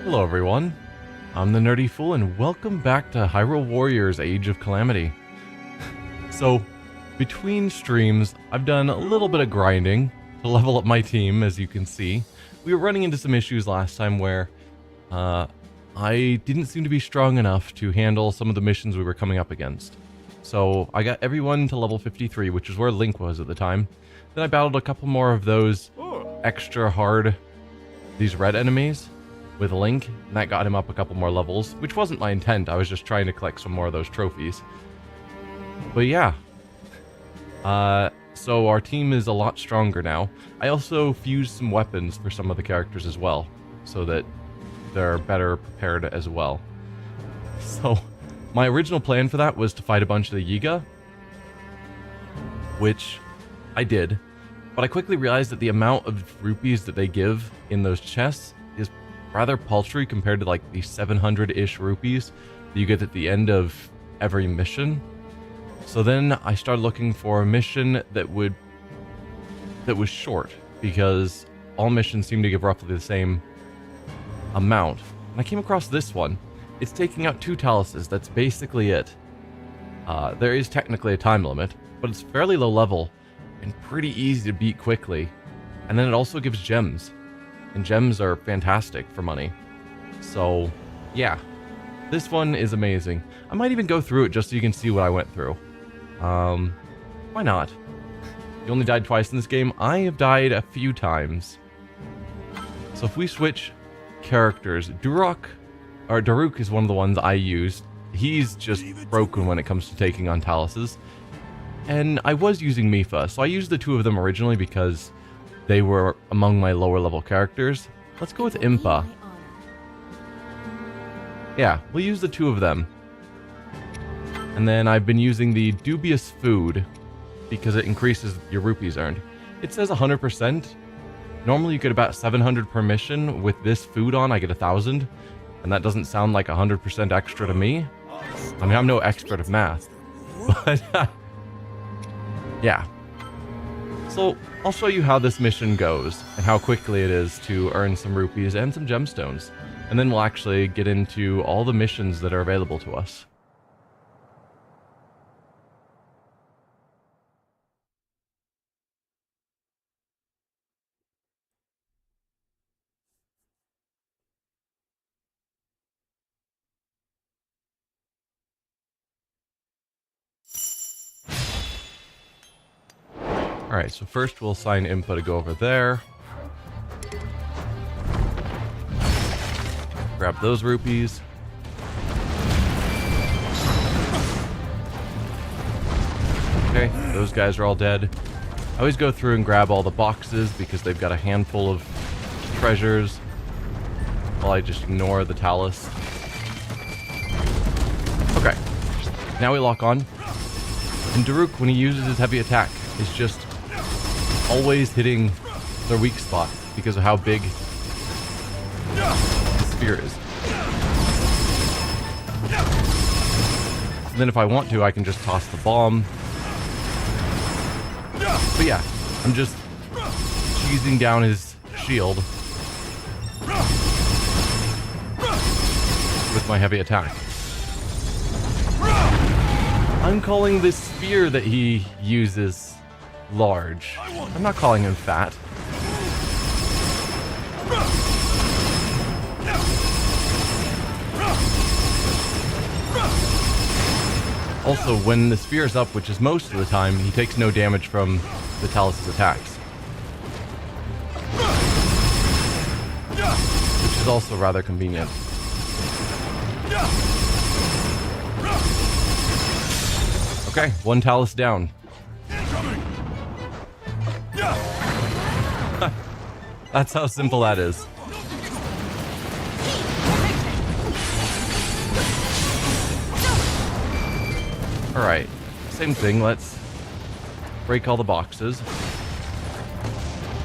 Hello everyone, I'm the Nerdy Fool and welcome back to Hyrule Warriors Age of Calamity. So, between streams, I've done a little bit of grinding to level up my team, as you can see. We were running into some issues last time where I didn't seem to be strong enough to handle some of the missions we were coming up against. So I got everyone to level 53, which is where Link was at the time. Then I battled a couple more of those extra hard, these red enemies with Link, and that got him up a couple more levels, which wasn't my intent. I was just trying to collect some more of those trophies. But yeah. So our team is a lot stronger now. I also fused some weapons for some of the characters as well, so that they're better prepared as well. So my original plan for that was to fight a bunch of the Yiga, which I did, but I quickly realized that the amount of rupees that they give in those chests is rather paltry compared to like the 700-ish rupees that you get at the end of every mission. So then I started looking for a mission that was short, because all missions seem to give roughly the same amount. And I came across this one. It's taking out 2 taluses, that's basically it. There is technically a time limit, but it's fairly low level and pretty easy to beat quickly. And then it also gives gems, and gems are fantastic for money. So yeah, this one is amazing. I might even go through it just so you can see what I went through. Why not? You only died twice in this game. I have died a few times. So if we switch characters, Daruk is one of the ones I used. He's just broken when it comes to taking on taluses. And I was using Mifa, so I used the 2 of them originally because they were among my lower level characters. Let's go with Impa. Yeah, we'll use the 2 of them. And then I've been using the dubious food because it increases your rupees earned. It says 100%. Normally you get about 700 per mission. With this food on, I get 1,000. And that doesn't sound like 100% extra to me. I mean, I'm no expert of math. But, yeah. So, I'll show you how this mission goes, and how quickly it is to earn some rupees and some gemstones. And then we'll actually get into all the missions that are available to us. Alright, so first we'll assign Impa to go over there. Grab those rupees. Okay, those guys are all dead. I always go through and grab all the boxes because they've got a handful of treasures, while I just ignore the talus. Okay, now we lock on. And Daruk, when he uses his heavy attack, is just always hitting their weak spot because of how big the sphere is. And then if I want to, I can just toss the bomb. But yeah, I'm just cheesing down his shield with my heavy attack. I'm calling this sphere that he uses large. I'm not calling him fat. Also, when the sphere is up, which is most of the time, he takes no damage from the talus's attacks. Which is also rather convenient. Okay, 1 talus down. That's how simple that is. Alright, same thing, let's break all the boxes.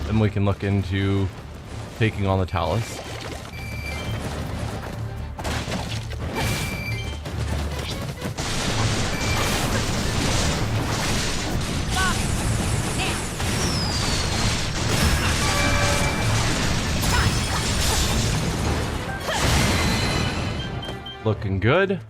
Then we can look into taking on the talus. Looking good.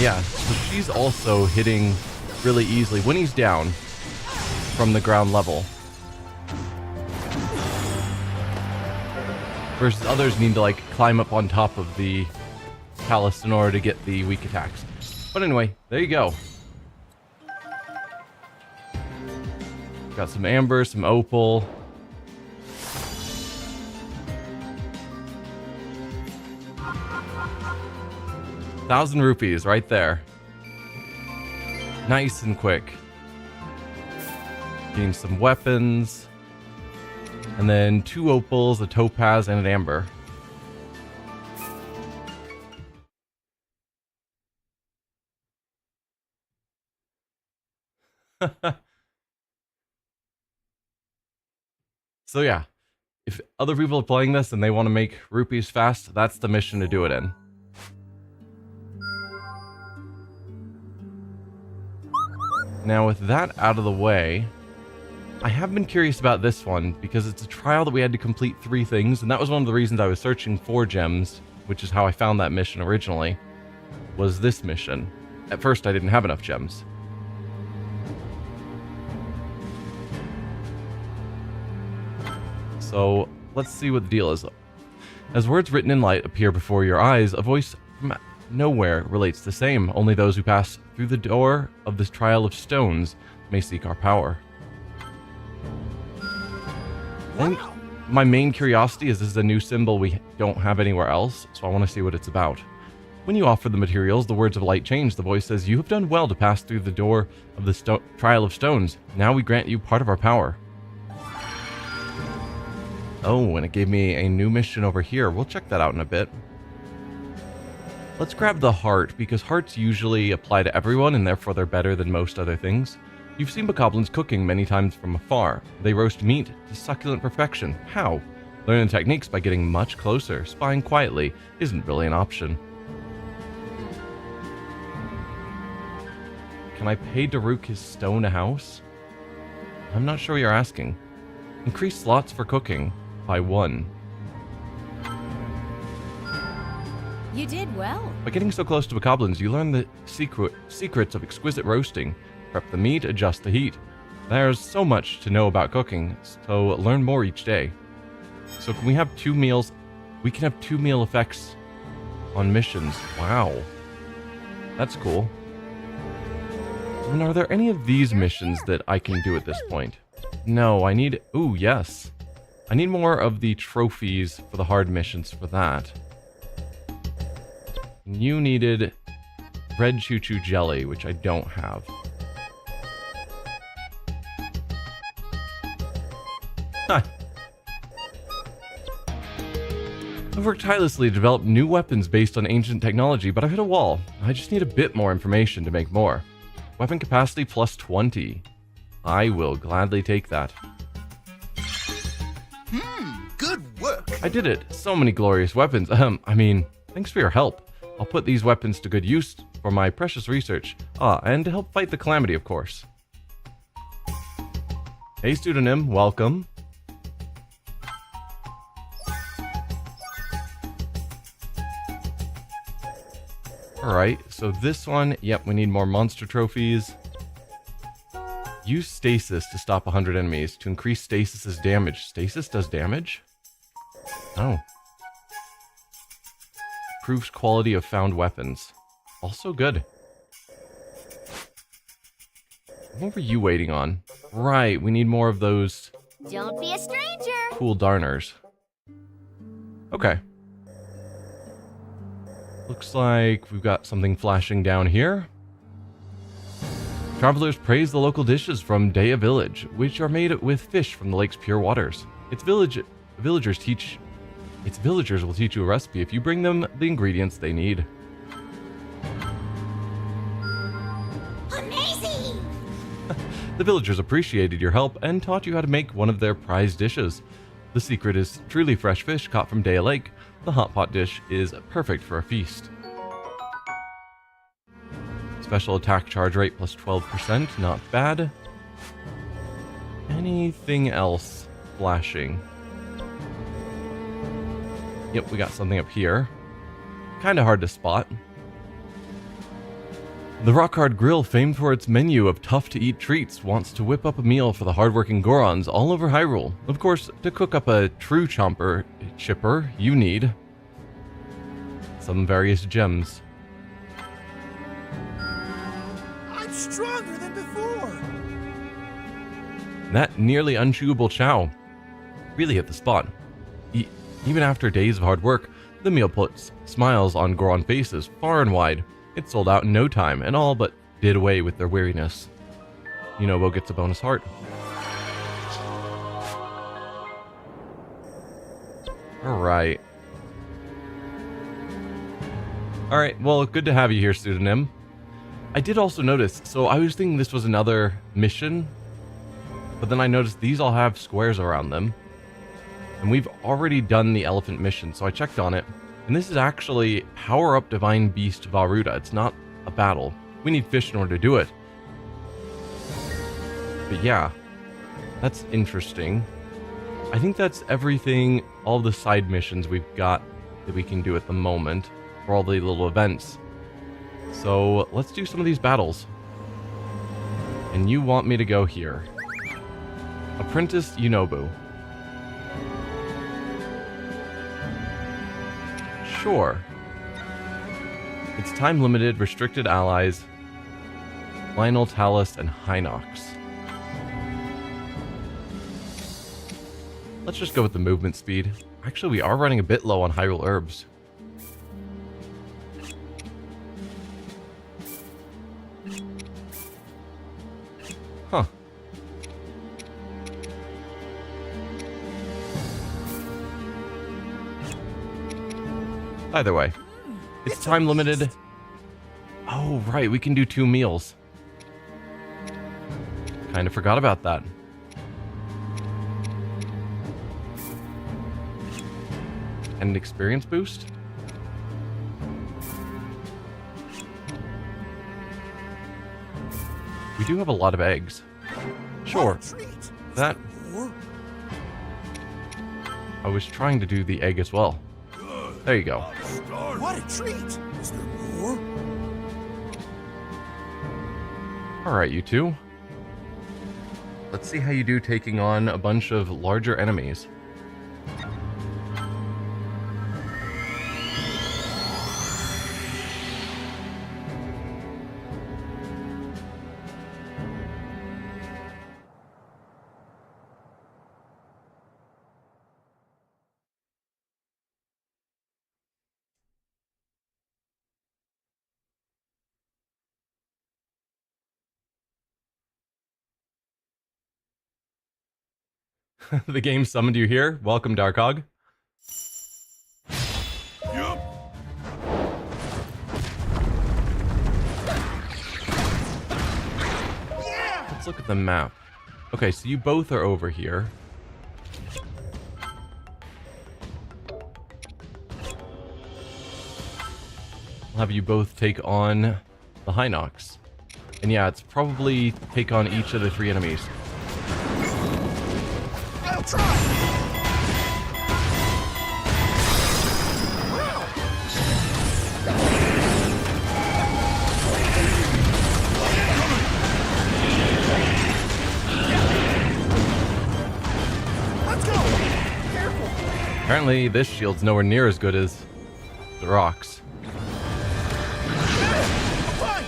Yeah, so she's also hitting really easily when he's down from the ground level. Versus others need to like climb up on top of the palace in order to get the weak attacks. But anyway, there you go. Got some amber, some opal. ₹1,000 right there. Nice and quick. Gain some weapons. And then 2 opals, a topaz, and an amber. So yeah, if other people are playing this and they want to make rupees fast, that's the mission to do it in. Now with that out of the way, I have been curious about this one because it's a trial that we had to complete 3 things, and that was one of the reasons I was searching for gems, which is how I found that mission originally, was this mission. At first I didn't have enough gems. So let's see what the deal is. As words written in light appear before your eyes, a voice from nowhere relates the same. Only those who pass through the door of this trial of stones may seek our power. I think my main curiosity is this is a new symbol we don't have anywhere else, so I want to see what it's about. When you offer the materials, the words of light change. The voice says, "You have done well to pass through the door of the trial of stones. Now we grant you part of our power." Oh, and it gave me a new mission over here. We'll check that out in a bit. Let's grab the heart, because hearts usually apply to everyone, and therefore they're better than most other things. You've seen Bokoblins cooking many times from afar. They roast meat to succulent perfection. How? Learn the techniques by getting much closer. Spying quietly isn't really an option. Can I pay Daruk his stone house? I'm not sure what you're asking. Increase slots for cooking by 1. You did well. By getting so close to Bokoblins, you learn the secrets of exquisite roasting. Prep the meat, adjust the heat. There's so much to know about cooking, so learn more each day. So can we have 2 meals? We can have 2 meal effects on missions. Wow. That's cool. And are there any of these missions that I can do at this point? No, I need... Ooh, yes. I need more of the trophies for the hard missions for that. You needed red choo-choo jelly, which I don't have. Huh. I've worked tirelessly to develop new weapons based on ancient technology, but I've hit a wall. I just need a bit more information to make more. Weapon capacity plus 20. I will gladly take that. Good work. I did it. So many glorious weapons. Thanks for your help. I'll put these weapons to good use for my precious research. And to help fight the Calamity, of course. Hey, pseudonym, welcome. Alright, so this one, yep, we need more monster trophies. Use stasis to stop 100 enemies to increase stasis's damage. Stasis does damage? Oh. Improves quality of found weapons. Also good. What were you waiting on? Right, we need more of those... Don't be a stranger. Cool darners. Okay. Looks like we've got something flashing down here. Travelers praise the local dishes from Daya Village, which are made with fish from the lake's pure waters. Its villagers will teach you a recipe if you bring them the ingredients they need. Amazing! The villagers appreciated your help and taught you how to make one of their prized dishes. The secret is truly fresh fish caught from Daya Lake. the hot pot dish is perfect for a feast. Special attack charge rate plus 12%, not bad. Anything else flashing? Yep, we got something up here. Kinda hard to spot. The Rockhard Grill, famed for its menu of tough-to-eat treats, wants to whip up a meal for the hardworking Gorons all over Hyrule. Of course, to cook up a true chipper, you need some various gems. I'm stronger than before. That nearly unchewable chow really hit the spot. Even after days of hard work, the meal puts smiles on Goron faces far and wide. It sold out in no time, and all but did away with their weariness. Yunobo gets a bonus heart. Alright, well, good to have you here, Pseudonym. I did also notice, so I was thinking this was another mission, but then I noticed these all have squares around them. And we've already done the elephant mission, so I checked on it. And this is actually Power Up Divine Beast Varuda. It's not a battle. We need fish in order to do it. But yeah, that's interesting. I think that's everything, all the side missions we've got that we can do at the moment for all the little events. So let's do some of these battles. And you want me to go here. Apprentice Yunobo. Sure. It's time limited, restricted allies, Lynel, Talus, and Hinox. Let's just go with the movement speed. Actually, we are running a bit low on Hyrule herbs. Huh. Either way, it's time limited. Oh, right, we can do 2 meals. Kind of forgot about that. And an experience boost? We do have a lot of eggs. Sure. That... I was trying to do the egg as well. There you go. What a treat! Is there more? Alright, you two. Let's see how you do taking on a bunch of larger enemies. The game summoned you here. Welcome, Darkhog. Yup. Let's look at the map. Okay, so you both are over here. I'll have you both take on the Hinox. And yeah, it's probably take on each of the 3 enemies. I'll try. Let's go. Careful. Apparently, this shield's nowhere near as good as the rocks. Fine.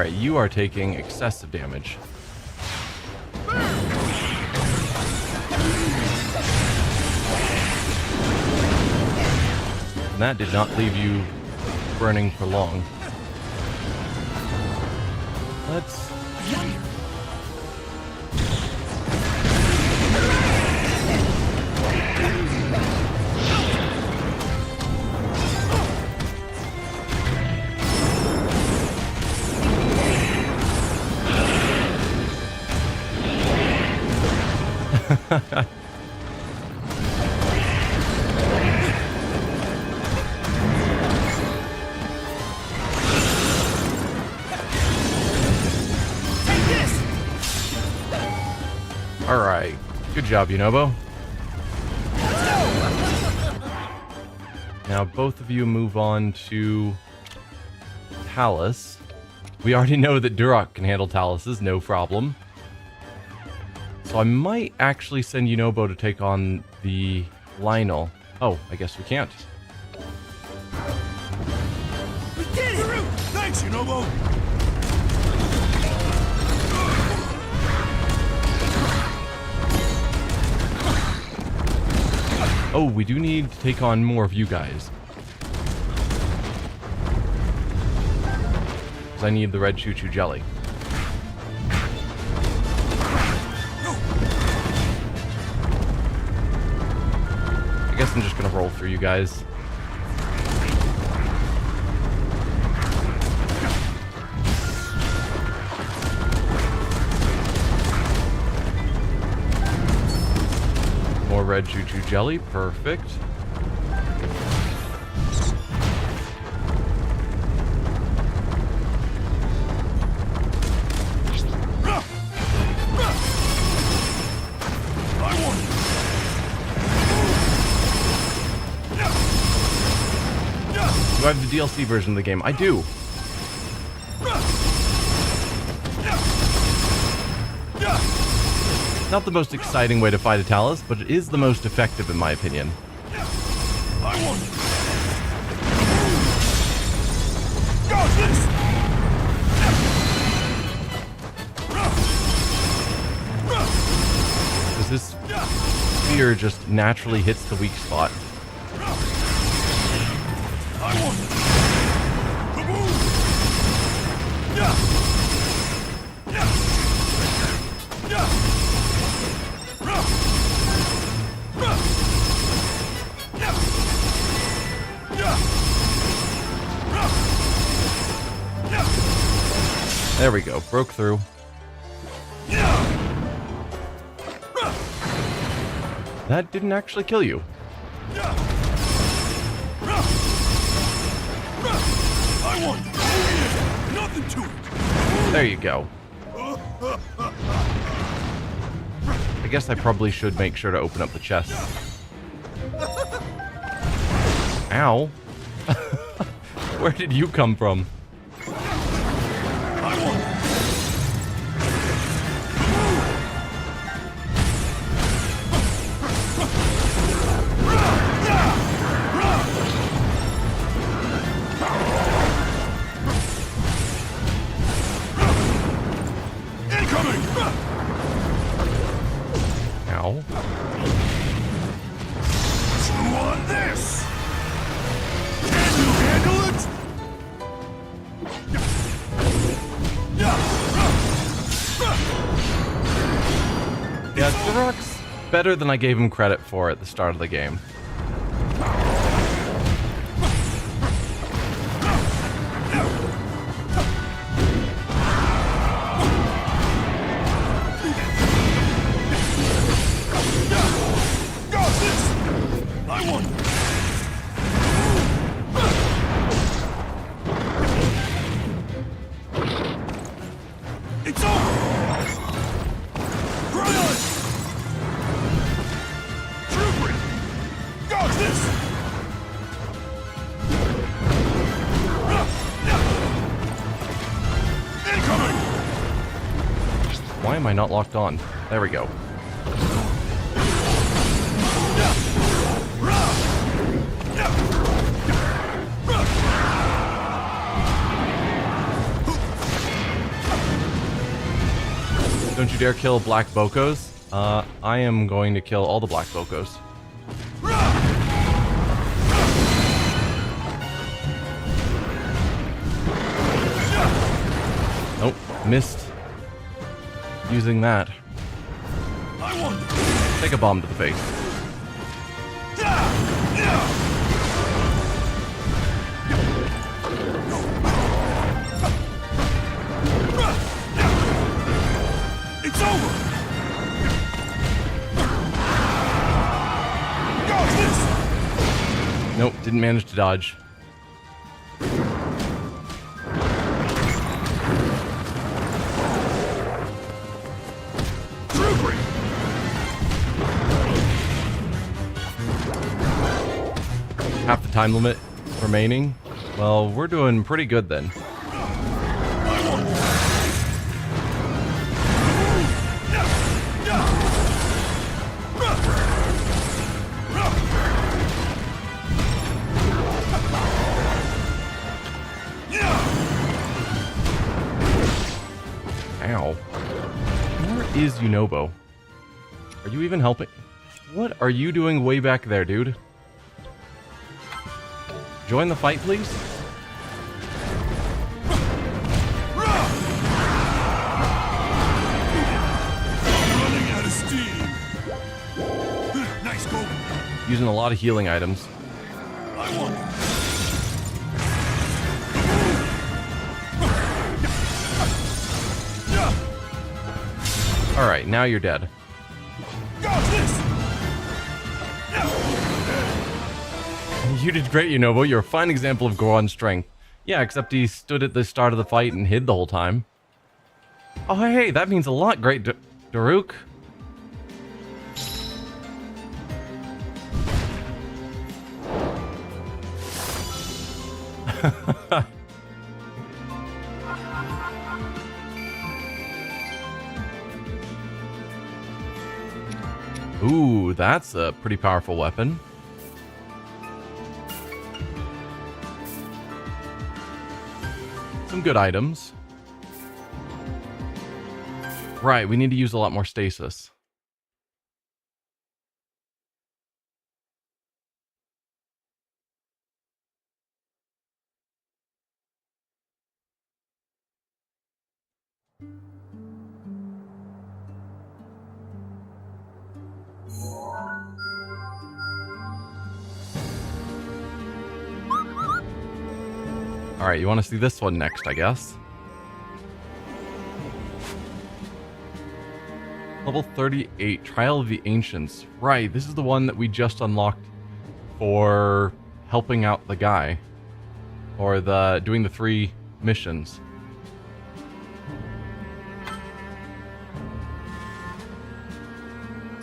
Alright, you are taking excessive damage. And that did not leave you burning for long. Let's... Alright, good job, Yunobo. Now both of you move on to Talus. We already know that Duroc can handle Taluses, no problem. So I might actually send Yunobo to take on the Lynel. Oh, I guess we can't. We did it! Thanks, Yunobo! Oh, we do need to take on more of you guys. Because I need the red choo-choo jelly. I guess I'm just gonna roll through you guys. More red choo-choo jelly, perfect. Do I have the DLC version of the game? I do. Not the most exciting way to fight a Talus, but it is the most effective in my opinion. Because this spear just naturally hits the weak spot. There we go, broke through. That didn't actually kill you. Nothing to it. There you go. I guess I probably should make sure to open up the chest. Ow. Where did you come from? Ow. Chew on this. Can you handle it? Yeah, Duroc's better than I gave him credit for at the start of the game. It's over! Cry on! Trooper! Dodge this! Incoming! Why am I not locked on? There we go. Don't you dare kill black Bokos. I am going to kill all the black Bokos. Nope, missed using that. Take a bomb to the face. It's over. Dodge this. Nope, didn't manage to dodge. Half the time limit remaining. Well, we're doing pretty good then. Ow. Where is Yunobo? Are you even helping? What are you doing way back there, dude? Join the fight, please. Running out of steam. Nice go. Using a lot of healing items. I want it. All right, now you're dead. Dodge this. You did great, Yunobo. You're a fine example of Goron's strength. Yeah, except he stood at the start of the fight and hid the whole time. Oh, hey, that means a lot, great Daruk. Ooh, that's a pretty powerful weapon. Some good items. Right, we need to use a lot more stasis. Alright, you want to see this one next, I guess. Level 38, Trial of the Ancients. Right, this is the one that we just unlocked for helping out the guy. Or doing the 3 missions.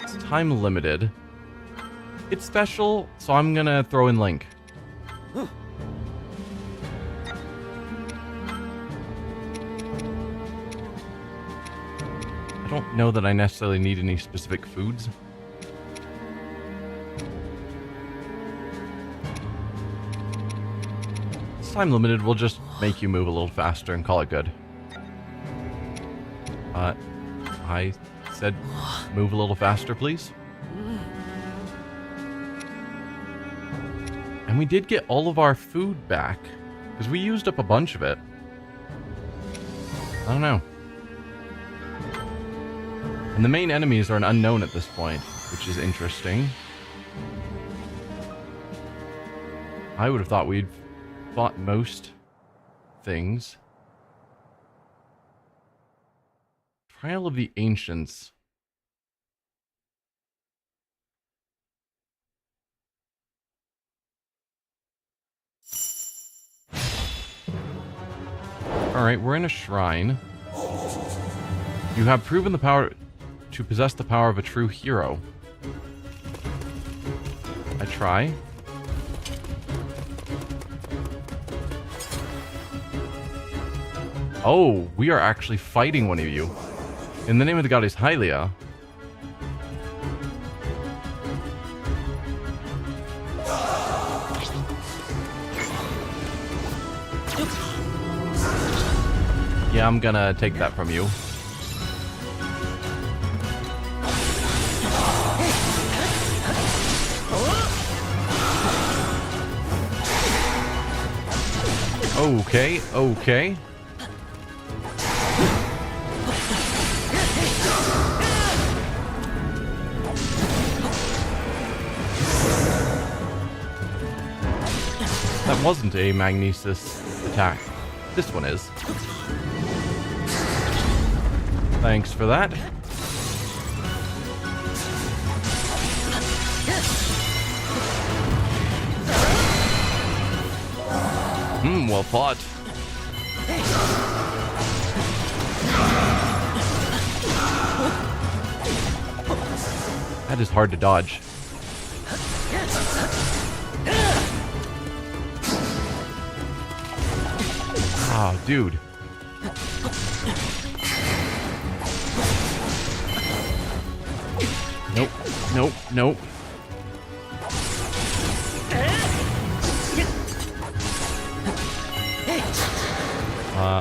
It's time limited. It's special, so I'm gonna throw in Link. I don't know that I necessarily need any specific foods. It's time limited, we'll just make you move a little faster and call it good. I said move a little faster, please. And we did get all of our food back, because we used up a bunch of it. I don't know. And the main enemies are an unknown at this point, which is interesting. I would have thought we'd fought most things. Trial of the Ancients. Alright, we're in a shrine. You have proven the power to possess the power of a true hero. I try. Oh, we are actually fighting one of you. In the name of the goddess Hylia. Yeah, I'm gonna take that from you. Okay, okay. That wasn't a magnesis attack. This one is. Thanks for that. Well fought. That is hard to dodge. Oh, dude. Nope, nope, nope.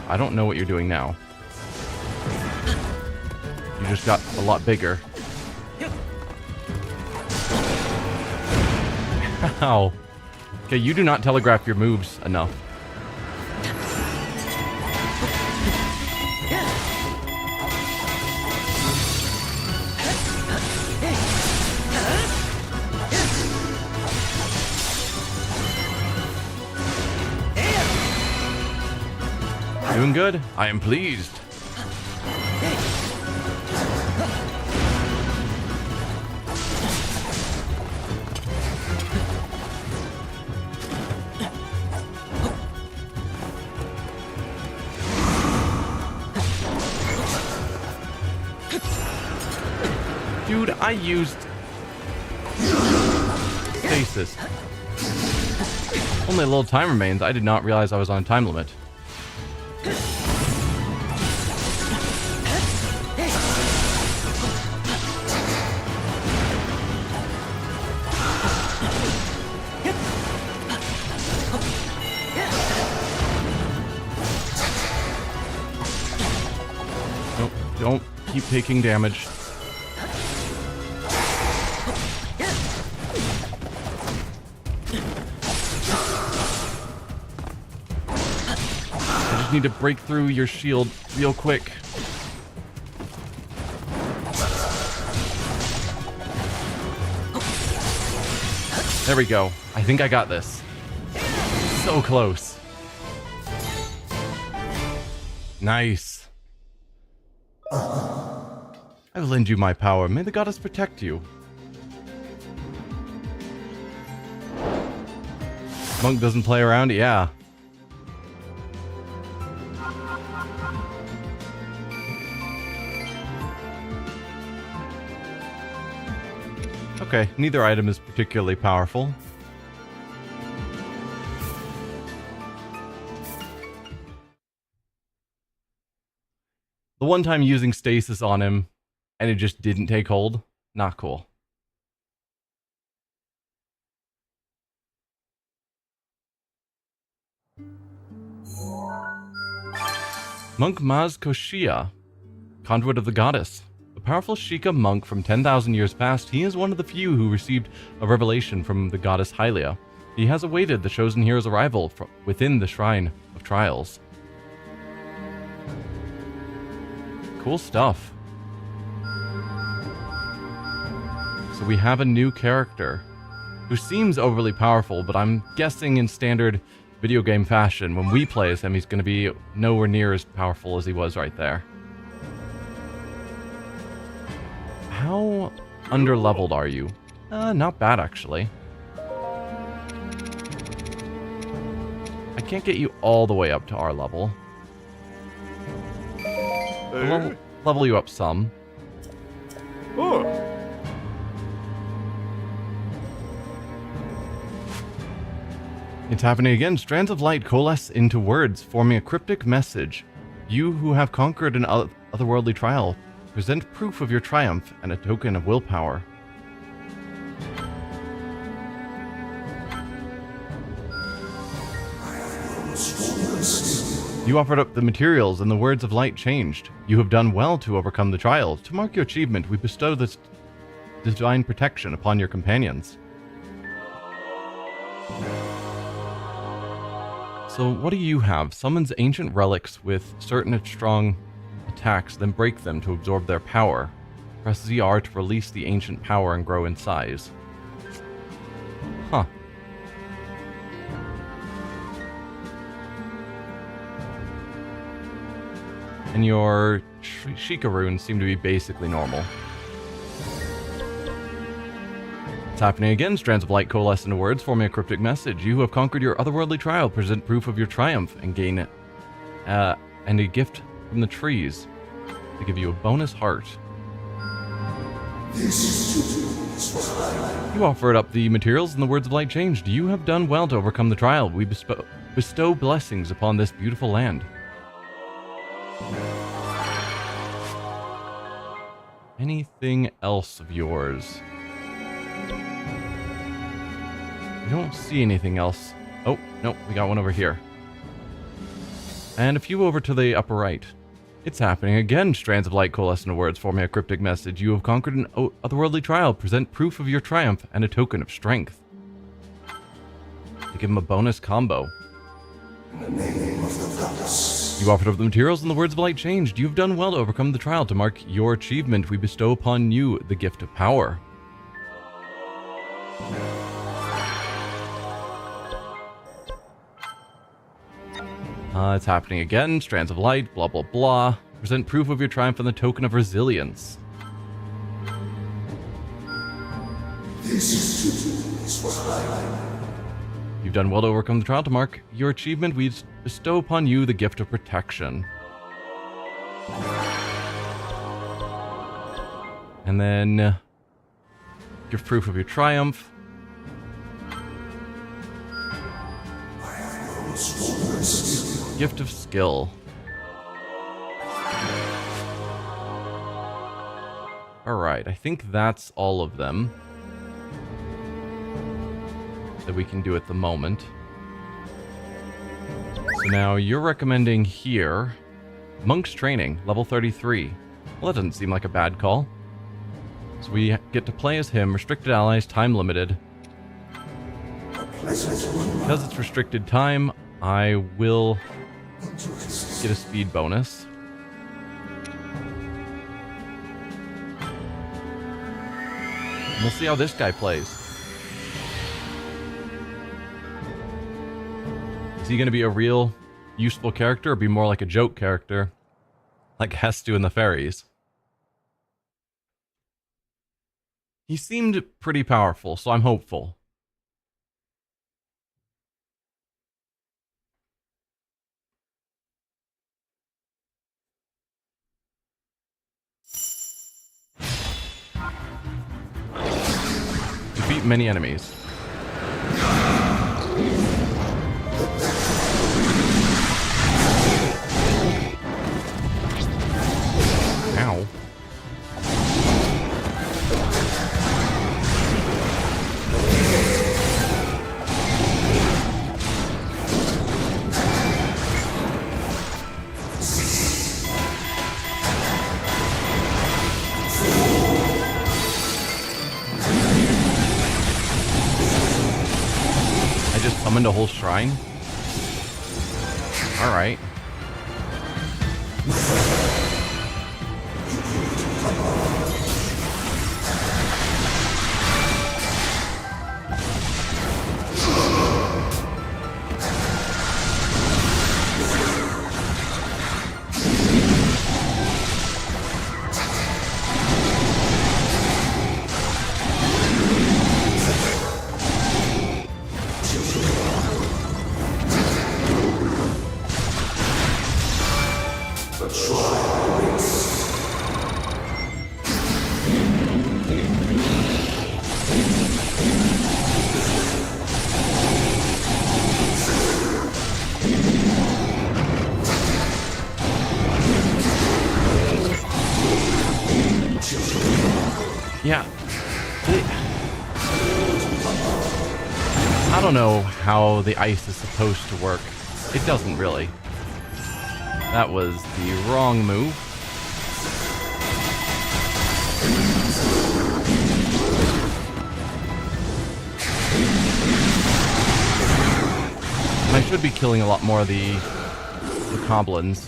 I don't know what you're doing now. You just got a lot bigger. Ow. Okay, you do not telegraph your moves enough. Doing good? I am pleased. Dude, I used stasis. Only a little time remains. I did not realize I was on a time limit. Nope, don't keep taking damage. Need to break through your shield real quick. There we go. I think I got this. So close. Nice. I will lend you my power. May the goddess protect you. Monk doesn't play around? Yeah. Okay, neither item is particularly powerful. The one time using stasis on him, and it just didn't take hold, not cool. Monk Maz Koshia, conduit of the goddess. A powerful Sheikah monk from 10,000 years past, he is one of the few who received a revelation from the goddess Hylia. He has awaited the chosen hero's arrival within the Shrine of Trials. Cool stuff. So we have a new character who seems overly powerful, but I'm guessing in standard video game fashion, when we play as him, he's going to be nowhere near as powerful as he was right there. How underleveled are you? Not bad, actually. I can't get you all the way up to our level. I'll level you up some. Oh. It's happening again. Strands of light coalesce into words, forming a cryptic message. You who have conquered an otherworldly trial, present proof of your triumph and a token of willpower. You offered up the materials and the words of light changed. You have done well to overcome the trial. To mark your achievement, we bestow this divine protection upon your companions. So what do you have? Summons ancient relics with certain strong attacks, then break them to absorb their power. Press ZR to release the ancient power and grow in size. Huh. And your Sheikah runes seem to be basically normal. It's happening again. Strands of light coalesce into words, forming a cryptic message. You who have conquered your otherworldly trial, present proof of your triumph and gain and a gift from the trees to give you a bonus heart. You offered up the materials and the words of light changed. You have done well to overcome the trial. We bestow blessings upon this beautiful land. Anything else of yours? I don't see anything else. Oh, no, we got one over here. And a few over to the upper right. It's happening again. Strands of light coalesce into words, forming a cryptic message. You have conquered an otherworldly trial. Present proof of your triumph and a token of strength. To give him a bonus combo. You offered up the materials and the words of light changed. You have done well to overcome the trial. To mark your achievement, we bestow upon you the gift of power. It's happening again. Strands of light, blah, blah, blah. Present proof of your triumph and the token of resilience. You've done well to overcome the trial. To mark your achievement, we bestow upon you the gift of protection. And then give proof of your triumph. Gift of skill. Alright, I think that's all of them that we can do at the moment. So now you're recommending here Monk's Training, level 33. Well, that doesn't seem like a bad call. So we get to play as him, restricted allies, time limited. Because it's restricted time, I will get a speed bonus. And we'll see how this guy plays. Is he going to be a real useful character or be more like a joke character like Hestu and the fairies? He seemed pretty powerful, so I'm hopeful. Defeat many enemies. Ow. Summoned a whole shrine? Alright. Yeah. I don't know how the ice is supposed to work. It doesn't really. That was the wrong move. My should be killing a lot more of the Bokoblins.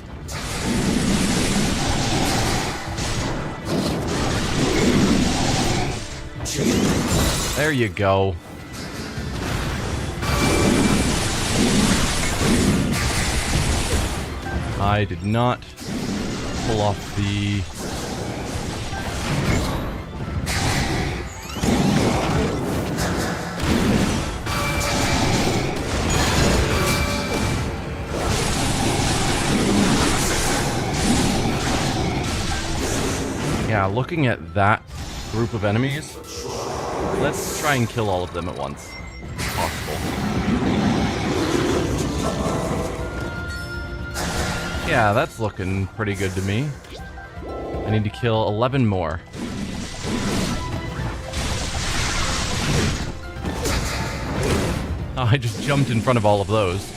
There you go. I did not pull off the... Yeah, looking at that group of enemies, let's try and kill all of them at once, if possible. Yeah, that's looking pretty good to me. I need to kill 11 more. Oh, I just jumped in front of all of those.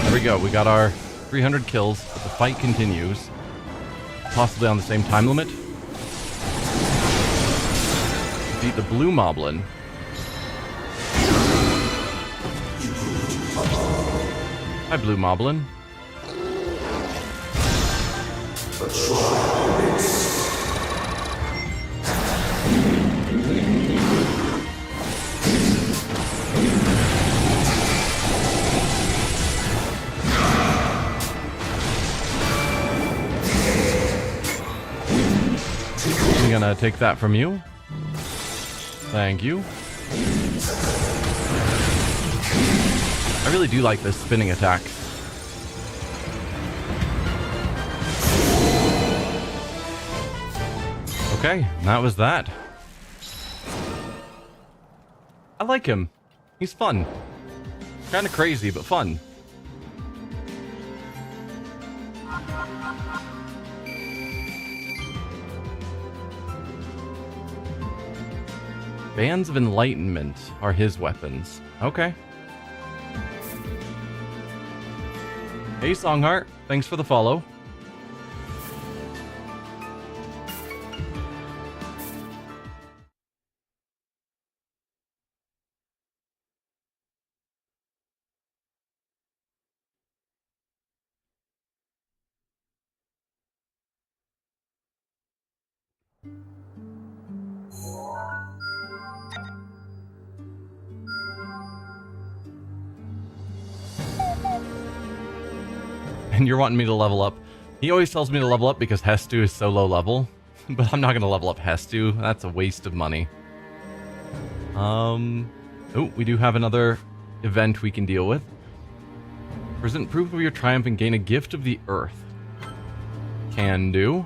There we go, we got our 300 kills, but the fight continues. Possibly on the same time limit. Beat the blue moblin. Hi, blue moblin. I'm gonna take that from you. Thank you. I really do like this spinning attack. Okay, that was that. I like him. He's fun. Kinda crazy, but fun. Bands of Enlightenment are his weapons. Okay. Hey, Songheart. Thanks for the follow. And you're wanting me to level up. He always tells me to level up because Hestu is so low level. But I'm not going to level up Hestu. That's a waste of money. Oh, we do have another event we can deal with. Present proof of your triumph and gain a gift of the earth. Can do.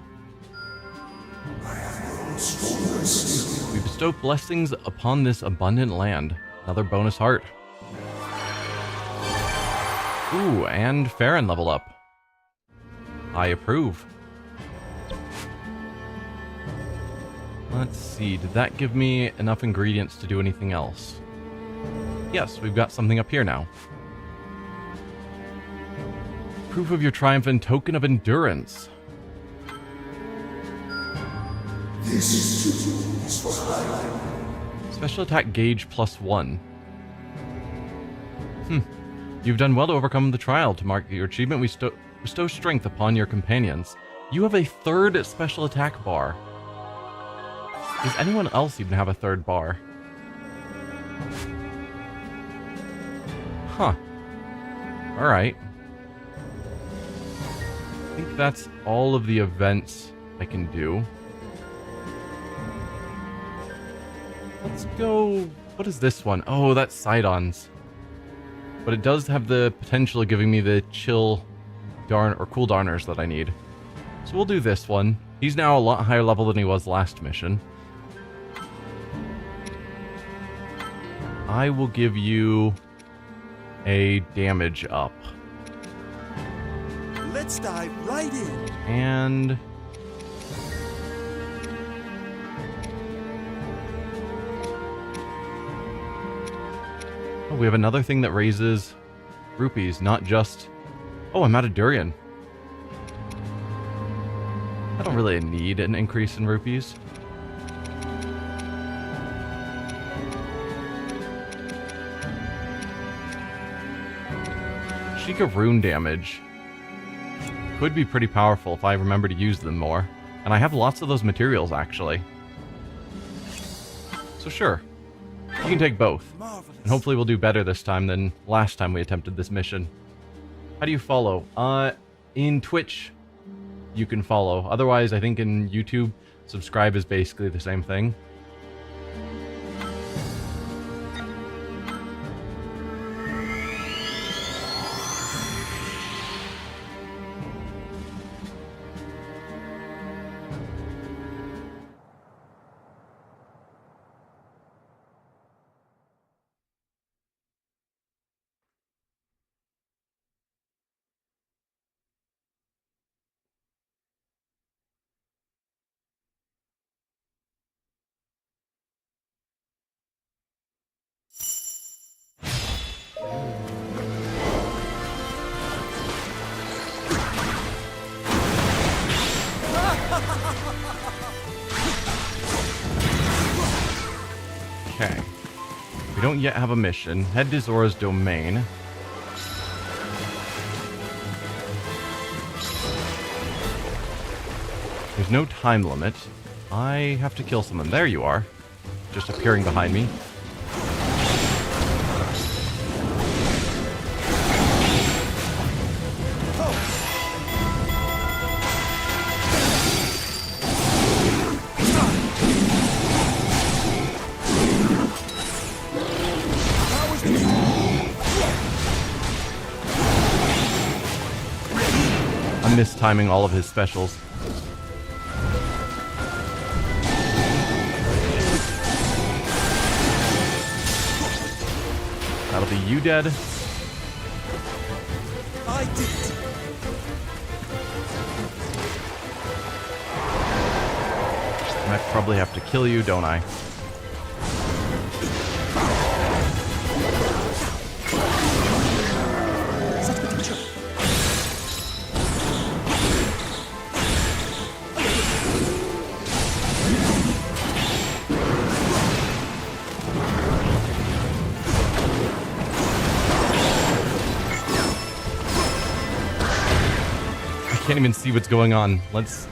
We bestow blessings upon this abundant land. Another bonus heart. Ooh, and Farron level up. I approve. Let's see, did that give me enough ingredients to do anything else? Yes, we've got something up here now. Proof of your triumph and token of endurance. Special attack gauge +1. You've done well to overcome the trial. To mark your achievement, we bestow strength upon your companions. You have a third special attack bar. Does anyone else even have a third bar? Huh. Alright. I think that's all of the events I can do. Let's go... What is this one? Oh, that's Sidon's. But it does have the potential of giving me the chill cooldarners that I need. So we'll do this one. He's now a lot higher level than he was last mission. I will give you a damage up. Let's dive right in. And oh, we have another thing that raises rupees, not just... Oh, I'm out of durian. I don't really need an increase in rupees. Sheikah rune damage could be pretty powerful if I remember to use them more. And I have lots of those materials, actually. So sure, you can take both. And hopefully we'll do better this time than last time we attempted this mission. How do you follow? In Twitch, you can follow. Otherwise, I think in YouTube, subscribe is basically the same thing. Okay. We don't yet have a mission. Head to Zora's domain. There's no time limit. I have to kill someone. There you are. Just appearing behind me. I'm mistiming all of his specials. That'll be you dead. I did it. I probably have to kill you, don't I? I can't even see what's going on. Let's...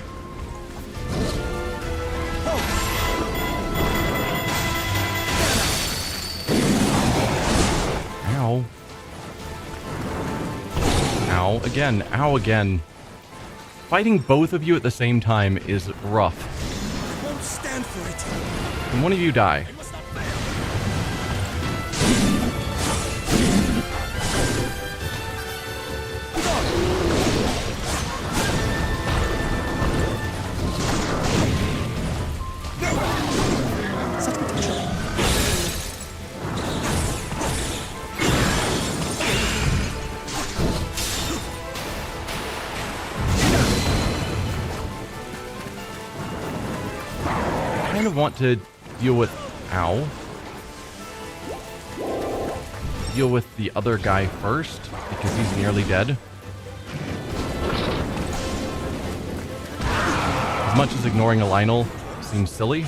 Ow. Ow again. Ow again. Fighting both of you at the same time is rough. Won't stand for it. Can one of you die? I kind of want to deal with... Ow. Deal with the other guy first, because he's nearly dead. As much as ignoring a Lynel seems silly.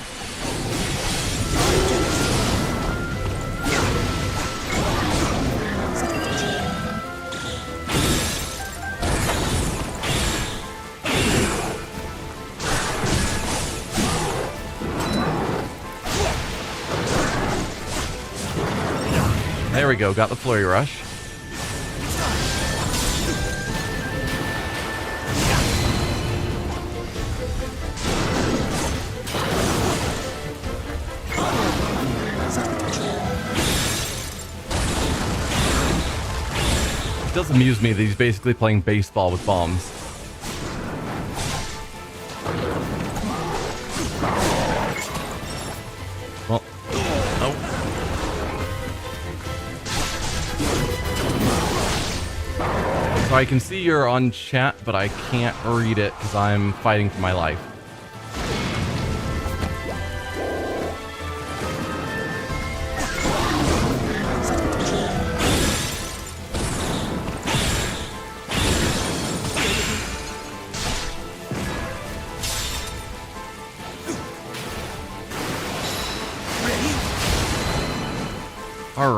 There we go, got the flurry rush. It does amuse me that he's basically playing baseball with bombs. Well, oh. So I can see you're on chat, but I can't read it because I'm fighting for my life.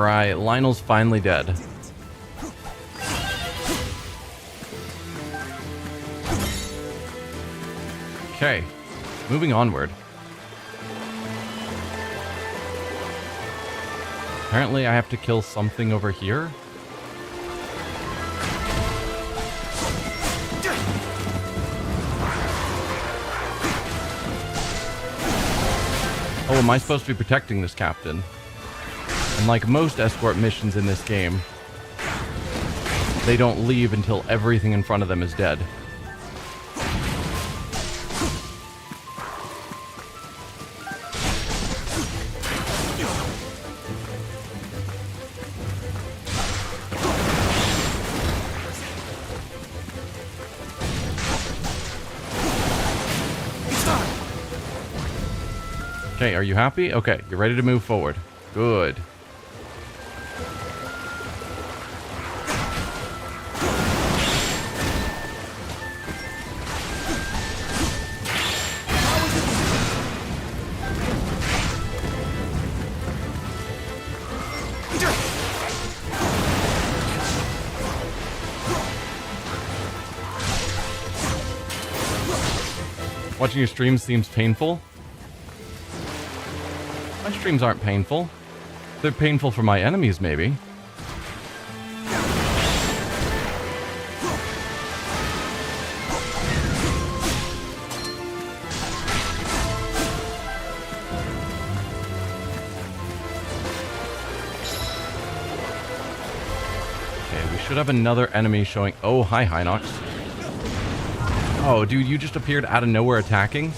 Alright, Lynel's finally dead. Okay, moving onward. Apparently I have to kill something over here. Oh, am I supposed to be protecting this captain? And like most escort missions in this game, they don't leave until everything in front of them is dead. Okay, are you happy? Okay, you're ready to move forward. Good. Watching your stream seems painful. My streams aren't painful. They're painful for my enemies, maybe. Okay, we should have another enemy showing... Oh, hi, Hinox. Oh, dude, you just appeared out of nowhere attacking?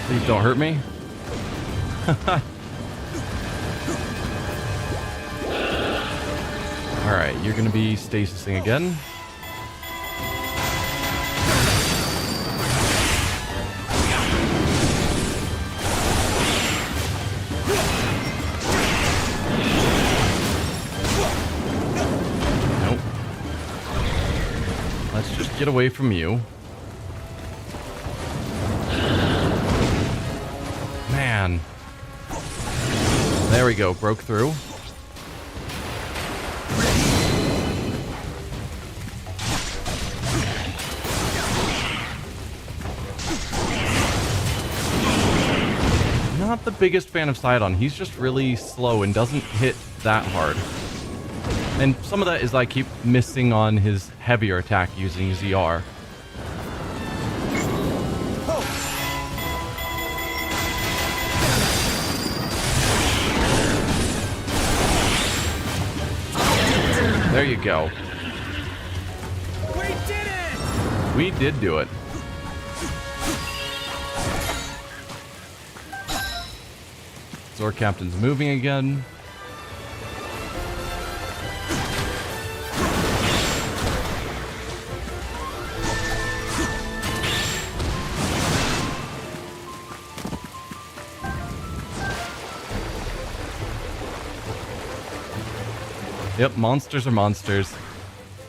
Please don't hurt me. Alright, you're gonna be stasising again. Nope. Let's just get away from you. Man. There we go, broke through. Not the biggest fan of Sidon. He's just really slow and doesn't hit that hard. And some of that is I keep missing on his heavier attack using ZR. There you go. We did it! We did do it. Zor Captain's moving again. Yep, monsters are monsters.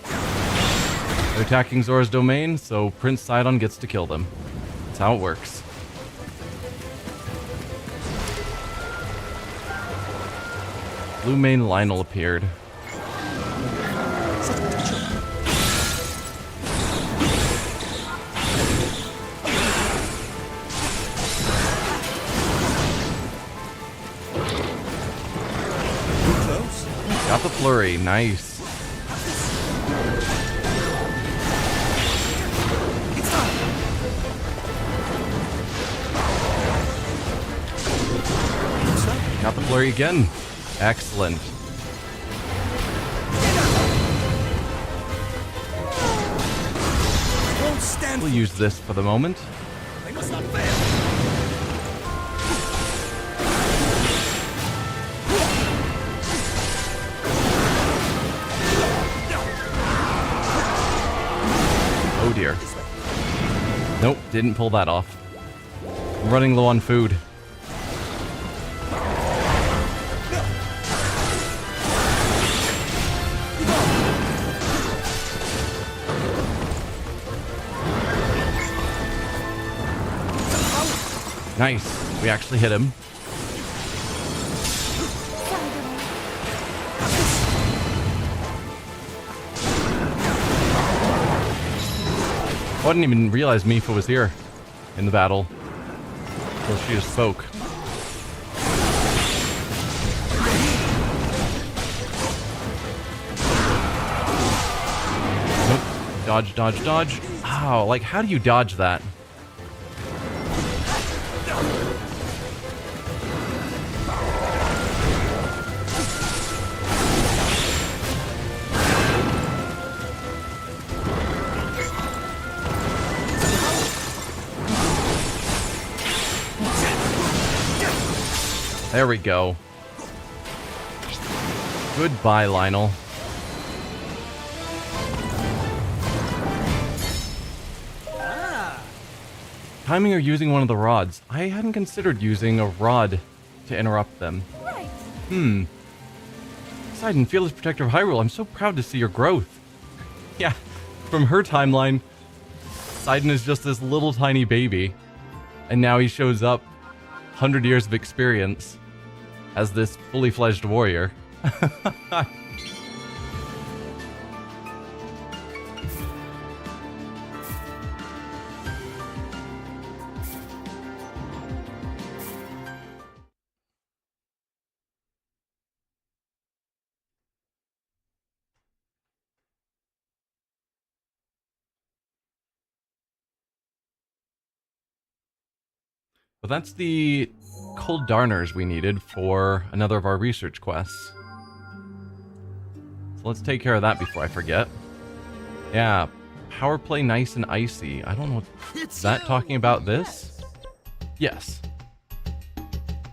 They're attacking Zora's domain, so Prince Sidon gets to kill them. That's how it works. Blue Mane Lynel appeared. Got the flurry, nice. Got the flurry again. Excellent. We'll use this for the moment. They must not fail. Oh dear. Nope, didn't pull that off. I'm running low on food. Nice. We actually hit him. I didn't even realize Mifa was here in the battle until she just spoke. Nope. Dodge, dodge, dodge. Ow, like how do you dodge that? There we go. Goodbye, Lynel. Timing or using one of the rods. I hadn't considered using a rod to interrupt them. Right. Sidon, Fearless Protector of Hyrule, I'm so proud to see your growth. Yeah, from her timeline, Sidon is just this little tiny baby. And now he shows up, 100 years of experience, as this fully fledged warrior. But that's the Cold Darners we needed for another of our research quests. So let's take care of that before I forget. Yeah, power play nice and icy. I don't know. Is that talking about this? Yes.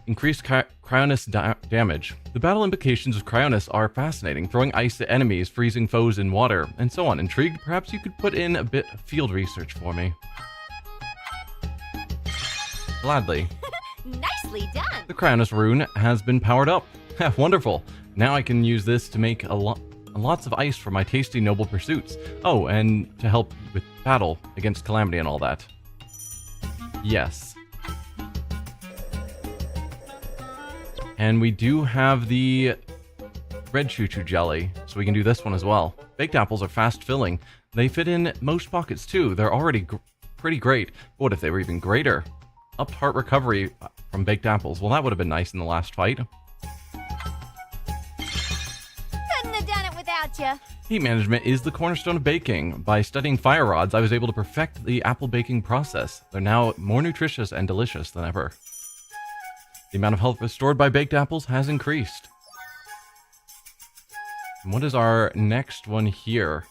Increased Cryonis damage. The battle implications of Cryonis are fascinating. Throwing ice at enemies, freezing foes in water, and so on. Intrigued? Perhaps you could put in a bit of field research for me. Gladly. Nicely done. The Cryonis rune has been powered up. Wonderful. Now I can use this to make lots of ice for my tasty noble pursuits. Oh, and to help with battle against Calamity and all that. Yes. And we do have the red choo-choo jelly, so we can do this one as well. Baked apples are fast filling. They fit in most pockets too. They're already pretty great. What if they were even greater? Upped heart recovery from baked apples. Well, that would have been nice in the last fight. Couldn't have done it without you. Heat management is the cornerstone of baking. By studying fire rods, I was able to perfect the apple baking process. They're now more nutritious and delicious than ever. The amount of health restored by baked apples has increased. And what is our next one here?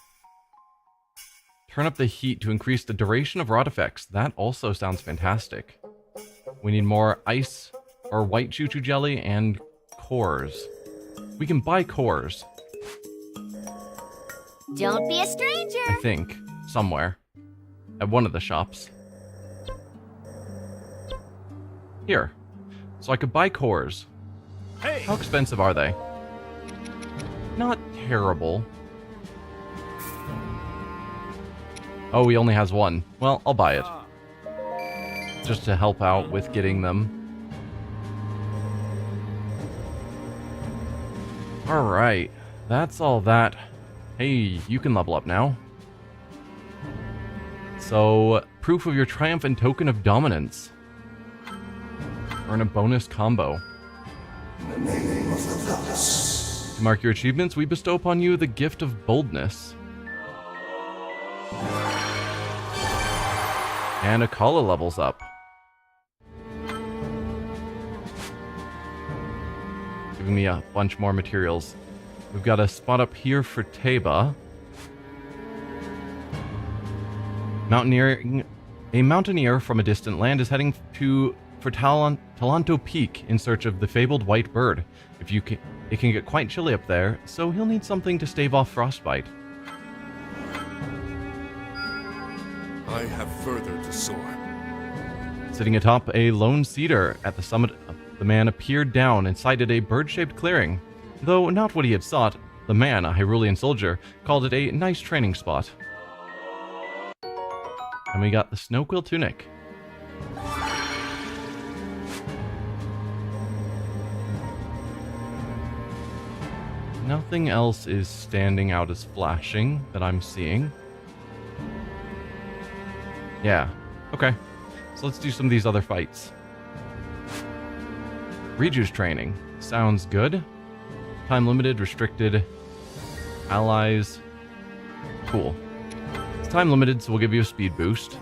Turn up the heat to increase the duration of rod effects. That also sounds fantastic. We need more ice or white choo-choo jelly and cores. We can buy cores. Don't be a stranger. I think. Somewhere. At one of the shops. Here. So I could buy cores. Hey! How expensive are they? Not terrible. Oh, he only has one. Well, I'll buy it. Just to help out with getting them. Alright. That's all that. Hey, you can level up now. So, proof of your triumph and token of dominance. Earn a bonus combo. In the name of the goddess. To mark your achievements, we bestow upon you the gift of boldness. And Akala levels up. Giving me a bunch more materials. We've got a spot up here for Teba. A mountaineer from a distant land is heading for Talanto Peak in search of the fabled white bird. It can get quite chilly up there, so he'll need something to stave off frostbite. I have further to soar. Sitting atop a lone cedar at the summit, the man peered down and sighted a bird-shaped clearing. Though not what he had sought, the man, a Hyrulean soldier, called it a nice training spot. And we got the Snowquill Tunic. Nothing else is standing out as flashing that I'm seeing. Yeah, okay. So let's do some of these other fights. Riju's training. Sounds good. Time limited, restricted. Allies. Cool. It's time limited, so we'll give you a speed boost.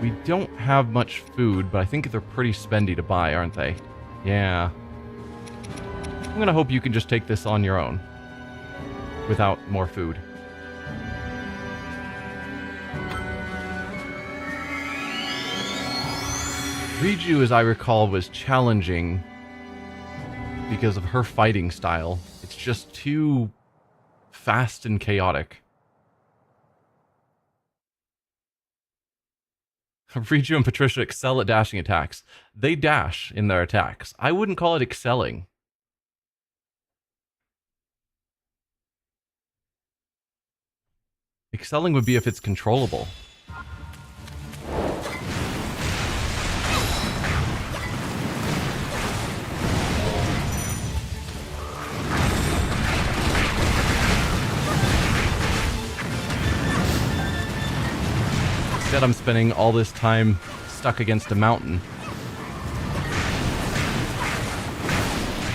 We don't have much food, but I think they're pretty spendy to buy, aren't they? Yeah. I'm gonna hope you can just take this on your own. Without more food. Riju, as I recall, was challenging because of her fighting style. It's just too fast and chaotic. Riju and Patricia excel at dashing attacks. They dash in their attacks. I wouldn't call it excelling. Excelling would be if it's controllable. Instead, I'm spending all this time stuck against a mountain.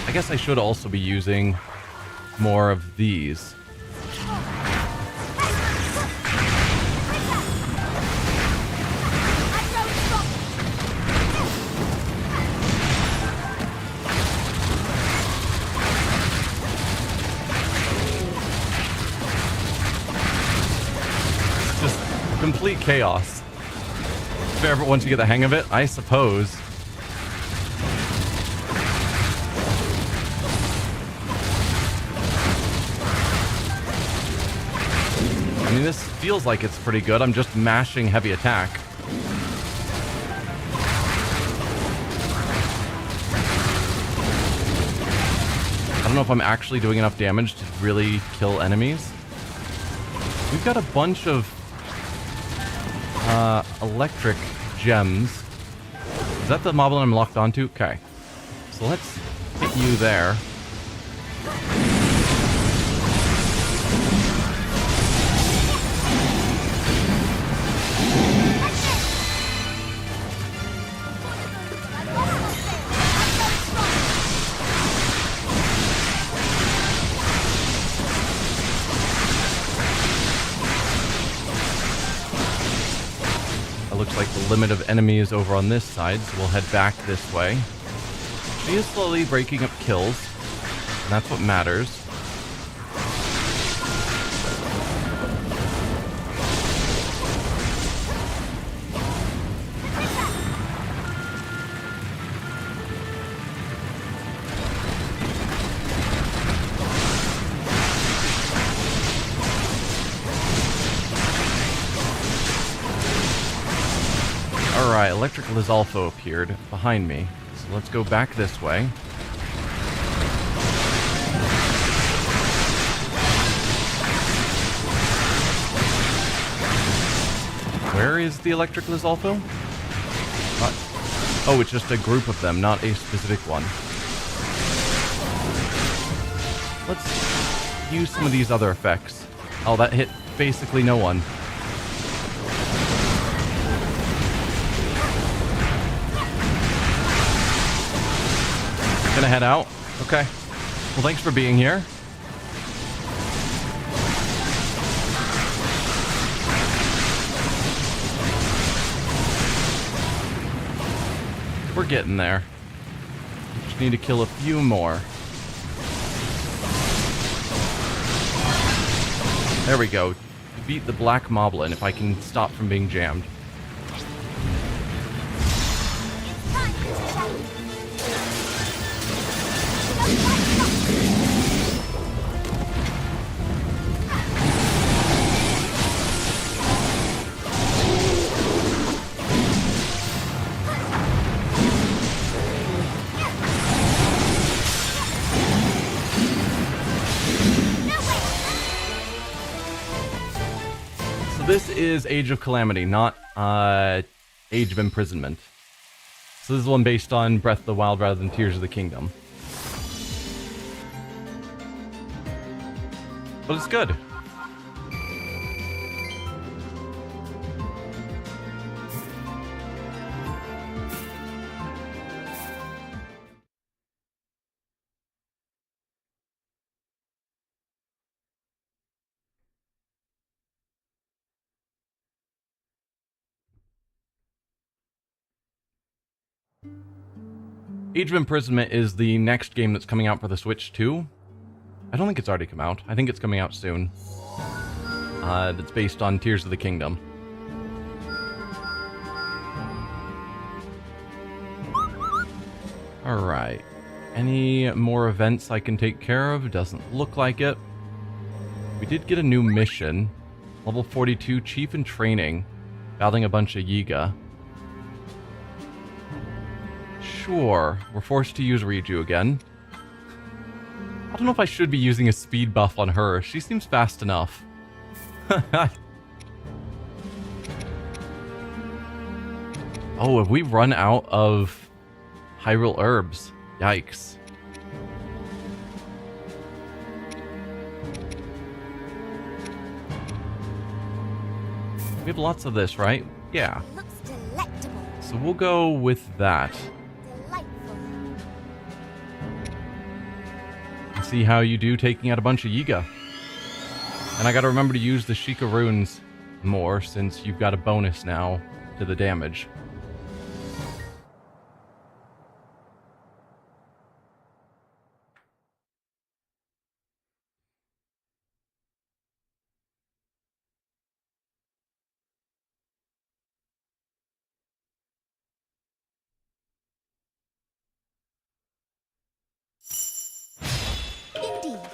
I guess I should also be using more of these. Complete chaos. Fair, but once you get the hang of it, I suppose. I mean, this feels like it's pretty good. I'm just mashing heavy attack. I don't know if I'm actually doing enough damage to really kill enemies. We've got a bunch of electric gems. Is that the moblin I'm locked onto? Okay. So let's hit you there. Looks like the limit of enemies over on this side, so we'll head back this way. She is slowly breaking up kills, and that's what matters. Alright, Electric Lizalfo appeared behind me. So let's go back this way. Where is the Electric Lizalfo? Oh, it's just a group of them, not a specific one. Let's use some of these other effects. Oh, that hit basically no one. Gonna head out? Okay. Well, thanks for being here. We're getting there. Just need to kill a few more. There we go. Beat the black moblin if I can stop from being jammed. This is Age of Calamity, not Age of Imprisonment. So this is one based on Breath of the Wild rather than Tears of the Kingdom. But it's good. Age of Imprisonment is the next game that's coming out for the Switch 2. I don't think it's already come out. I think it's coming out soon. That's based on Tears of the Kingdom. Alright. Any more events I can take care of? Doesn't look like it. We did get a new mission. Level 42, Chief in Training. Battling a bunch of Yiga. Sure, we're forced to use Riju again. I don't know if I should be using a speed buff on her. She seems fast enough. Oh, have we run out of Hyrule herbs? Yikes. We have lots of this, right? Yeah. Looks delectable. So we'll go with that. See how you do taking out a bunch of Yiga. And I gotta remember to use the Sheikah runes more since you've got a bonus now to the damage. Indeed.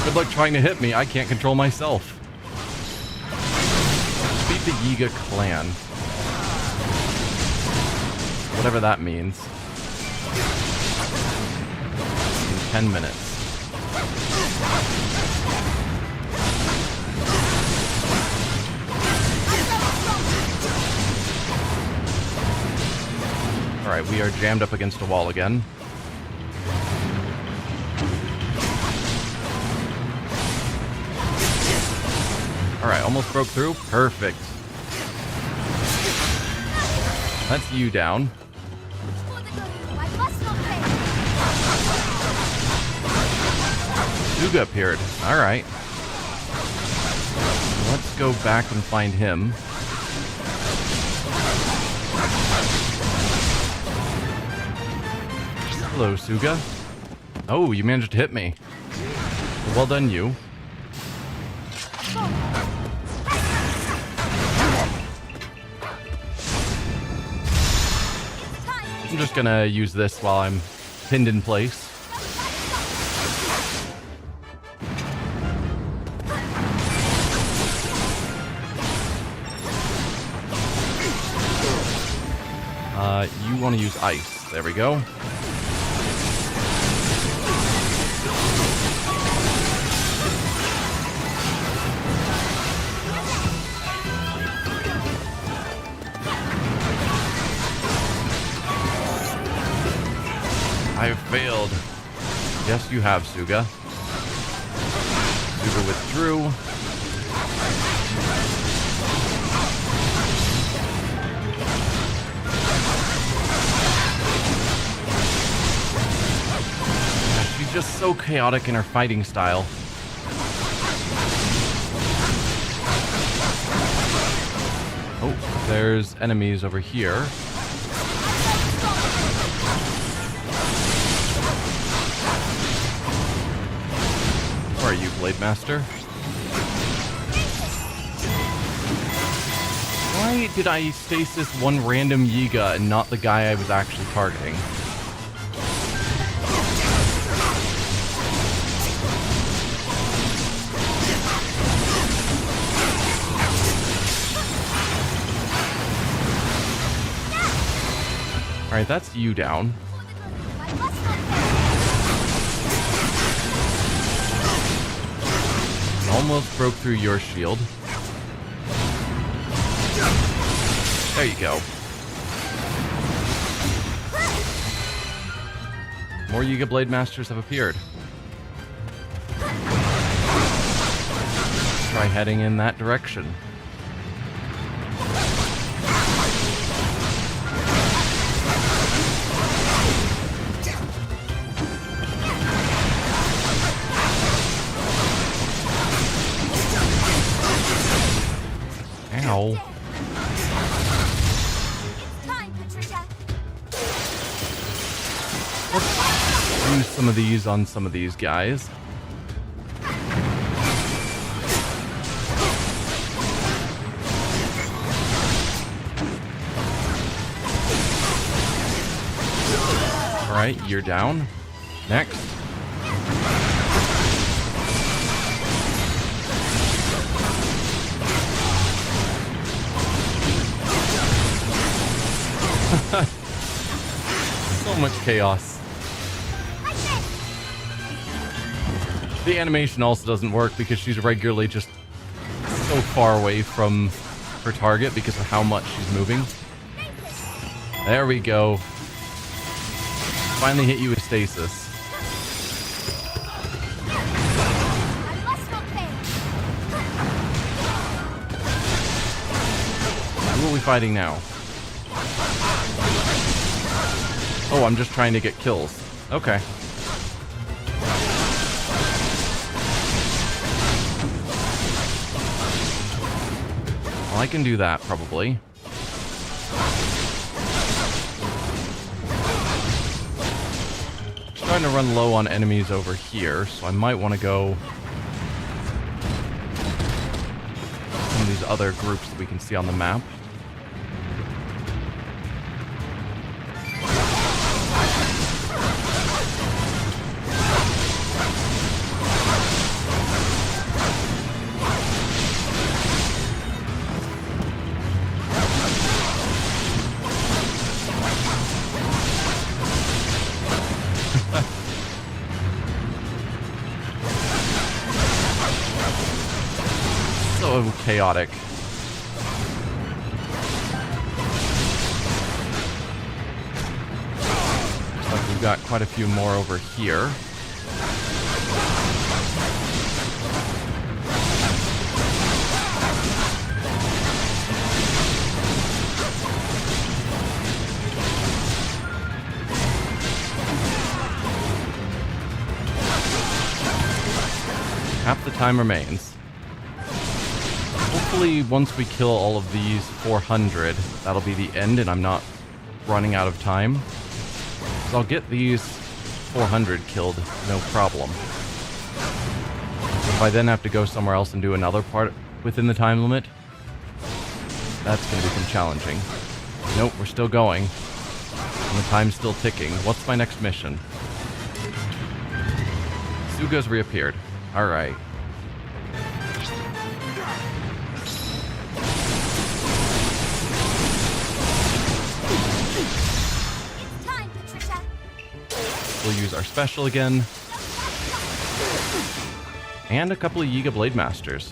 Good luck trying to hit me. I can't control myself. Beat the Yiga clan. Whatever that means. In 10 minutes. Alright, we are jammed up against a wall again. Alright, almost broke through. Perfect. That's you down. Suga appeared. Alright. Let's go back and find him. Hello, Suga. Oh, you managed to hit me. Well done, you. I'm just gonna use this while I'm pinned in place. You want to use ice. There we go. I've failed. Yes, you have, Suga. Suga withdrew. She's just so chaotic in her fighting style. There's enemies over here. Where are you, Blade Master? Why did I stasis one random Yiga and not the guy I was actually targeting? Alright, that's you down. Almost broke through your shield. There you go. More Yiga Blade Masters have appeared. Try heading in that direction. Ow. Let's use some of these on some of these guys. Alright, you're down. Next. So much chaos. The animation also doesn't work because she's regularly just so far away from her target because of how much she's moving. There we go. Finally hit you with stasis. Who are we fighting now? Oh, I'm just trying to get kills. Okay. Well, I can do that, probably. Trying to run low on enemies over here, so I might want to go some of these other groups that we can see on the map. So chaotic. Looks like we've got quite a few more over here. Half the time remains. Hopefully, once we kill all of these 400, that'll be the end and I'm not running out of time. 'Cause I'll get these 400 killed, no problem. If I then have to go somewhere else and do another part within the time limit, that's going to become challenging. Nope, we're still going. And the time's still ticking. What's my next mission? Suga's reappeared. Alright. We'll use our special again. And a couple of Yiga Blade Masters.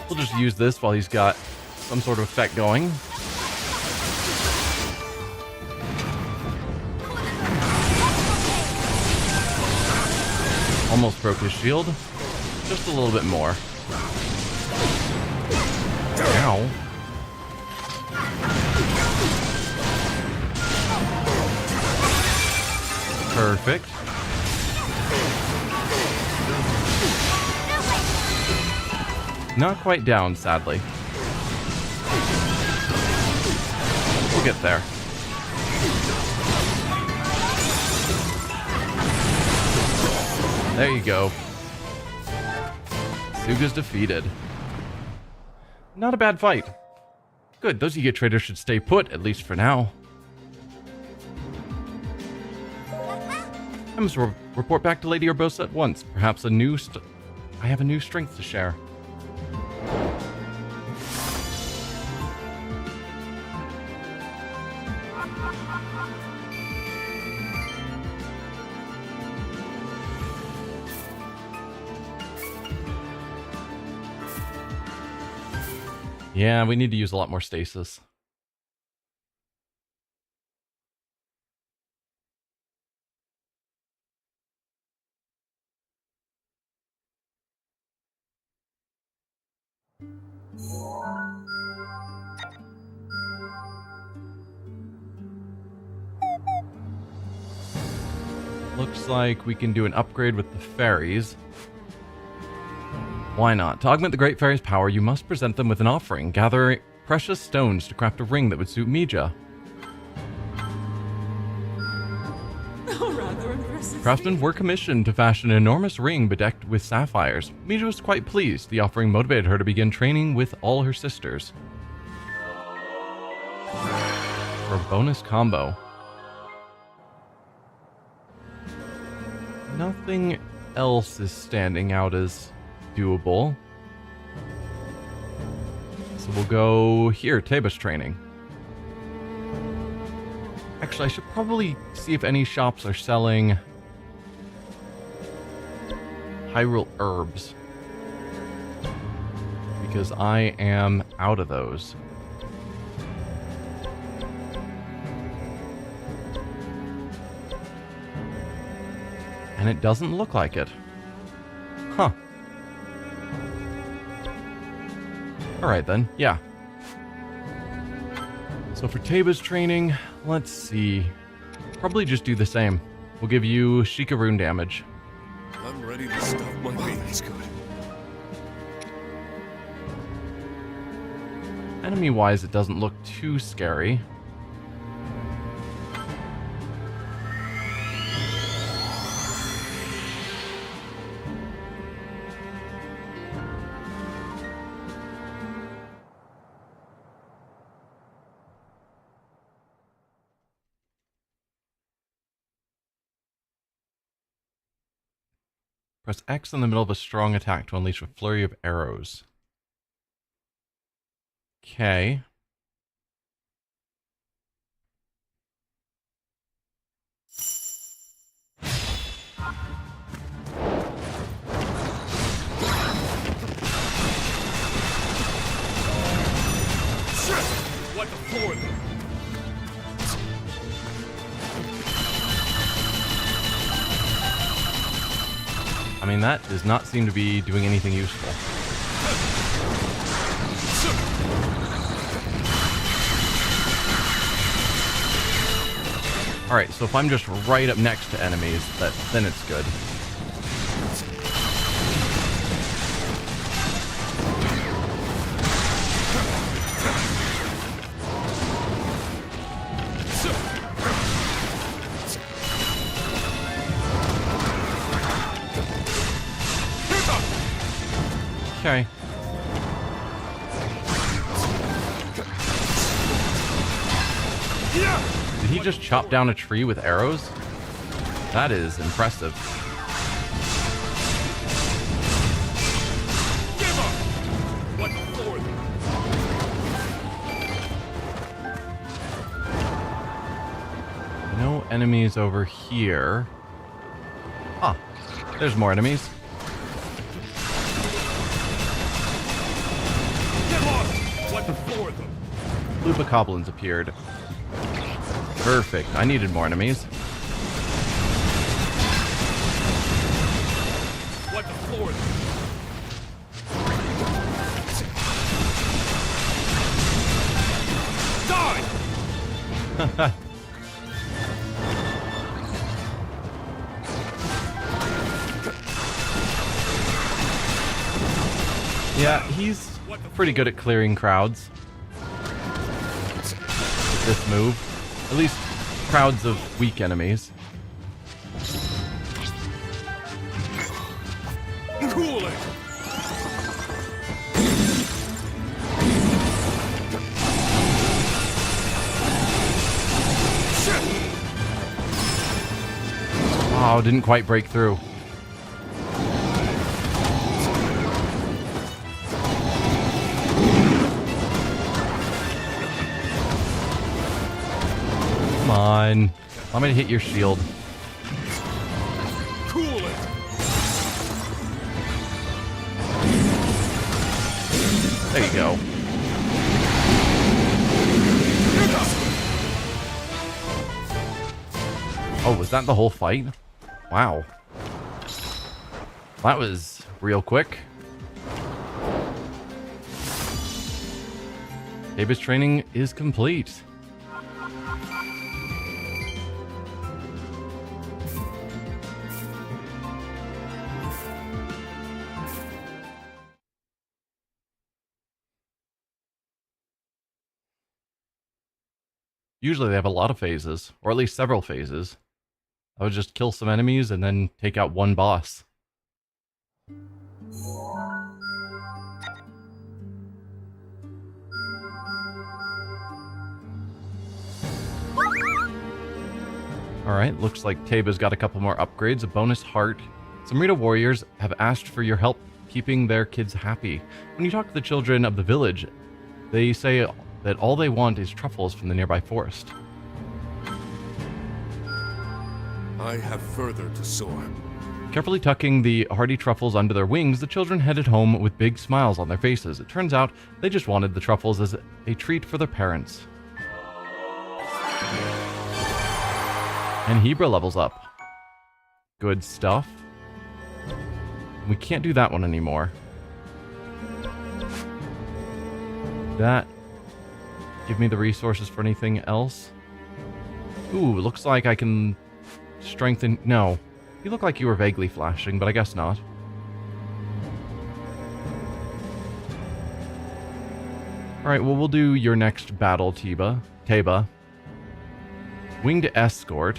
We'll just use this while he's got some sort of effect going. Almost broke his shield. Just a little bit more. Ow. Perfect. Not quite down, sadly. We'll get there. There you go. Suga's defeated. Not a bad fight. Good, those Yiga traders should stay put, at least for now. I must report back to Lady Urbosa at once. Perhaps I have a new strength to share. Yeah, we need to use a lot more stasis. Looks like we can do an upgrade with the fairies. Why not? To augment the Great Fairy's power, you must present them with an offering. Gather precious stones to craft a ring that would suit Mija. Oh, rather impressive. Craftsmen were commissioned to fashion an enormous ring bedecked with sapphires. Mija was quite pleased. The offering motivated her to begin training with all her sisters. For a bonus combo. Nothing else is standing out as doable. So we'll go here, Teba's training. Actually, I should probably see if any shops are selling Hyrule herbs, because I am out of those. And it doesn't look like it. Huh. Alright then, yeah. So for Teba's training, let's see. Probably just do the same. We'll give you Sheikah rune damage. I'm ready to stuff my feet. That's good. Enemy-wise, it doesn't look too scary. Press X in the middle of a strong attack to unleash a flurry of arrows. Okay. What the fourth? I mean, that does not seem to be doing anything useful. Alright, so if I'm just right up next to enemies, then it's good. Okay. Did he just chop down a tree with arrows? That is impressive. Give up! What the fourth? No enemies over here. Ah, there's more enemies. What the fourth? Blue Bokoblins appeared. Perfect. I needed more enemies. What the fourth? Die! Yeah, he's pretty good at clearing crowds with this move. At least crowds of weak enemies. Cool it. Oh, didn't quite break through. Come on. I'm gonna hit your shield. Cool it. There you go. Oh, was that the whole fight? Wow. That was real quick. David's training is complete. Usually they have a lot of phases, or at least several phases. I would just kill some enemies and then take out one boss. Alright, looks like Teba's got a couple more upgrades, a bonus heart. Some Hyrule Warriors have asked for your help keeping their kids happy. When you talk to the children of the village, they say that all they want is truffles from the nearby forest. I have further to soar. Carefully tucking the hardy truffles under their wings, the children headed home with big smiles on their faces. It turns out they just wanted the truffles as a treat for their parents. And Hebra levels up. Good stuff. We can't do that one anymore. That give me the resources for anything else. Ooh, looks like I can strengthen... No. You look like you were vaguely flashing, but I guess not. Alright, well, we'll do your next battle, Teba. Winged Escort.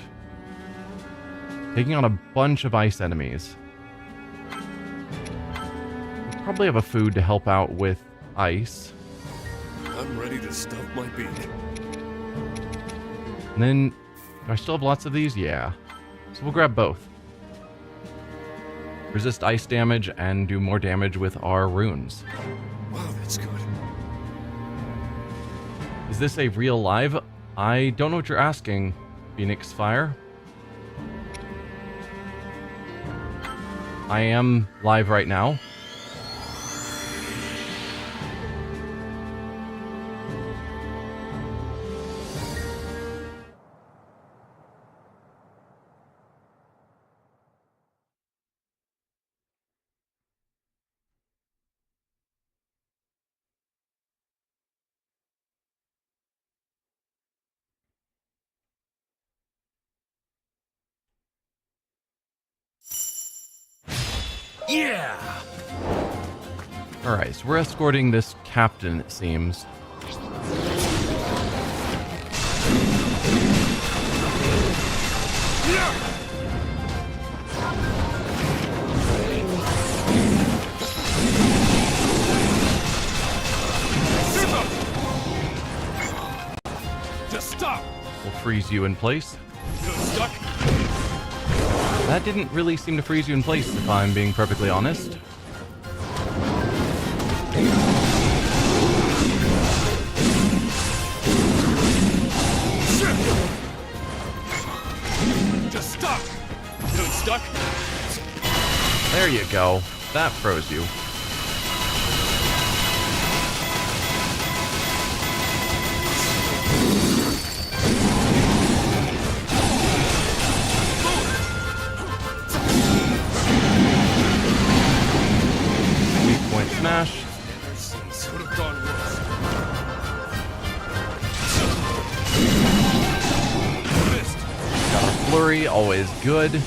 Taking on a bunch of ice enemies. We'll probably have a food to help out with ice. I'm ready to stuff my beak. And then, do I still have lots of these? Yeah. So we'll grab both. Resist ice damage and do more damage with our runes. Wow, that's good. Is this a real live? I don't know what you're asking, Phoenix Fire. I am live right now. Yeah! Alright, so we're escorting this captain, it seems. Just stop! We'll freeze you in place. You're stuck? That didn't really seem to freeze you in place, if I'm being perfectly honest. Just stop! You're stuck? There you go. That froze you. Weak point smash. Could have gone worse. Missed. Got our flurry, always good.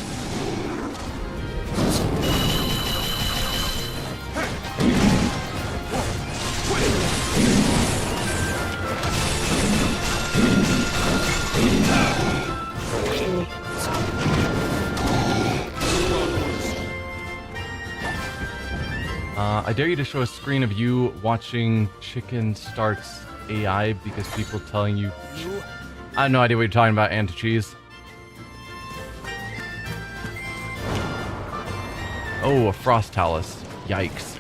I dare you to show a screen of you watching Chicken Starts AI because people telling you... I have no idea what you're talking about, and to cheese. Oh, a Frost Talus. Yikes.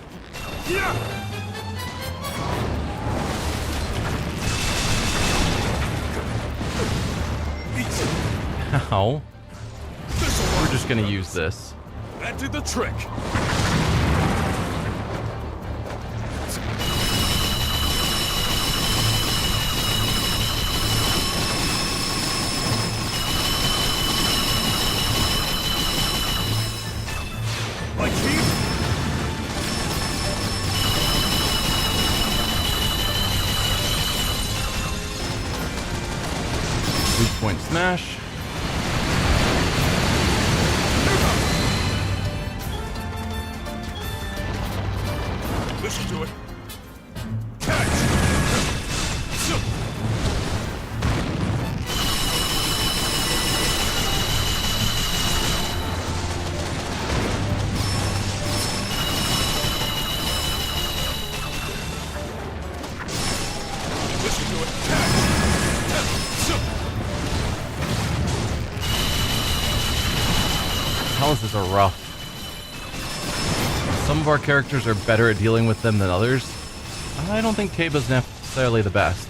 Ow. We're just gonna use this. That did the trick. Like he? Weak point smash. Listen to it. Catch! Listen to it. Taluses are rough. Some of our characters are better at dealing with them than others. I don't think Kaba's necessarily the best.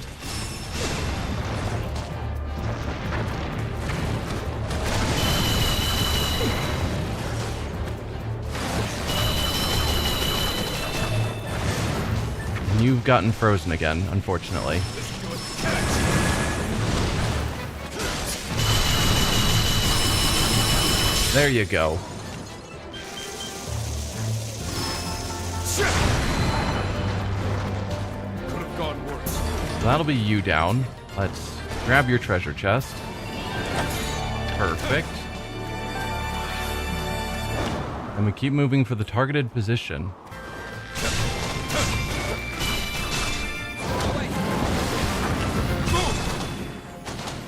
And you've gotten frozen again, unfortunately. There you go. Could have gone worse. So that'll be you down. Let's grab your treasure chest. Perfect. And we keep moving for the targeted position.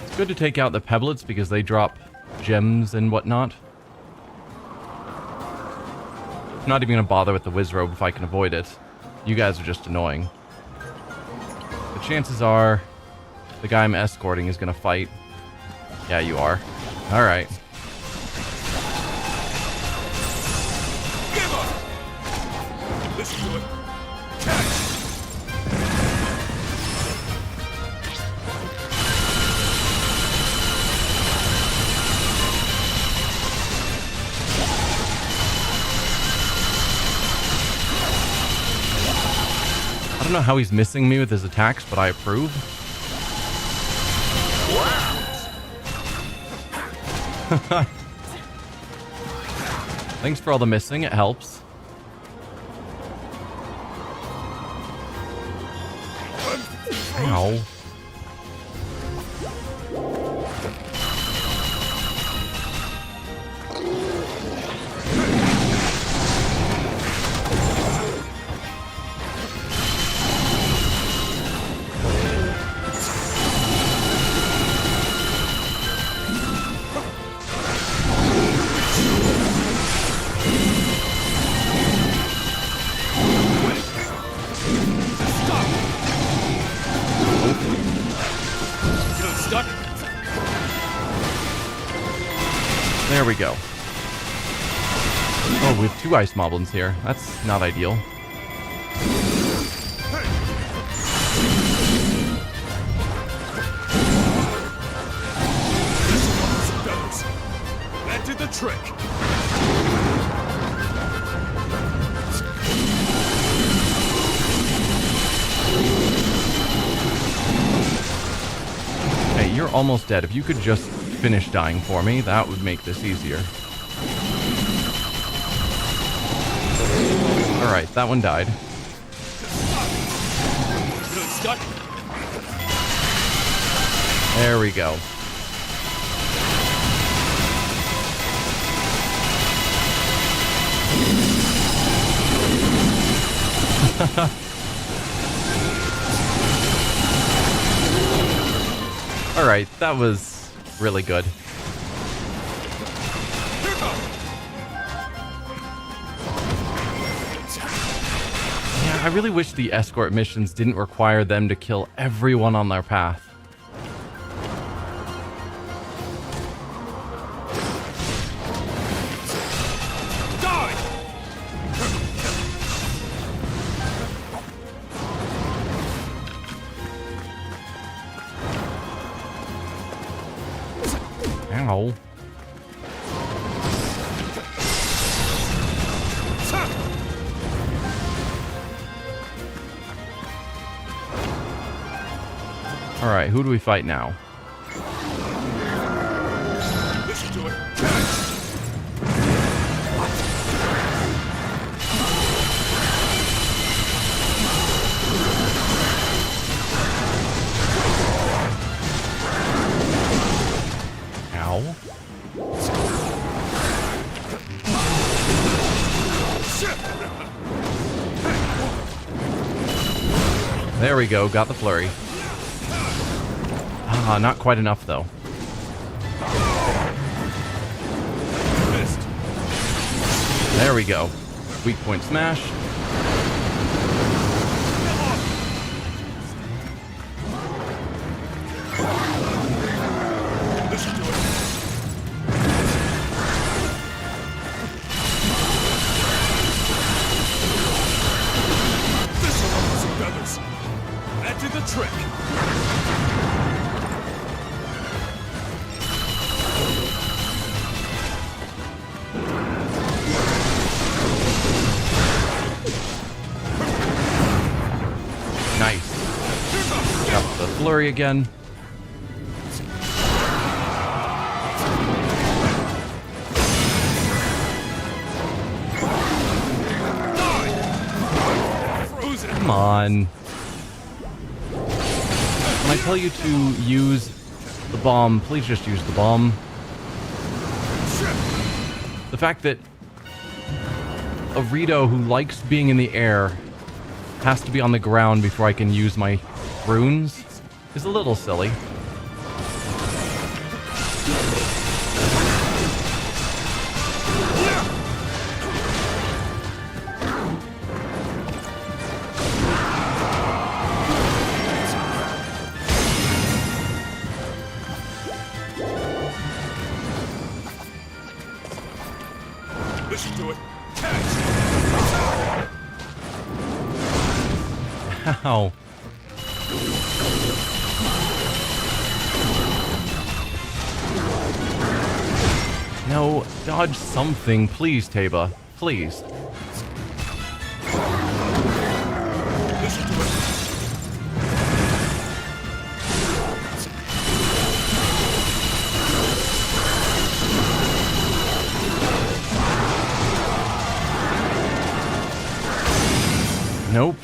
It's good to take out the pebblets because they drop gems and whatnot. I'm not even going to bother with the Wizrobe if I can avoid it. You guys are just annoying. The chances are the guy I'm escorting is going to fight. Yeah, you are. Alright. Give up! Listen to it. Catch! I don't know how he's missing me with his attacks, but I approve. Thanks for all the missing, it helps. Ow. There we go. Oh, we have 2 ice moblins here. That's not ideal. That did the trick. Okay, you're almost dead. If you could just finish dying for me, that would make this easier. Alright, that one died. There we go. Alright, that was really good. I really wish the escort missions didn't require them to kill everyone on their path. Ow. Alright, who do we fight now? Listen to it. Ow. There we go, got the flurry. Ah, not quite enough though. Missed. There we go. Weak point smash. Listen to it. This will ruffle some feathers. That did the trick. Nice. Got the flurry again. Frozen. Come on. When I tell you to use the bomb, please just use the bomb. The fact that a Rito who likes being in the air has to be on the ground before I can use my runes is a little silly. Listen to it. Catch. Ow. No, dodge something, please, Taba. Please. Listen to it. Nope.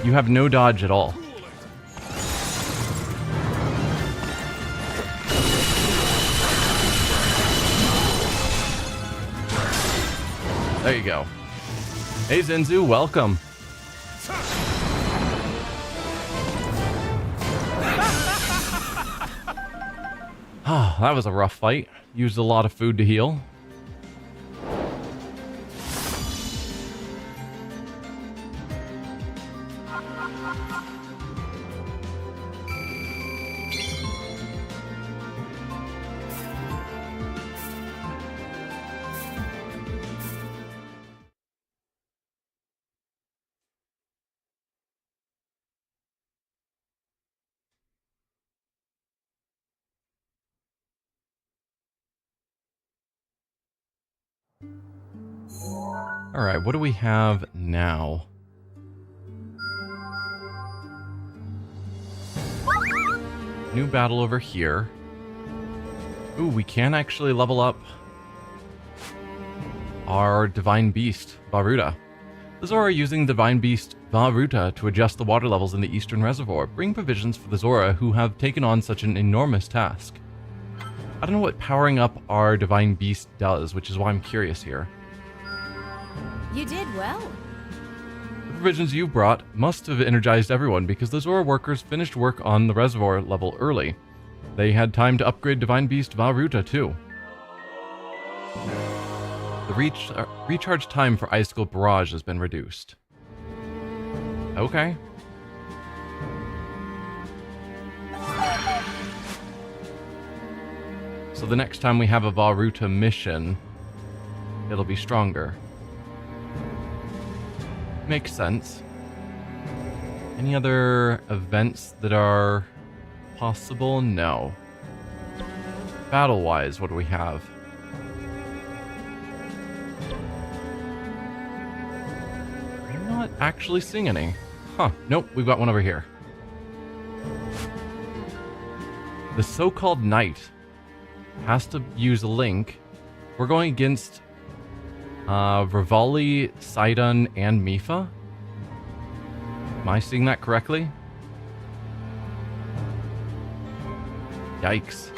You have no dodge at all. There you go. Hey Zenzu, welcome. Ah, that was a rough fight. Used a lot of food to heal. Alright, what do we have now? New battle over here. Ooh, we can actually level up our Divine Beast, Varuta. The Zora are using Divine Beast Varuta to adjust the water levels in the Eastern Reservoir, bring provisions for the Zora who have taken on such an enormous task. I don't know what powering up our Divine Beast does, which is why I'm curious here. You did well. The provisions you brought must have energized everyone because the Zora workers finished work on the reservoir level early. They had time to upgrade Divine Beast Varuta too. The recharge time for Icicle Barrage has been reduced. Okay. So the next time we have a Varuta mission, it'll be stronger. Makes sense. Any other events that are possible? No. Battle-wise, what do we have? I'm not actually seeing any. Huh, nope, we've got one over here. The so-called knight has to use Link. We're going against Rivali, Sidon, and Mifa. Am I seeing that correctly? Yikes.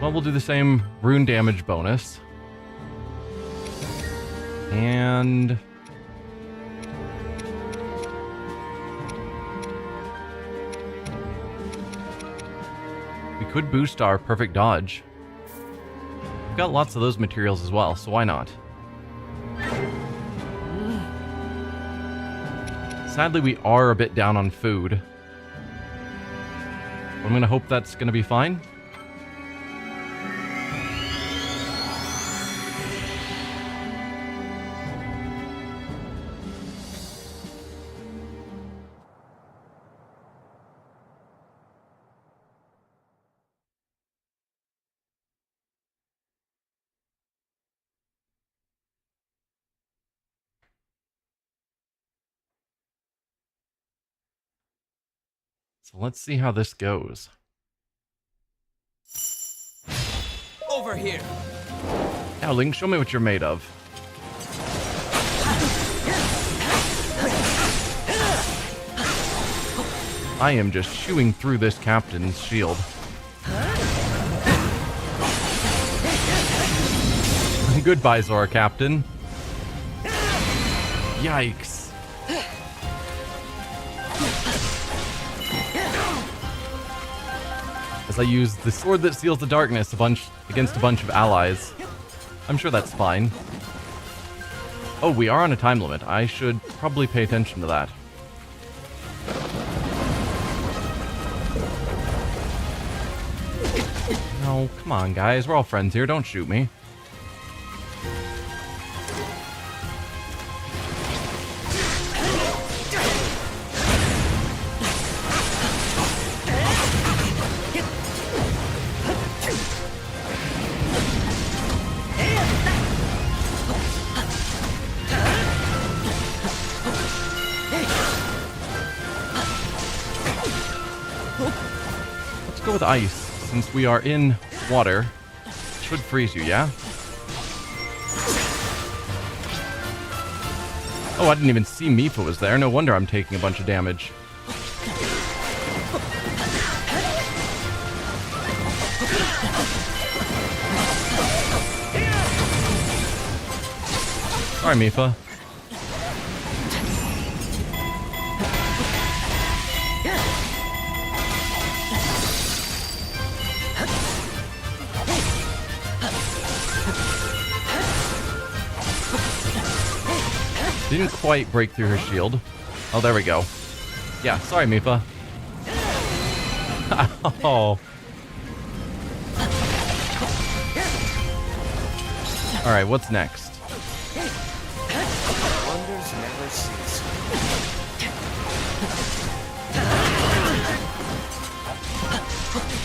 Well, we'll do the same rune damage bonus. And we could boost our perfect dodge. We've got lots of those materials as well, so why not? Sadly, we are a bit down on food. I'm gonna hope that's gonna be fine. So let's see how this goes. Over here. Now, Link, show me what you're made of. I am just chewing through this captain's shield. Goodbye, Zora Captain. Yikes. As I use the sword that seals the darkness against a bunch of allies. I'm sure that's fine. Oh, we are on a time limit. I should probably pay attention to that. No, come on, guys. We're all friends here. Don't shoot me. Go with ice, since we are in water. Should freeze you, yeah? Oh, I didn't even see Mifa was there. No wonder I'm taking a bunch of damage. Sorry, Mifa. Didn't quite break through her shield. Oh, there we go. Yeah, sorry, Mifa. Oh. Alright, what's next? Wonders never cease.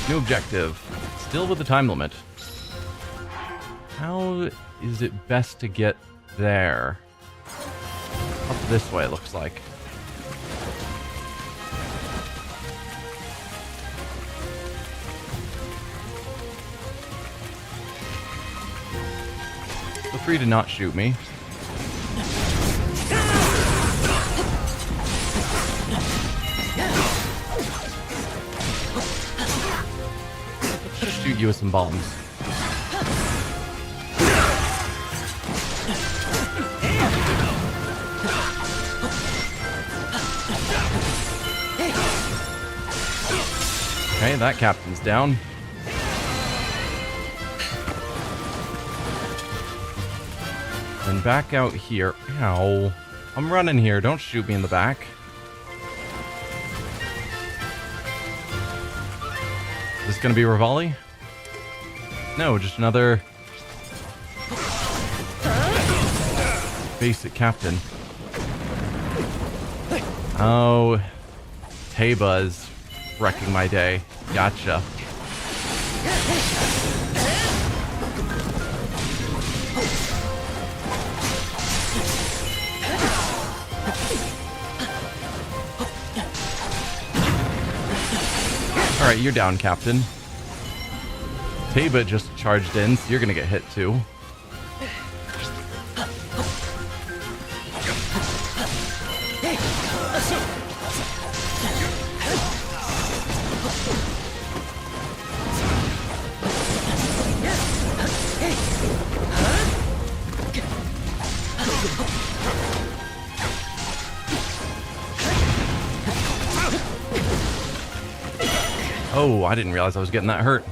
New objective. Still with the time limit. How is it best to get there? Up this way, it looks like. Feel free to not shoot me. Let's just shoot you with some bombs. Okay, that captain's down. And back out here. Ow. I'm running here. Don't shoot me in the back. Is this going to be Rivali? No, just another basic captain. Oh, Teba is wrecking my day. Gotcha. Alright, you're down, Captain. Teba just charged in, so you're gonna get hit too. Oh, I didn't realize I was getting that hurt.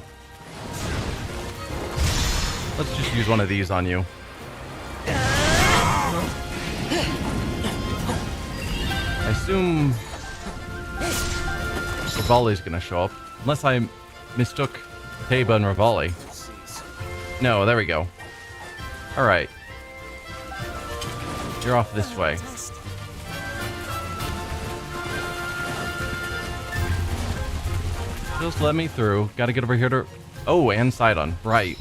Let's just use one of these on you. I assume Rivali's gonna show up. Unless I mistook Teba and Rivali. No, there we go. Alright. You're off this way. Just let me through. Gotta get over here to... Oh, and Sidon. Right.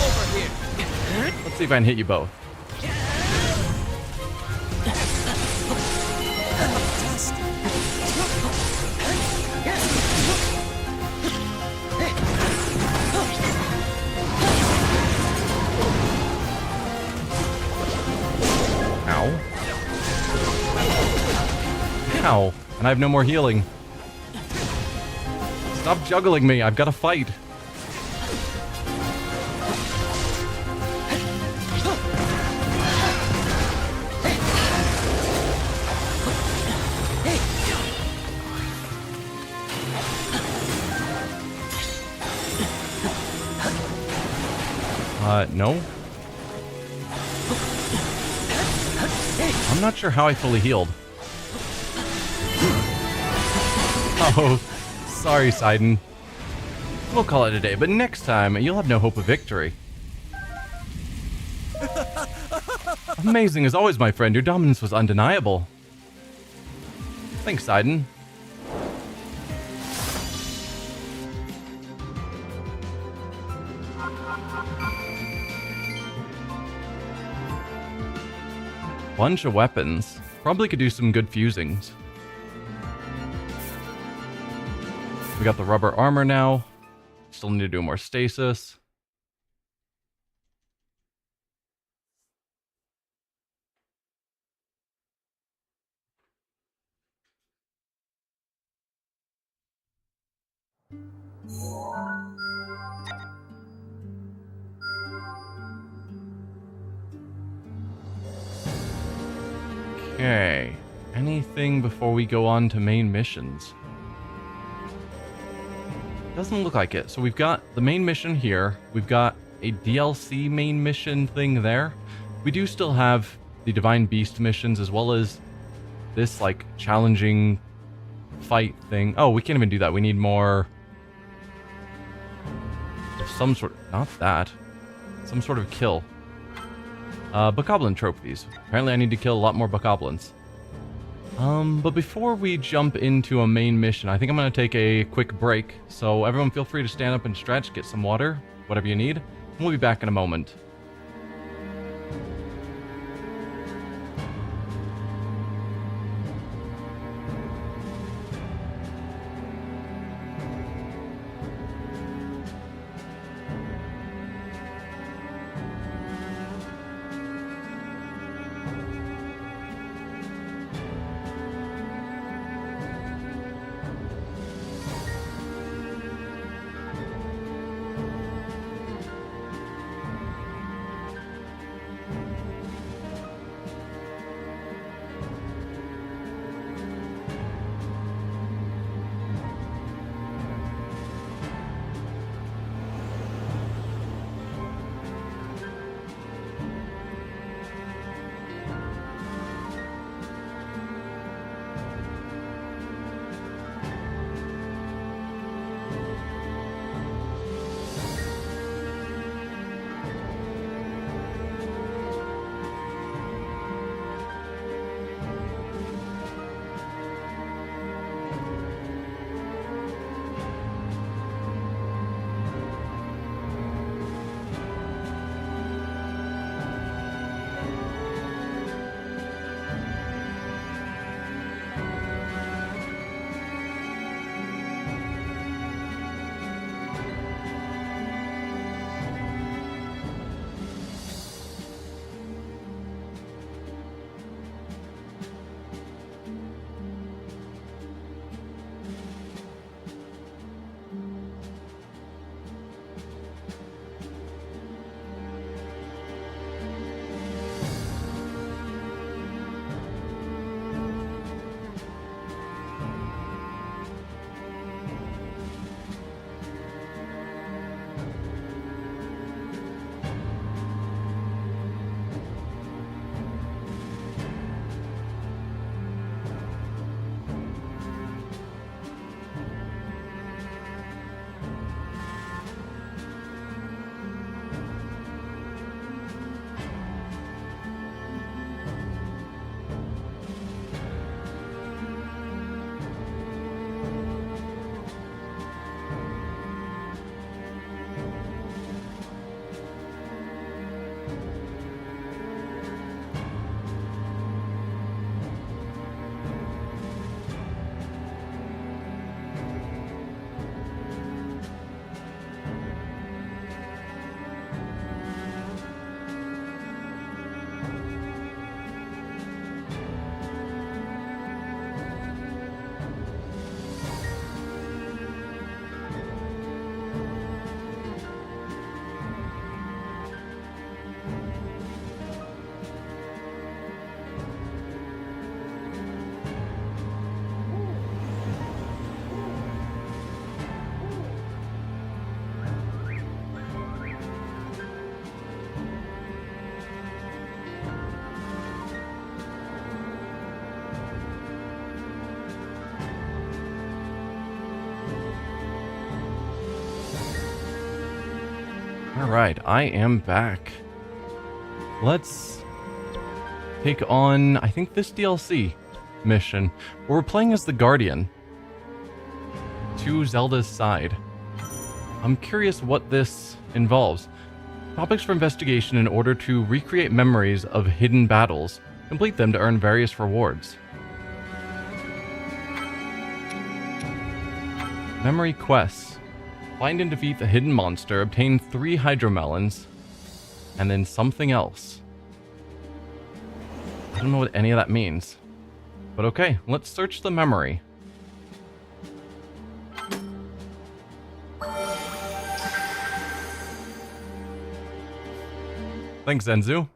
Over here. Let's see if I can hit you both. Ow. Ow. And I have no more healing. Stop juggling me. I've got to fight. No. I'm not sure how I fully healed. Oh, sorry, Sidon. We'll call it a day, but next time, you'll have no hope of victory. Amazing as always, my friend. Your dominance was undeniable. Thanks, Sidon. Bunch of weapons. Probably could do some good fusings. We got the rubber armor now. Still need to do more stasis. Okay. Anything before we go on to main missions? Doesn't look like it. So we've got the main mission here. We've got a DLC main mission thing there. We do still have the Divine Beast missions as well as this like challenging fight thing. Oh, we can't even do that. We need more of some sort. Not that. Some sort of kill. Bokoblin trophies. Apparently I need to kill a lot more Bokoblins. But before we jump into a main mission, I think I'm going to take a quick break. So everyone feel free to stand up and stretch, get some water, whatever you need. And we'll be back in a moment. Alright, I am back. Let's take on, I think, this DLC mission, where we're playing as the Guardian to Zelda's side. I'm curious what this involves. Topics for investigation in order to recreate memories of hidden battles. Complete them to earn various rewards. Memory quests. Find and defeat the hidden monster, obtain 3 hydromelons, and then something else. I don't know what any of that means. But okay, let's search the memory. Thanks, Zenzu.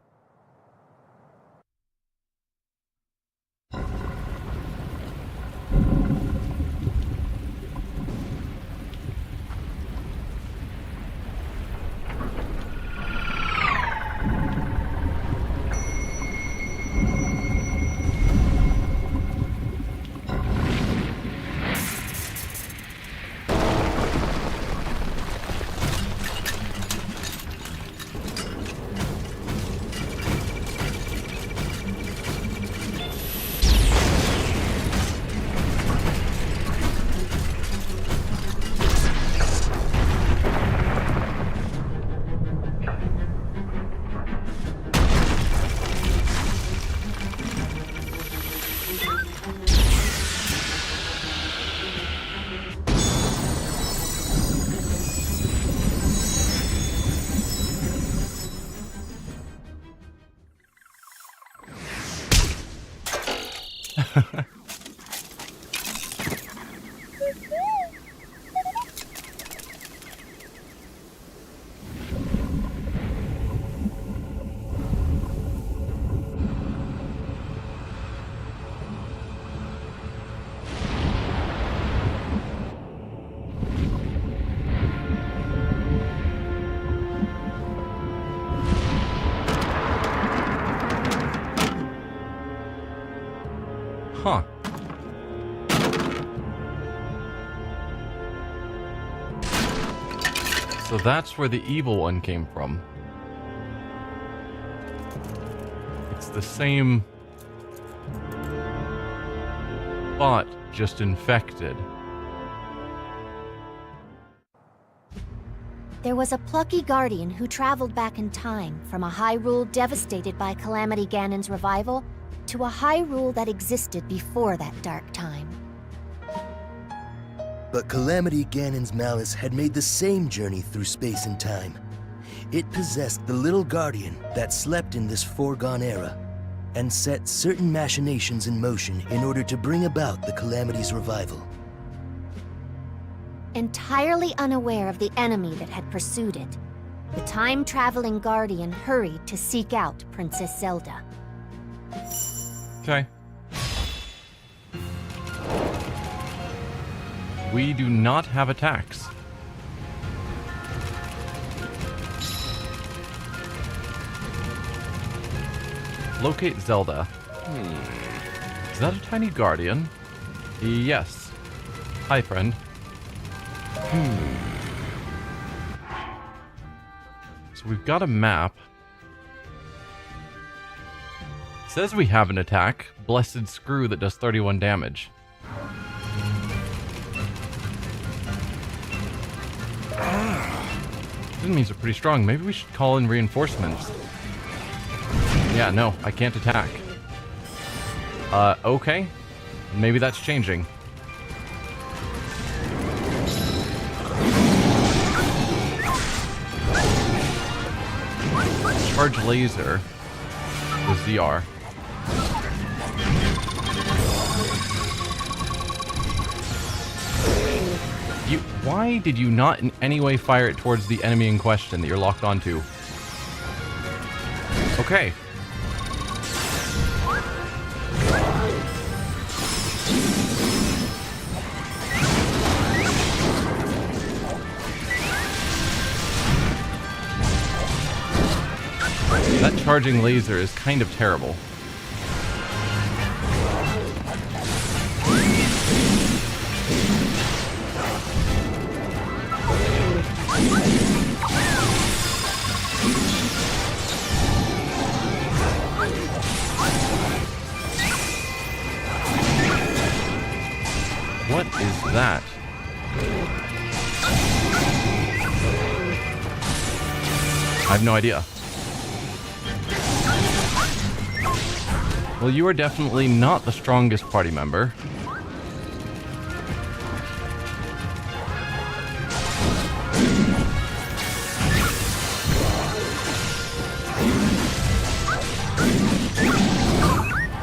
Huh. So that's where the evil one came from. It's the same bot, just infected. There was a plucky guardian who traveled back in time from a Hyrule devastated by Calamity Ganon's revival to a Hyrule that existed before that dark time. But Calamity Ganon's malice had made the same journey through space and time. It possessed the little guardian that slept in this foregone era, and set certain machinations in motion in order to bring about the Calamity's revival. Entirely unaware of the enemy that had pursued it, the time-traveling guardian hurried to seek out Princess Zelda. Okay. We do not have attacks. Locate Zelda. Is that a tiny guardian? Yes. Hi, friend. So we've got a map. It says we have an attack. Blessed Screw that does 31 damage. Enemies are pretty strong. Maybe we should call in reinforcements. Yeah, no, I can't attack. Okay. Maybe that's changing. Charge laser with ZR. Why did you not in any way fire it towards the enemy in question that you're locked onto? Okay. That charging laser is kind of terrible. that? I have no idea. Well, you are definitely not the strongest party member.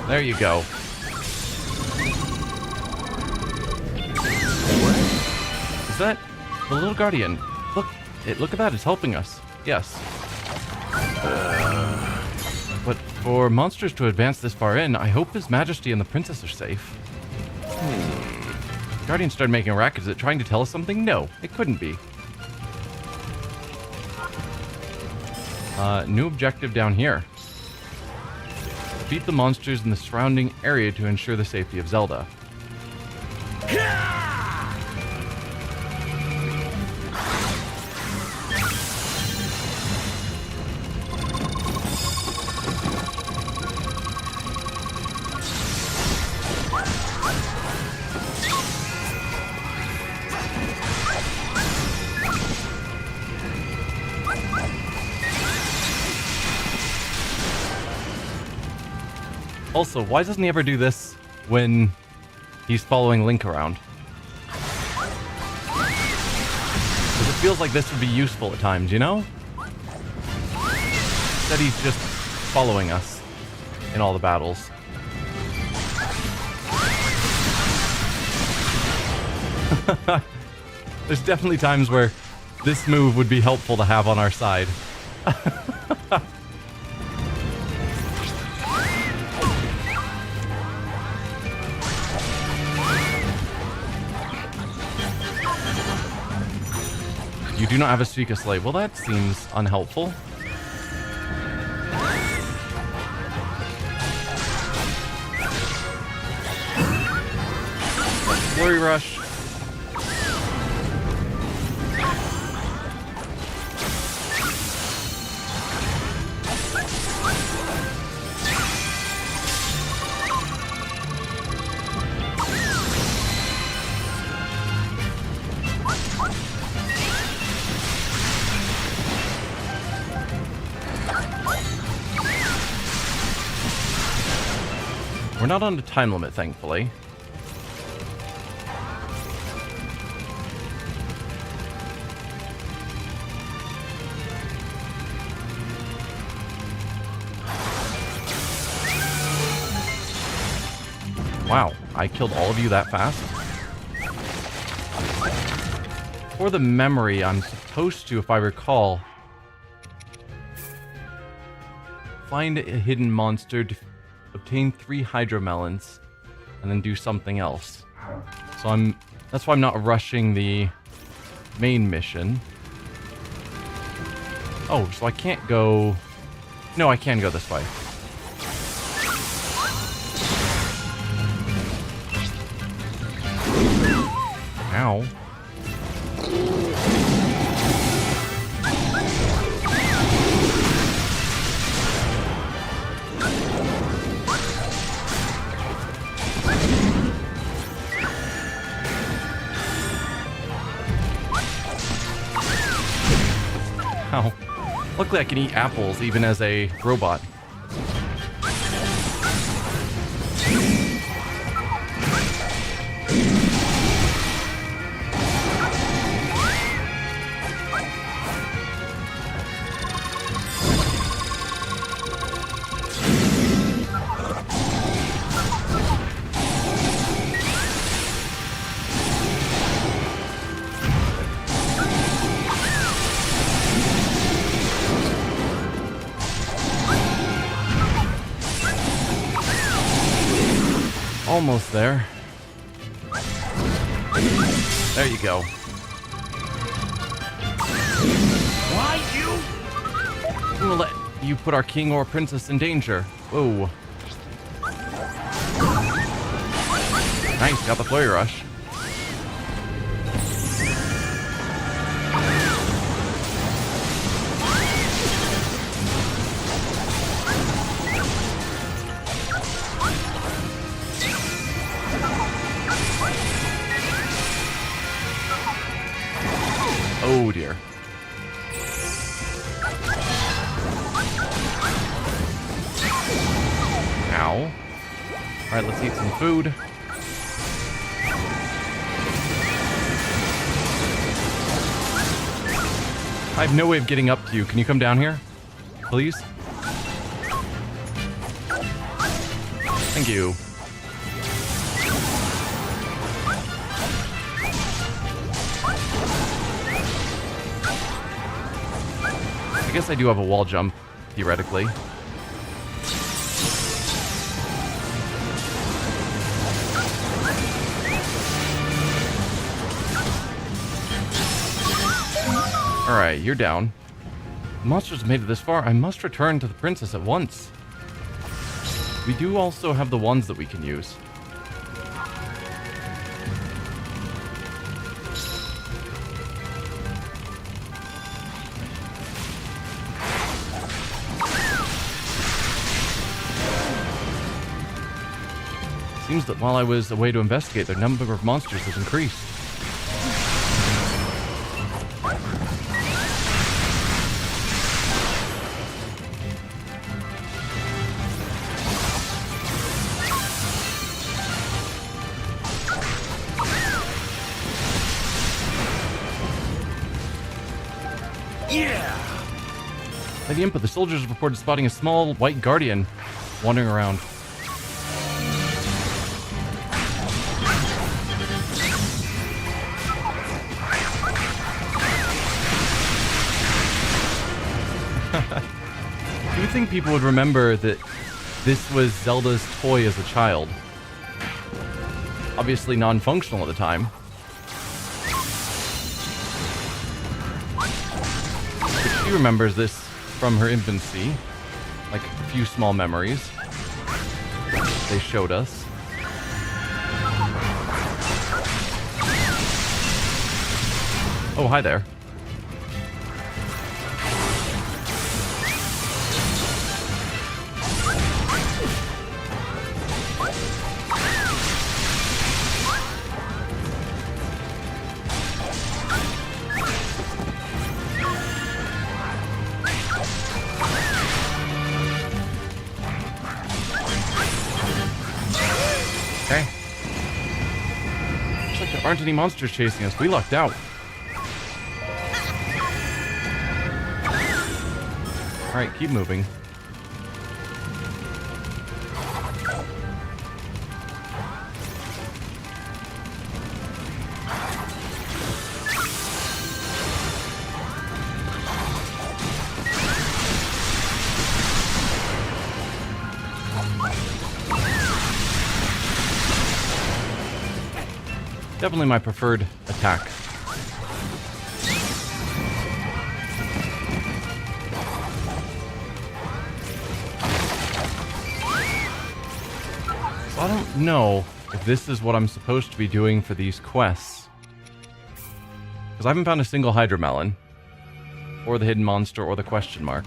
There you go. Is that the little guardian? Look at that, it's helping us. Yes. But for monsters to advance this far in, I hope His Majesty and the princess are safe. The guardian started making a racket. Is it trying to tell us something? No, it couldn't be. New objective down here. Defeat the monsters in the surrounding area to ensure the safety of Zelda. Also, why doesn't he ever do this when he's following Link around? Because it feels like this would be useful at times, you know? Instead he's just following us in all the battles. There's definitely times where this move would be helpful to have on our side. You do not have a Suika Slave. Well, that seems unhelpful. Flurry Rush. We're not on a time limit, thankfully. Wow, I killed all of you that fast? For the memory, I'm supposed to, if I recall, find a hidden monster, obtain 3 hydromelons, and then do something else. So that's why I'm not rushing the main mission. Oh, so I can't go... No, I can go this way. Ow. Ow. Luckily I can eat apples even as a robot. Almost there. There you go. Why you? We will let you put our king or princess in danger. Whoa. Nice, got the flurry rush. Ow. Alright, let's eat some food. I have no way of getting up to you. Can you come down here? Please? Thank you. I guess I do have a wall jump, theoretically. Alright, you're down. The monsters have made it this far. I must return to the princess at once. We do also have the wands that we can use. Seems that while I was away to investigate, the number of monsters has increased. Lady Impa, the soldiers have reported spotting a small white guardian wandering around. Do you think people would remember that this was Zelda's toy as a child? Obviously non-functional at the time. But she remembers this from her infancy, like a few small memories they showed us. Oh, hi there. Aren't any monsters chasing us? We lucked out. Alright, keep moving. Definitely my preferred attack. So I don't know if this is what I'm supposed to be doing for these quests. Because I haven't found a single Hydra Melon, or the hidden monster, or the question mark.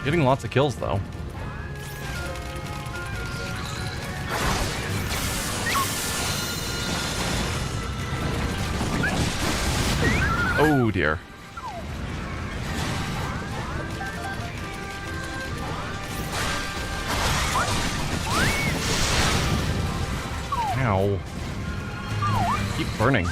Getting lots of kills, though. Oh, dear. Ow. Keep burning.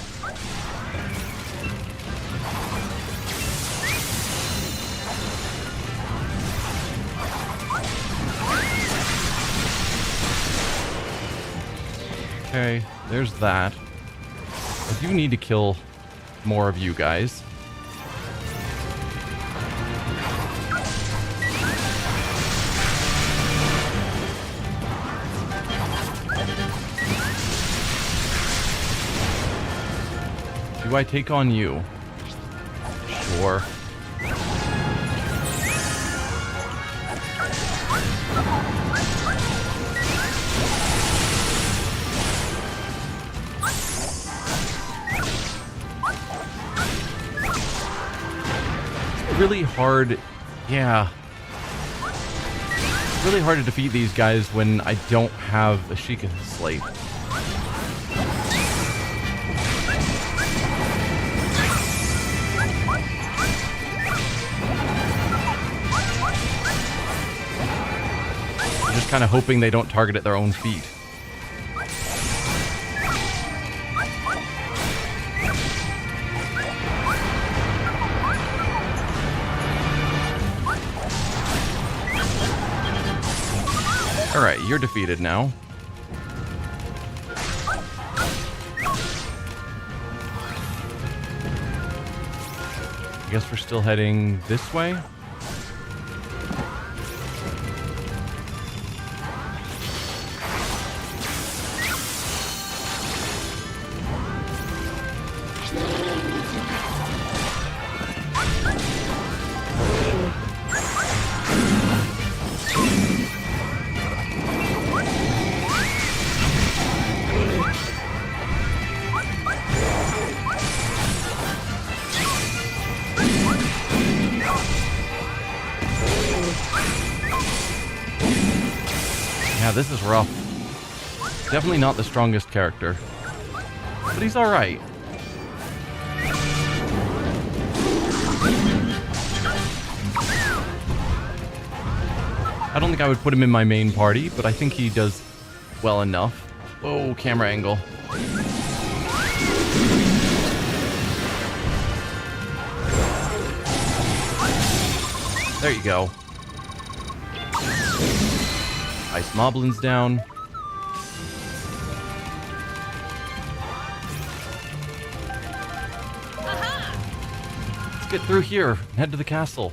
Okay, there's that. I do need to kill more of you guys. Do I take on you? Sure. Really hard, yeah. It's really hard to defeat these guys when I don't have a Sheikah slate. kind of hoping they don't target at their own feet. Alright, you're defeated now. I guess we're still heading this way. Yeah, this is rough. Definitely not the strongest character. But he's alright. I don't think I would put him in my main party, but I think he does well enough. Whoa, camera angle. There you go. Ice Moblins down. Let's get through here and head to the castle.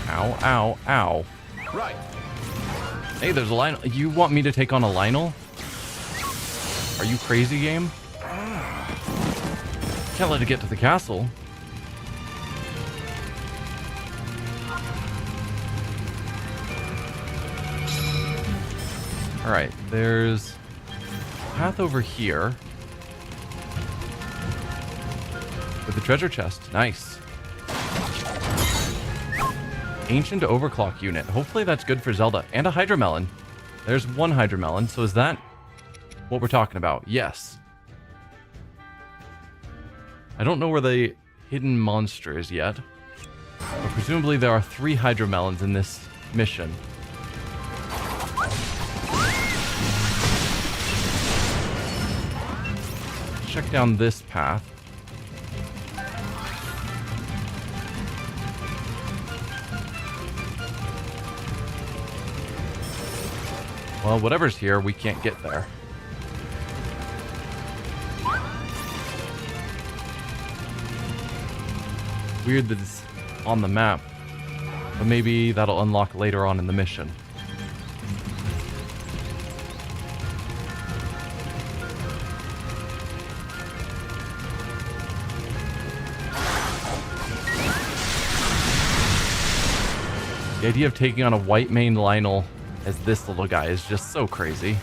Ow, ow, ow. Right. Hey, there's a Lynel. You want me to take on a Lynel? Are you crazy, game? Can't let it get to the castle. Alright, there's a path over here with the treasure chest. Nice. Ancient overclock unit. Hopefully that's good for Zelda. And a Hydromelon. There's one Hydromelon. So is that what we're talking about? Yes. I don't know where the hidden monster is yet. But presumably there are 3 Hydromelons in this mission. Check down this path. Well, whatever's here, we can't get there. Weird that it's on the map, but maybe that'll unlock later on in the mission. The idea of taking on a white mane Lynel as this little guy is just so crazy.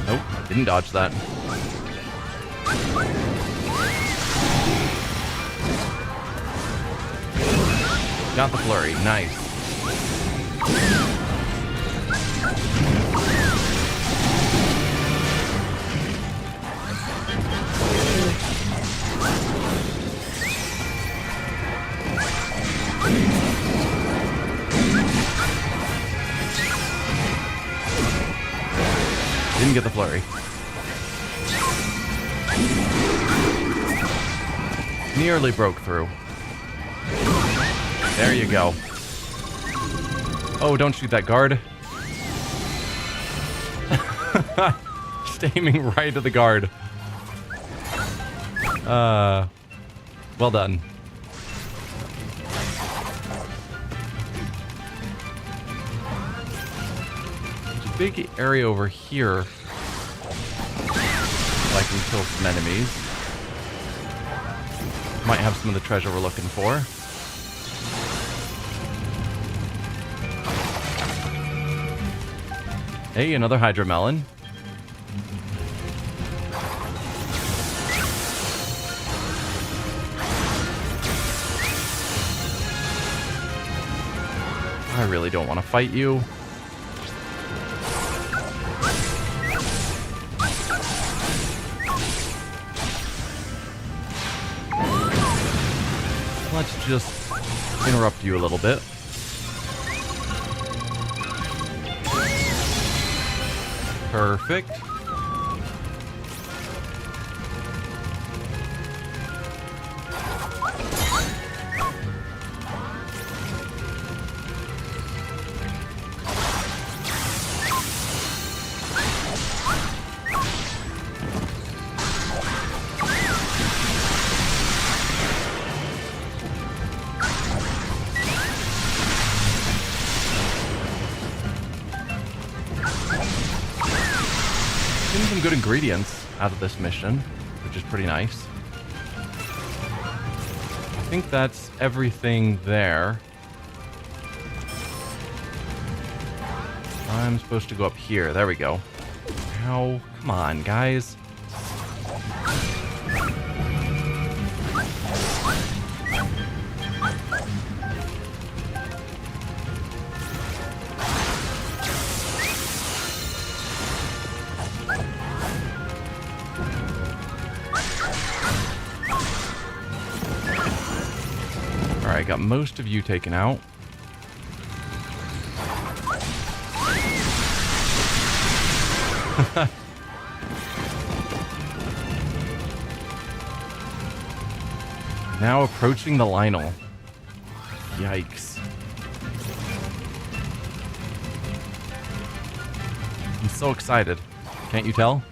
Nope, didn't dodge that. Got the flurry. Nice. Didn't get the flurry. Nearly broke through. There you go. Oh, don't shoot that guard. Just aiming right at the guard. Well done. There's a big area over here. I can kill some enemies. Might have some of the treasure we're looking for. Hey, another Hydromelon. I really don't want to fight you. Let's just interrupt you a little bit. Perfect. Getting some good ingredients out of this mission, which is pretty nice. I think that's everything there. I'm supposed to go up here. There we go. Ow. Come on, guys. Alright, got most of you taken out. Now approaching the Lynel. Yikes. I'm so excited. Can't you tell?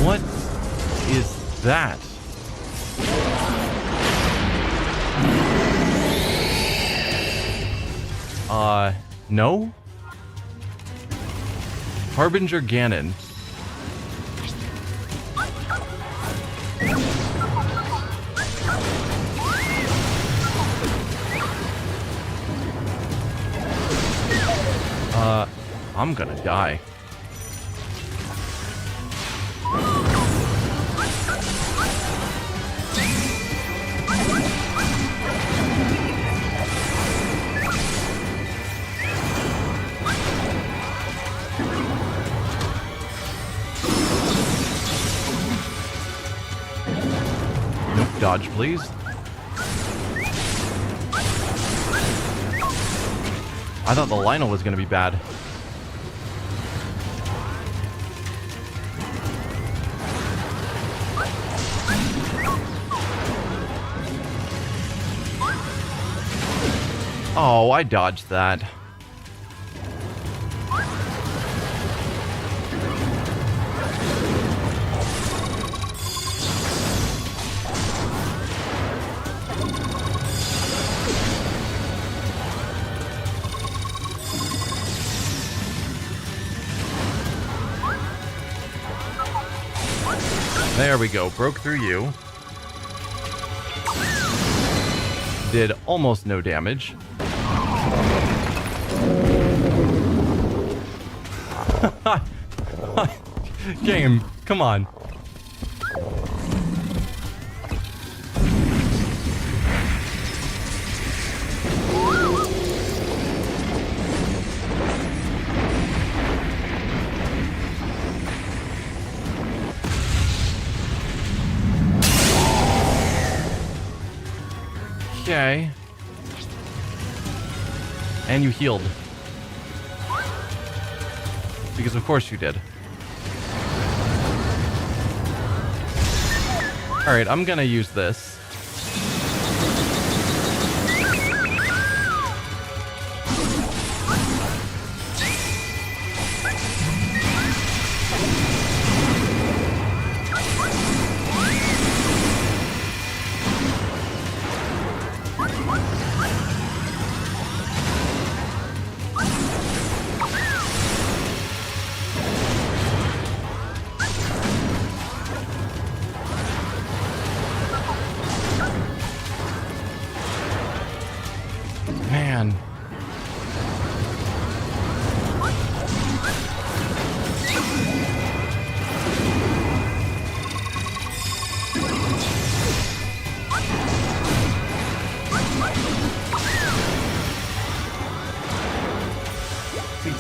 What is that? No? Harbinger Ganon. I'm gonna die. Dodge, please. I thought the Lynel was going to be bad. Oh, I dodged that. There we go, broke through you. Did almost no damage. Game, come on. Okay. And you healed. Because of course you did. Alright, I'm gonna use this.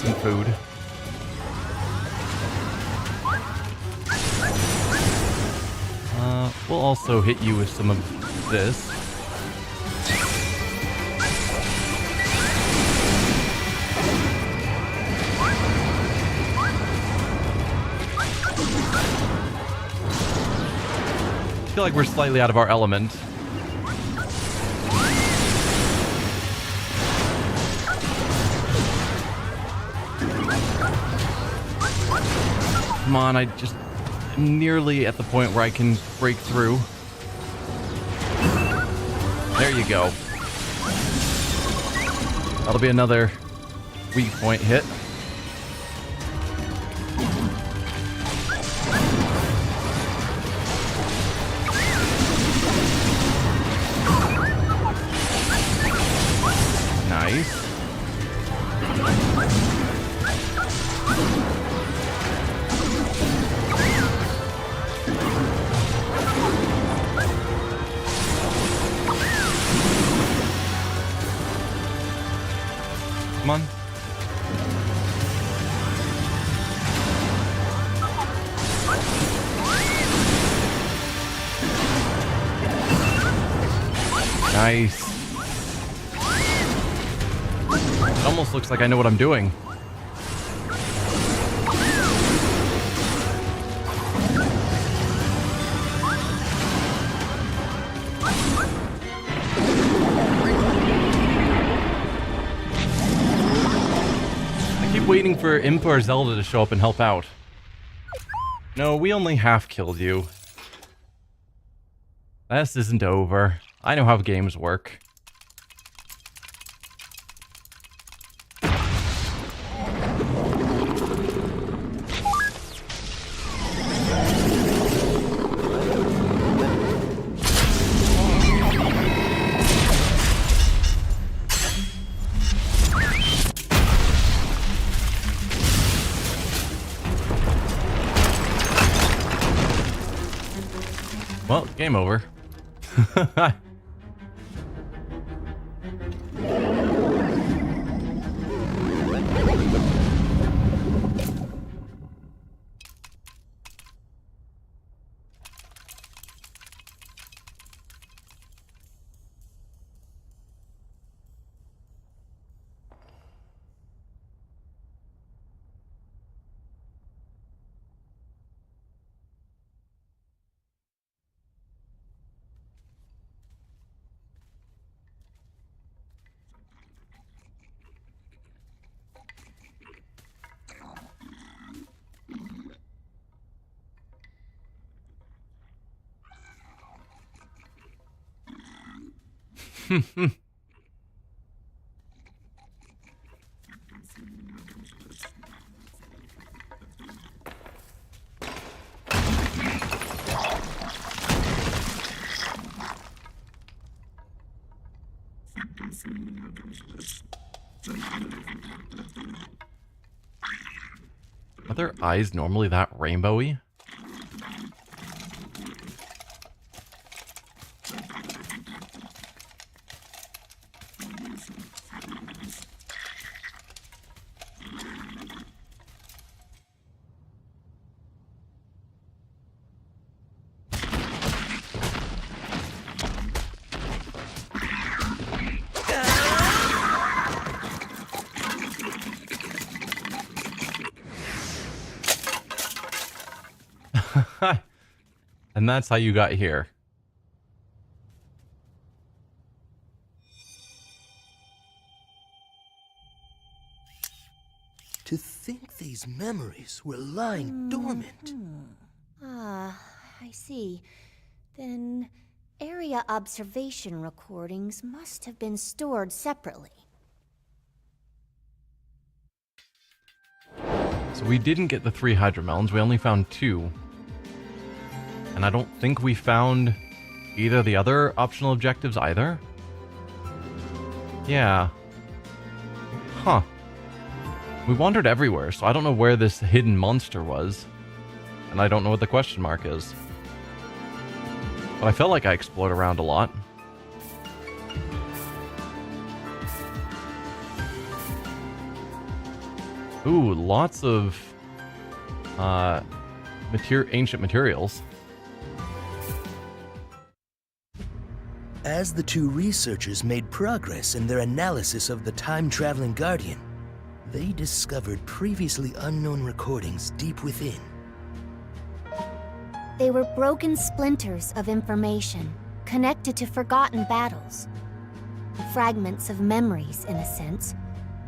some food. We'll also hit you with some of this. I feel like we're slightly out of our element. Come on, I just am nearly at the point where I can break through. There you go. That'll be another weak point hit. Nice. Come on. Nice. It almost looks like I know what I'm doing. I keep waiting for Impa or Zelda to show up and help out. No, we only half killed you. This isn't over. I know how games work. Well, game over. Are their eyes normally that rainbowy? And that's how you got here. To think these memories were lying dormant. Ah, I see. Then area observation recordings must have been stored separately. So we didn't get the 3 hydromelons, we only found 2. And I don't think we found either of the other optional objectives either. Yeah. Huh. We wandered everywhere, so I don't know where this hidden monster was. And I don't know what the question mark is. But I felt like I explored around a lot. Ooh, lots of ancient materials. As the two researchers made progress in their analysis of the time-traveling Guardian, they discovered previously unknown recordings deep within. They were broken splinters of information, connected to forgotten battles. Fragments of memories, in a sense,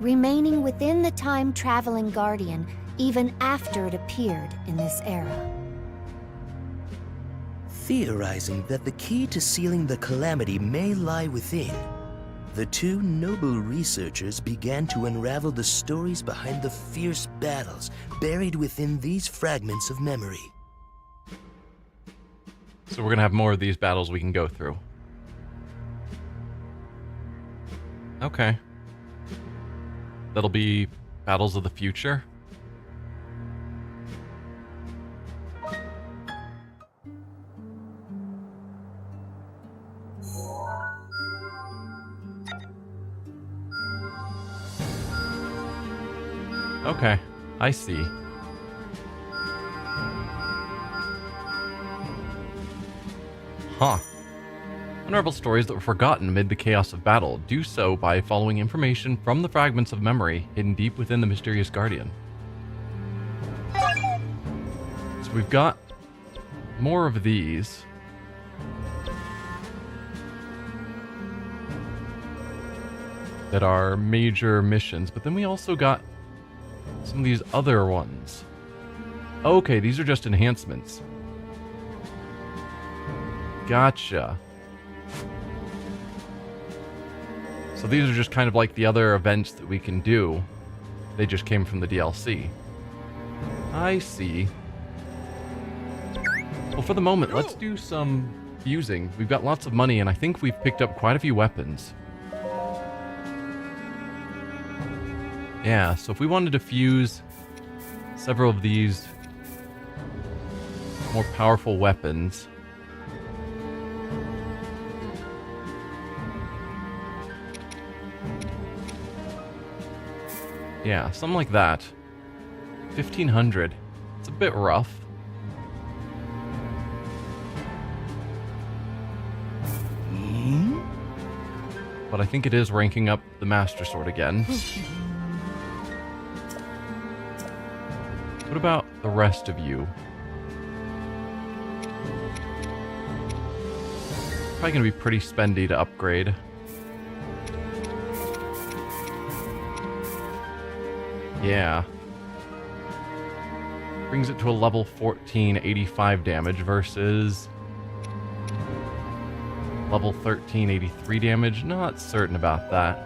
remaining within the time-traveling Guardian even after it appeared in this era. Theorizing that the key to sealing the Calamity may lie within, the two noble researchers began to unravel the stories behind the fierce battles buried within these fragments of memory. So we're gonna have more of these battles we can go through. Okay. That'll be battles of the future. Okay, I see. Huh. Unravel stories that were forgotten amid the chaos of battle. Do so by following information from the fragments of memory hidden deep within the mysterious Guardian. So we've got more of these. That are major missions, but then we also got some of these other ones. Okay, these are just enhancements. Gotcha. So these are just kind of like the other events that we can do. They just came from the DLC. I see. Well, for the moment, let's do some fusing. We've got lots of money, and I think we've picked up quite a few weapons. Yeah, so if we wanted to fuse several of these more powerful weapons. Yeah, something like that. 1,500. It's a bit rough. But I think it is ranking up the Master Sword again. What about the rest of you? Probably gonna be pretty spendy to upgrade. Yeah. Brings it to a level 14, 85 damage versus level 13, 83 damage. Not certain about that.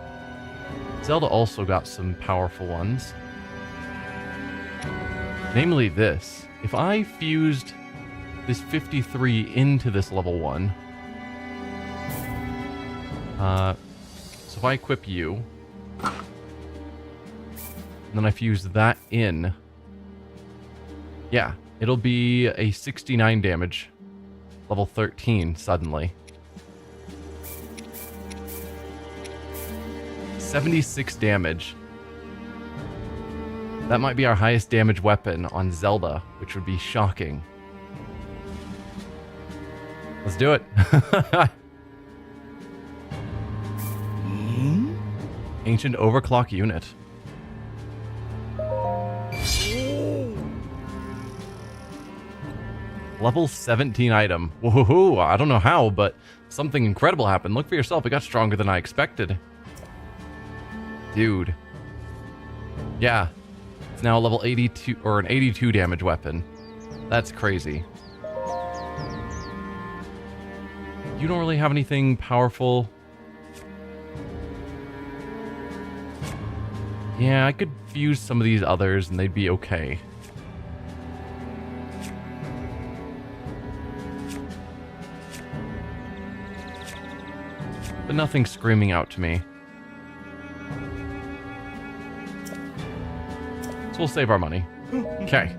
Zelda also got some powerful ones. Namely this. If I fused this 53 into this level 1. So if I equip you, and then I fuse that in, yeah, it'll be a 69 damage, level 13 suddenly. 76 damage. That might be our highest damage weapon on Zelda, which would be shocking. Let's do it. Ancient overclock unit. Level 17 item. Woohoo! I don't know how, but something incredible happened. Look for yourself. It got stronger than I expected. Dude. Yeah. It's now a level 82 or an 82 damage weapon. That's crazy. You don't really have anything powerful. Yeah, I could fuse some of these others and they'd be okay. But nothing screaming out to me. So we'll save our money. Okay.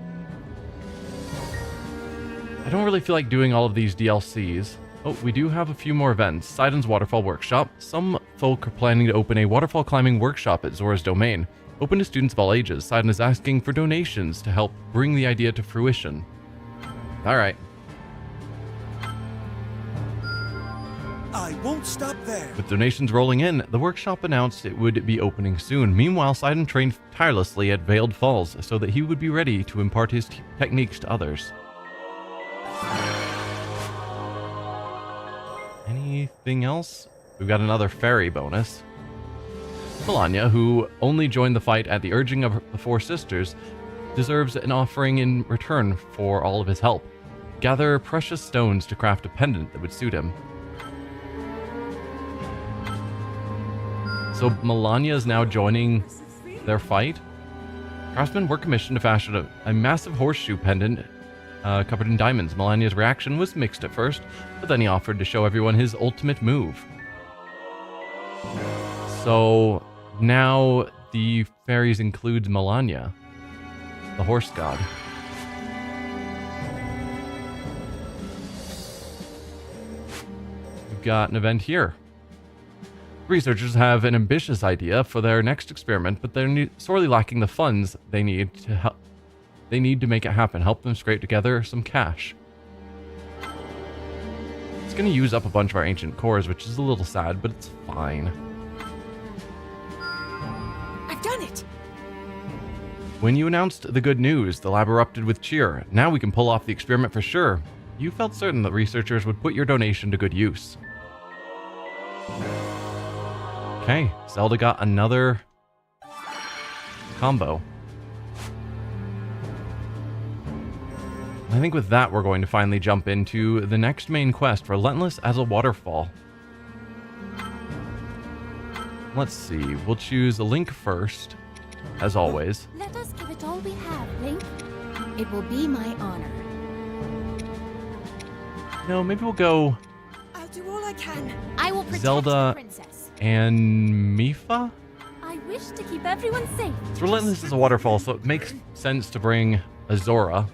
I don't really feel like doing all of these DLCs. Oh, we do have a few more events. Sidon's Waterfall Workshop. Some folk are planning to open a waterfall climbing workshop at Zora's Domain. Open to students of all ages, Sidon is asking for donations to help bring the idea to fruition. Alright. I won't stop there. With donations rolling in, the workshop announced it would be opening soon. Meanwhile, Sidon trained tirelessly at Veiled Falls so that he would be ready to impart his techniques to others. Anything else? We've got another fairy bonus. Melania, who only joined the fight at the urging of the four sisters, deserves an offering in return for all of his help. Gather precious stones to craft a pendant that would suit him. So Melania is now joining their fight. Craftsmen were commissioned to fashion a massive horseshoe pendant covered in diamonds. Melania's reaction was mixed at first, but then he offered to show everyone his ultimate move. So now the fairies includes Melania, the horse god. We've got an event here. Researchers have an ambitious idea for their next experiment, but they're sorely lacking the funds they need to make it happen. Help them scrape together some cash. It's going to use up a bunch of our ancient cores, which is a little sad, but it's fine. I've done it! When you announced the good news, the lab erupted with cheer. Now we can pull off the experiment for sure. You felt certain that researchers would put your donation to good use. Okay, Zelda got another combo. I think with that, we're going to finally jump into the next main quest, Relentless as a Waterfall. Let's see, we'll choose Link first, as always. Let us give it all we have, Link. It will be my honor. No, maybe we'll go I'll do all I can. I will protect Zelda the princess. and Mifa? I wish to keep everyone safe. It's Relentless as a Waterfall, so it makes sense to bring Azora,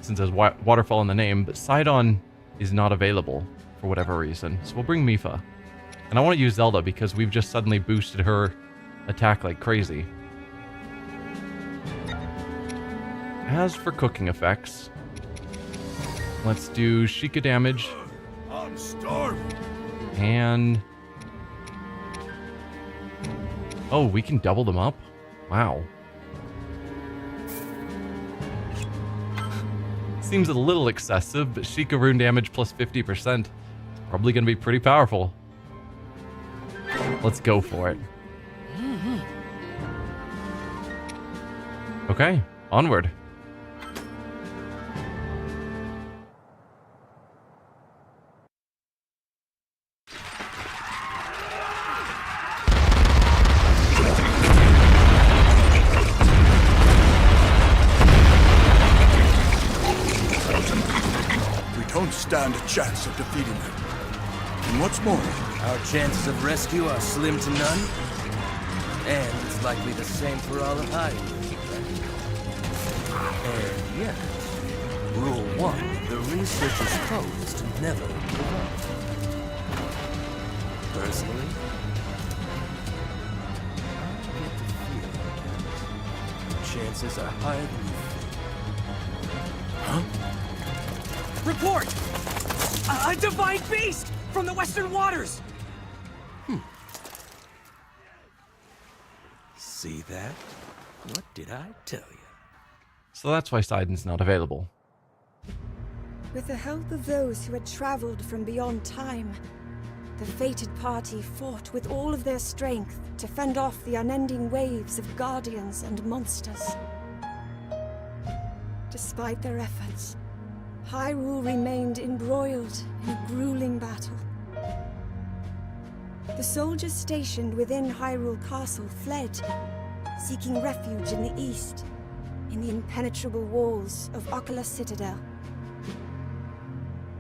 since there's waterfall in the name, but Sidon is not available for whatever reason. So we'll bring Mifa. And I want to use Zelda because we've just suddenly boosted her attack like crazy. As for cooking effects, let's do Sheikah damage I'm starving. and... Oh, we can double them up? Wow. Seems a little excessive, but Sheikah rune damage plus 50%. Probably going to be pretty powerful. Let's go for it. Okay, onward. Don't stand a chance of defeating them. And what's more, Our chances of rescue are slim to none, and it's likely the same for all of Hyrule. And yet, Rule 1, the researcher's code is to never give up. Personally, I get the feeling the chances are higher than you think. Report! A divine beast from the Western Waters! See that? What did I tell you? So that's why Sidon's not available. With the help of those who had traveled from beyond time, the fated party fought with all of their strength to fend off the unending waves of guardians and monsters. Despite their efforts, Hyrule remained embroiled in a grueling battle. The soldiers stationed within Hyrule Castle fled, seeking refuge in the east, in the impenetrable walls of Oculus Citadel.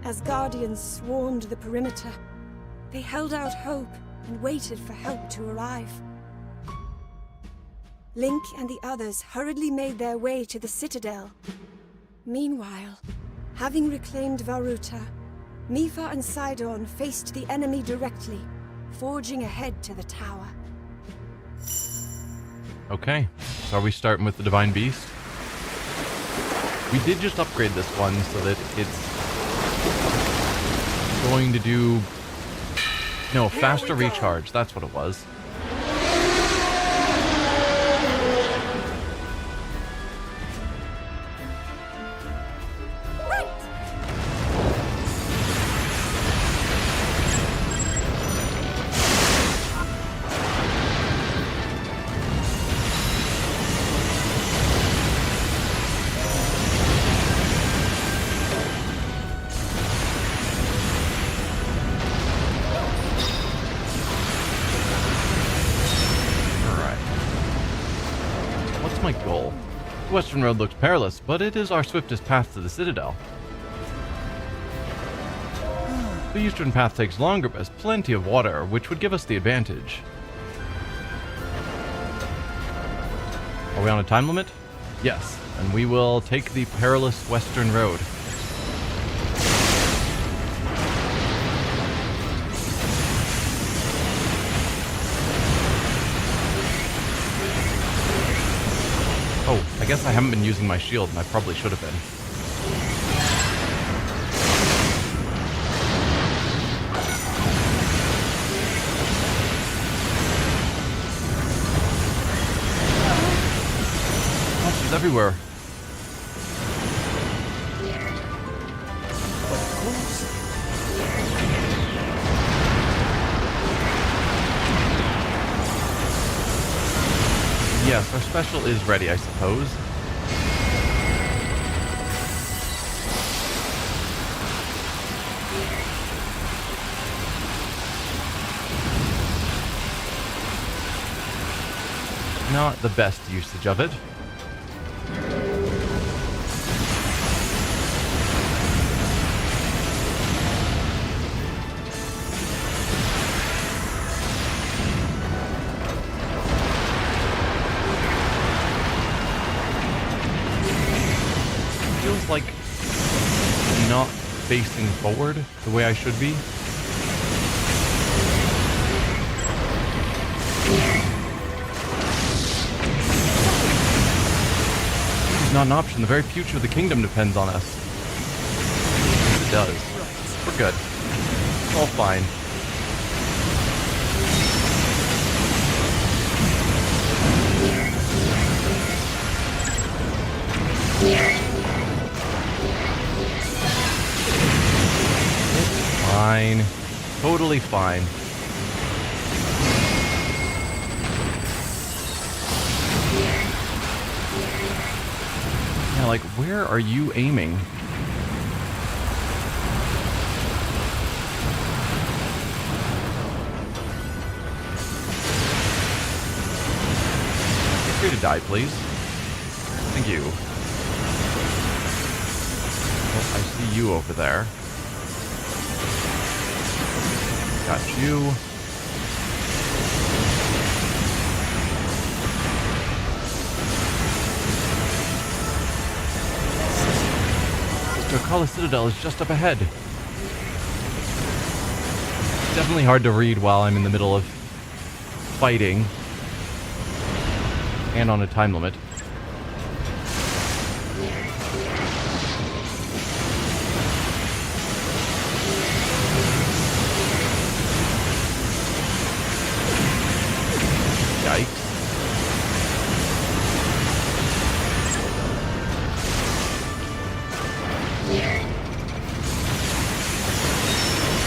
As guardians swarmed the perimeter, they held out hope and waited for help to arrive. Link and the others hurriedly made their way to the Citadel. Meanwhile, having reclaimed Varuta, Mifa and Sidon faced the enemy directly, forging ahead to the tower. Okay, so are we starting with the Divine Beast? We did just upgrade this one so that it's going to do... No, faster recharge. That's what it was. My goal. The Western Road looks perilous, but it is our swiftest path to the Citadel. The Eastern path takes longer, but has plenty of water, which would give us the advantage. Are we on a time limit? Yes, and we will take the perilous Western Road. Oh, I guess I haven't been using my shield, and I probably should have been. Oh, she's everywhere. Yes, our special is ready, I suppose. Not the best usage of it. Feels like not facing forward the way I should be. This is not an option. The very future of the kingdom depends on us. Yes, it does. We're good. It's all fine. Fine. Totally fine. Yeah, like, where are you aiming? Feel free to die, please. Thank you. Oh, I see you over there. Got you. Dokala Citadel is just up ahead. It's definitely hard to read while I'm in the middle of fighting and on a time limit.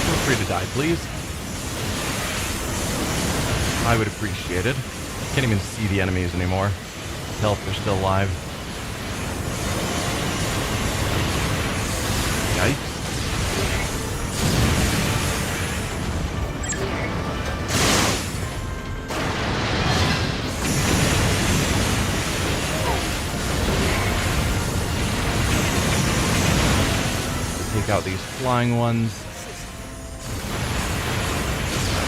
Feel free to die, please. I would appreciate it. Can't even see the enemies anymore. Tell if they're still alive. Yikes. Take out these flying ones.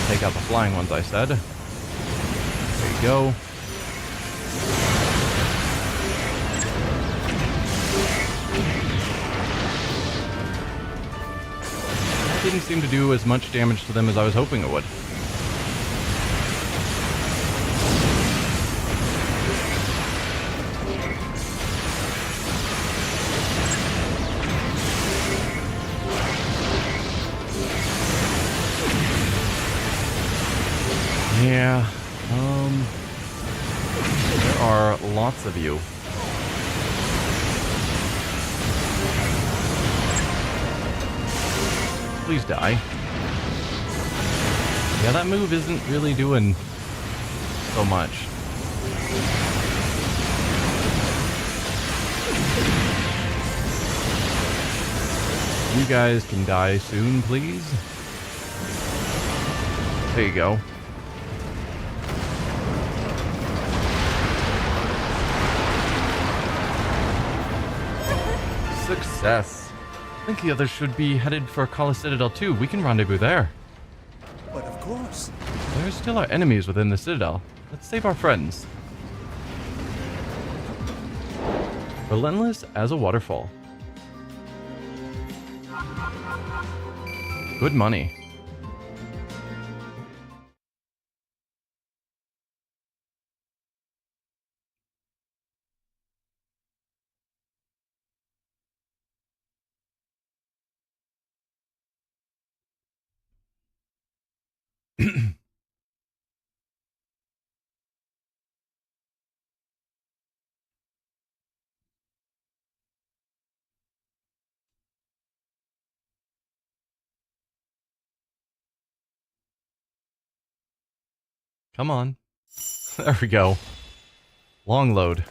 Take out the flying ones, I said. There you go. Didn't seem to do as much damage to them as I was hoping it would. Yeah, there are lots of you. Please die. Yeah, that move isn't really doing so much. You guys can die soon, please. There you go. Success. I think the others should be headed for Kala Citadel too. We can rendezvous there. But of course. There still are enemies within the Citadel. Let's save our friends. Relentless as a waterfall. Good money. Come on. There we go. Long load.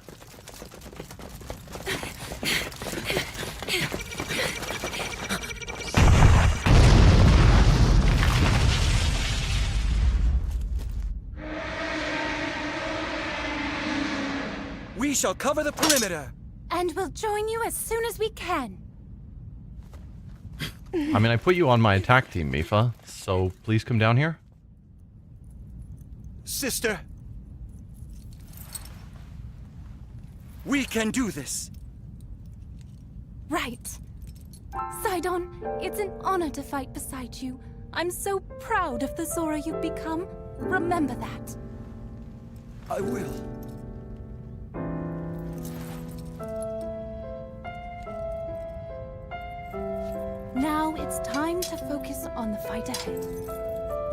We shall cover the perimeter. And we'll join you as soon as we can. I mean, I put you on my attack team, Mifa, so please come down here. Sister. We can do this. Right. Sidon, it's an honor to fight beside you. I'm so proud of the Zora you've become. Remember that. I will. Now it's time to focus on the fight ahead.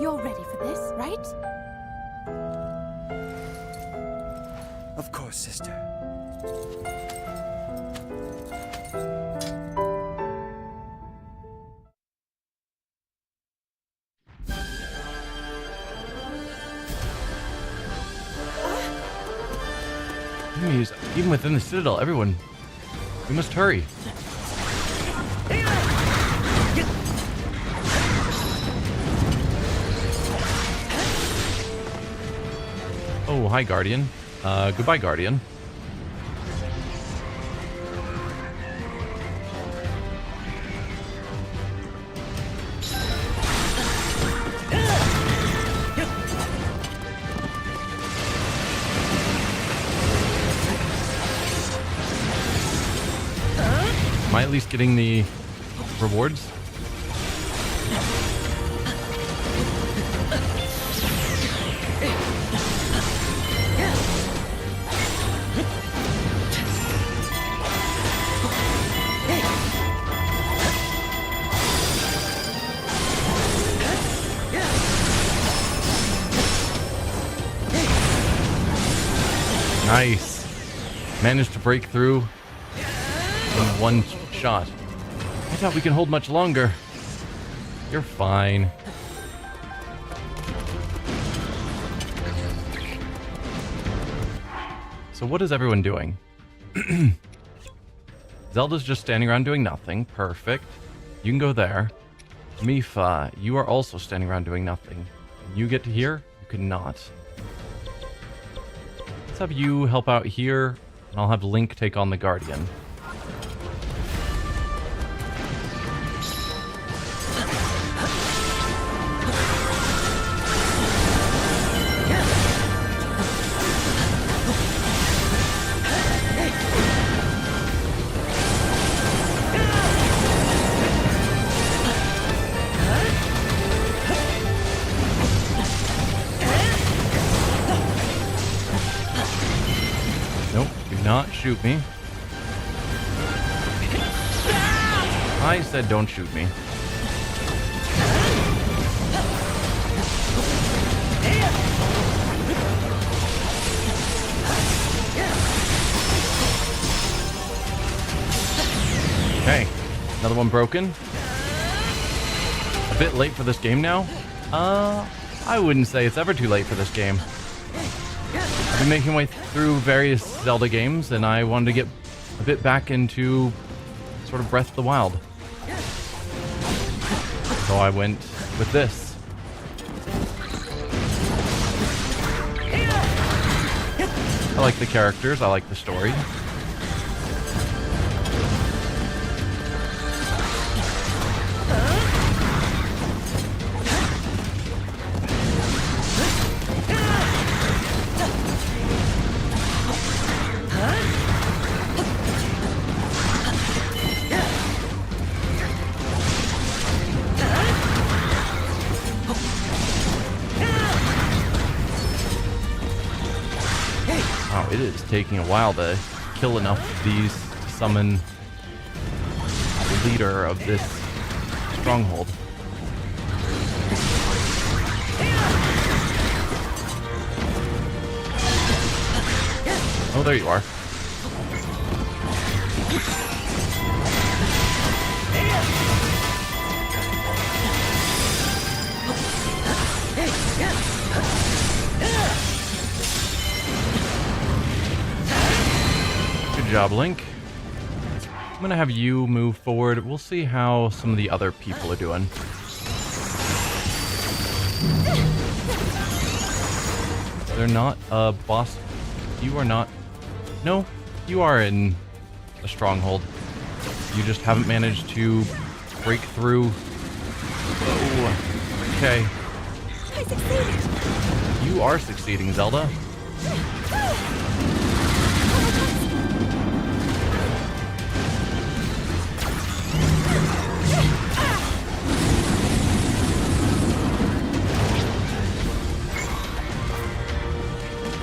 You're ready for this, right? Of course, sister. Enemies, even within the Citadel, everyone. We must hurry. Oh, hi, Guardian. Goodbye, Guardian. Am I at least getting the rewards? Nice. Managed to break through in one shot. I thought we could hold much longer. You're fine. So what is everyone doing? Zelda's just standing around doing nothing. Perfect. You can go there. Mifa, you are also standing around doing nothing. You get to here? You cannot. Let's have you help out here, and I'll have Link take on the Guardian. Not shoot me. I said don't shoot me. Another one broken. A bit late for this game now. I wouldn't say it's ever too late for this game. I've been making my way through various Zelda games, and I wanted to get a bit back into sort of Breath of the Wild. So I went with this. I like the characters, I like the story. Wow, it is taking a while to kill enough of these to summon the leader of this stronghold. Oh, there you are. Good job, Link. I'm gonna have you move forward. We'll see how some of the other people are doing. They're not a boss. You are not. No, you are in a stronghold. You just haven't managed to break through. Oh, okay. I succeeded! You are succeeding, Zelda.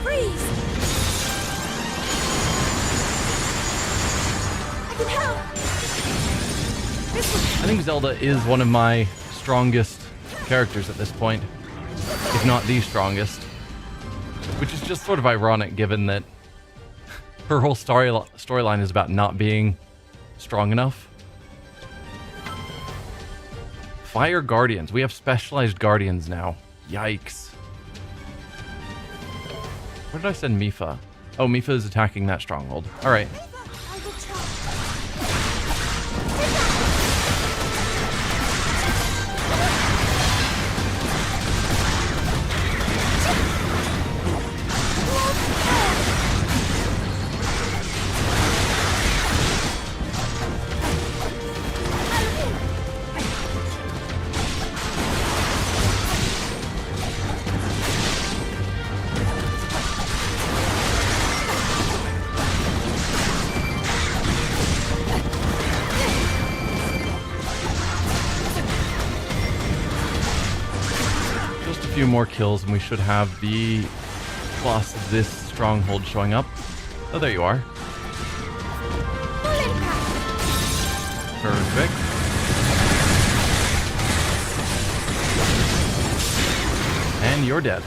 Freeze! I can help! I think Zelda is one of my strongest characters at this point, if not the strongest, which is just sort of ironic given that her whole storyline is about not being strong enough. Fire Guardians. We have specialized guardians now. Yikes. Where did I send Mifa? Oh, Mifa is attacking that stronghold. Alright. I will try. A few more kills and we should have the boss of this stronghold showing up. Oh, there you are. Perfect. And you're dead.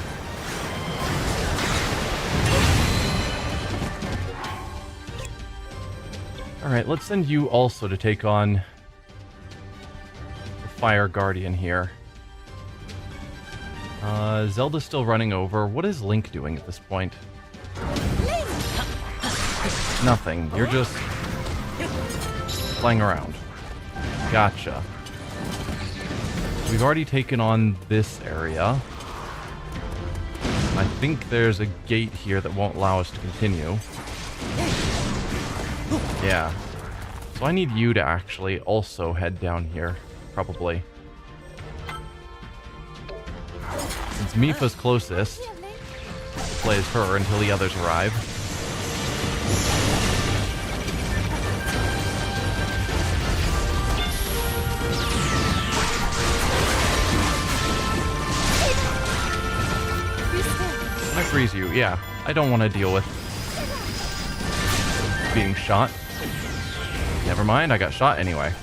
Alright, let's send you also to take on the Fire Guardian here. Zelda's still running over. What is Link doing at this point? Nothing. You're just playing around. Gotcha. We've already taken on this area. I think there's a gate here that won't allow us to continue. Yeah. So I need you to actually also head down here, probably. Since Mifa's closest, we'll play as her until the others arrive. I freeze you, yeah. I don't want to deal with being shot. Never mind, I got shot anyway.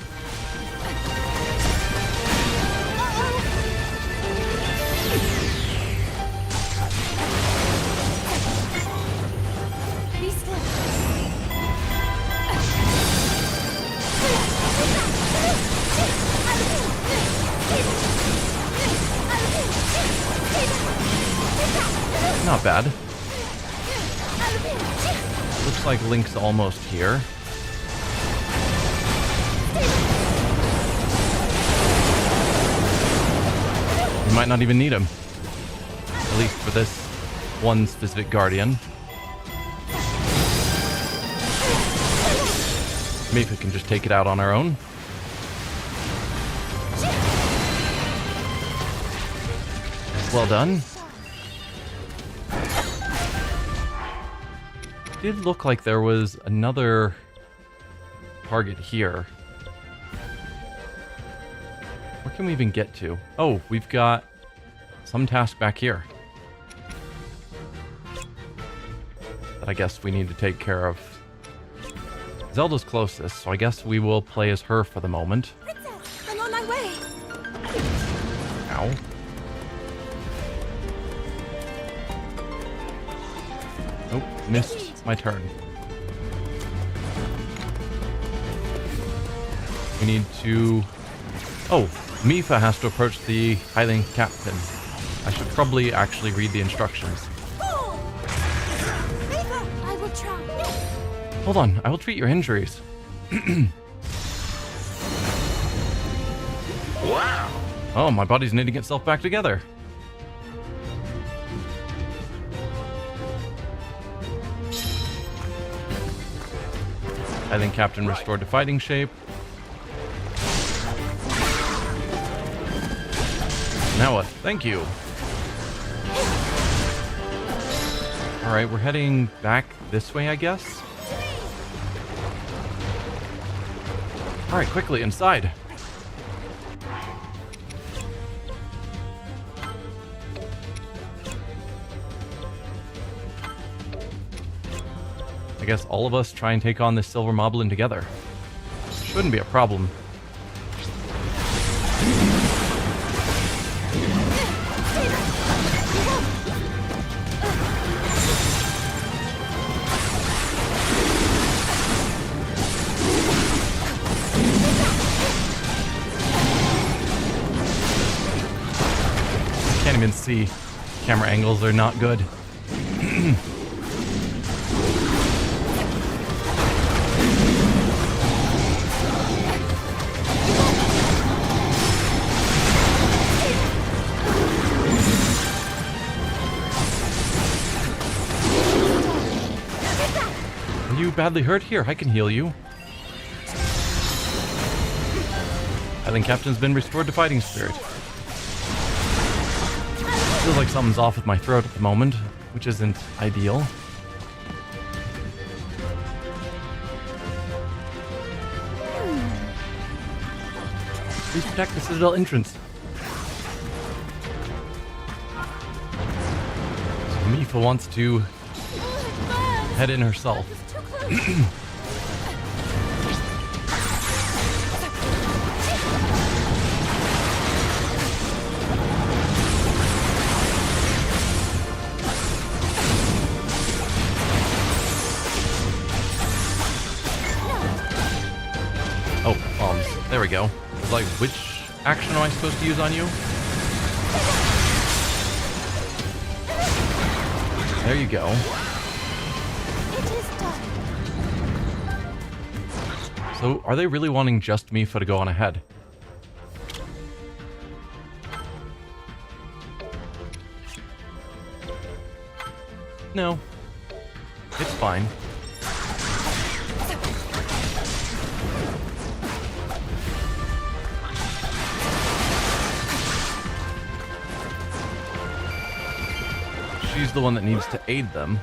Not bad. Looks like Link's almost here. We might not even need him. At least for this one specific guardian. Maybe we can just take it out on our own. Well done. Did look like there was another target here. Where can we even get to? Oh, we've got some task back here that I guess we need to take care of. Zelda's closest, so I guess we will play as her for the moment. Princess, I'm on my way. Ow. Nope, missed my turn. We need to... Oh, Mifa has to approach the Highland Captain. I should probably actually read the instructions. I will try. Hold on, I will treat your injuries. Wow! Oh, my body's knitting itself back together. Highland Captain restored to fighting shape. Now what? Thank you. Alright, we're heading back this way, I guess. Alright, quickly, inside. I guess all of us try and take on this silver moblin together. Shouldn't be a problem. Can't even see. Camera angles are not good. Are you badly hurt? Here, I can heal you. Highland Captain's been restored to fighting spirit. Feels like something's off with my throat at the moment, which isn't ideal. Please protect the Citadel entrance. So Mifa wants to head in herself. Oh, bombs. There we go. It's like, which action am I supposed to use on you? There you go. It is done. So, are they really wanting just Mifa to go on ahead? No. It's fine. She's the one that needs to aid them,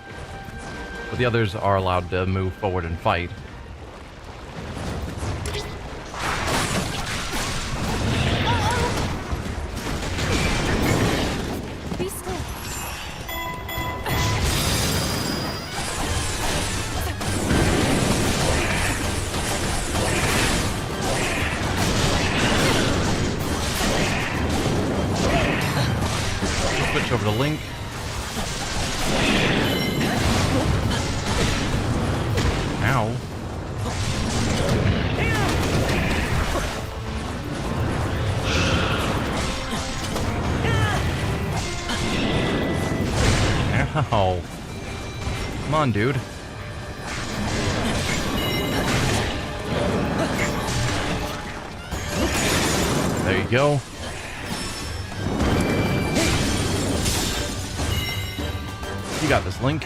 but the others are allowed to move forward and fight. Be still. Switch over to Link. Ow. Ow. Come on, dude. There you go. You got this, Link.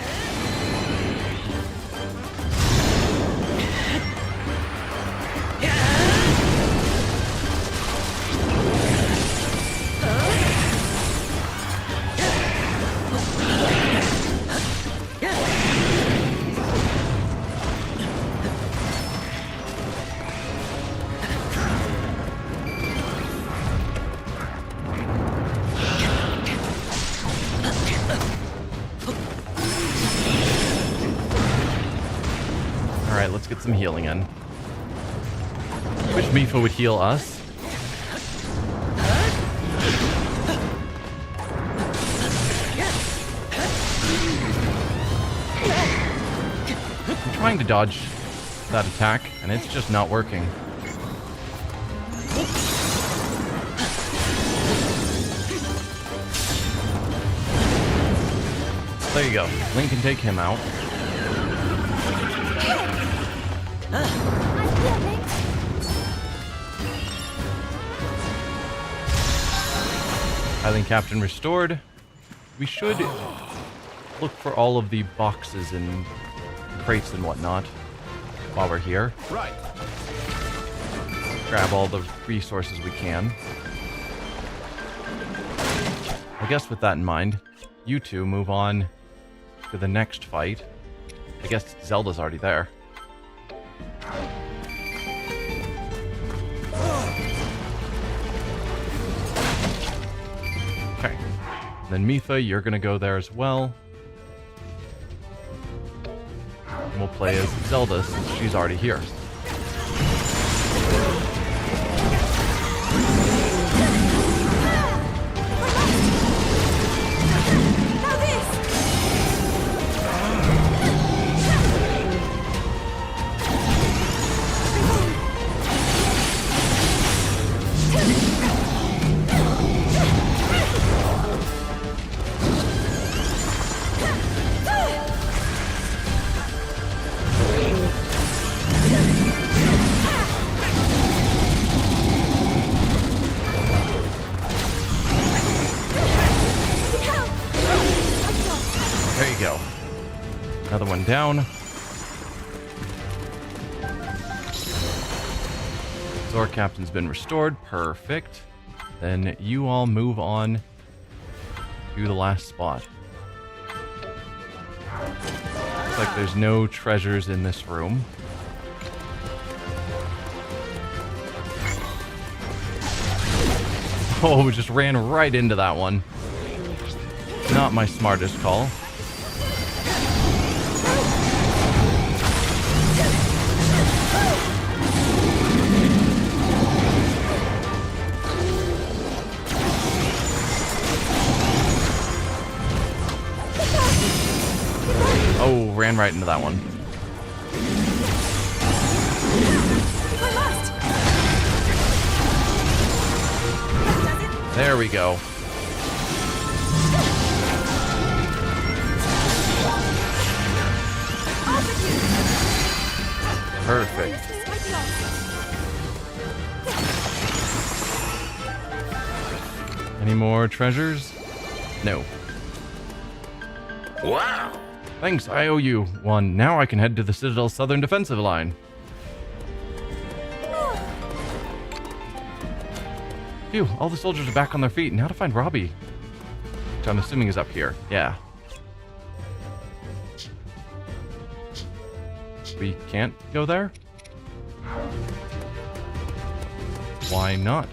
Alright, let's get some healing in. Wish Mifa would heal us. I'm trying to dodge that attack, and it's just not working. There you go. Link can take him out. Island Captain restored. We should look for all of the boxes and crates and whatnot while we're here. Right. Grab all the resources we can. I guess with that in mind, you two move on to the next fight. I guess Zelda's already there. Okay. Then Mifa, you're gonna go there as well. And we'll play as Zelda since she's already here. There you go. Another one down. Zor Captain's been restored. Perfect. Then you all move on to the last spot. Looks like there's no treasures in this room. Oh, we just ran right into that one. Not my smartest call. Oh, ran right into that one. There we go. Perfect. Any more treasures? No. Wow. Thanks, I owe you one. Now I can head to the Citadel's southern defensive line. Phew, all the soldiers are back on their feet. Now to find Robbie. Which I'm assuming is up here. Yeah. We can't go there? Why not?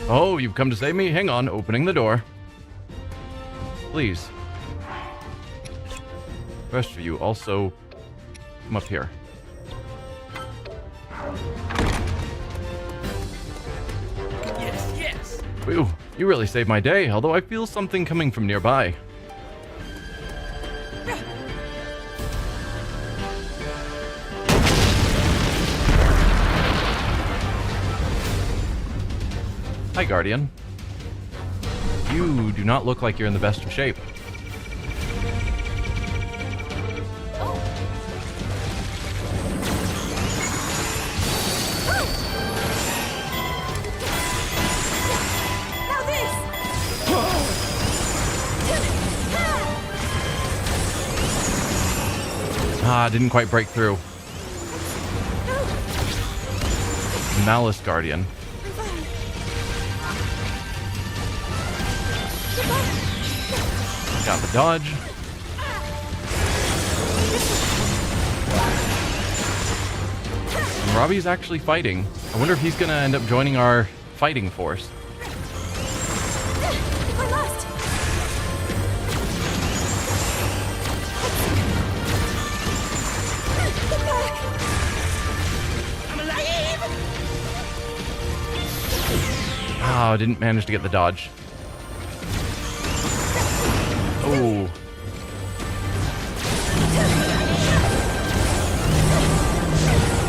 Oh, you've come to save me? Hang on, opening the door. Please. The rest of you also come up here. Yes, yes. Whew, you really saved my day, although I feel something coming from nearby. Hi, Guardian. You do not look like you're in the best of shape. Now this! Ah, didn't quite break through. Malice Guardian. Got the dodge. And Robbie's actually fighting. I wonder if he's gonna end up joining our fighting force. If I must! Get back! I'm alive! Oh, didn't manage to get the dodge. Oh.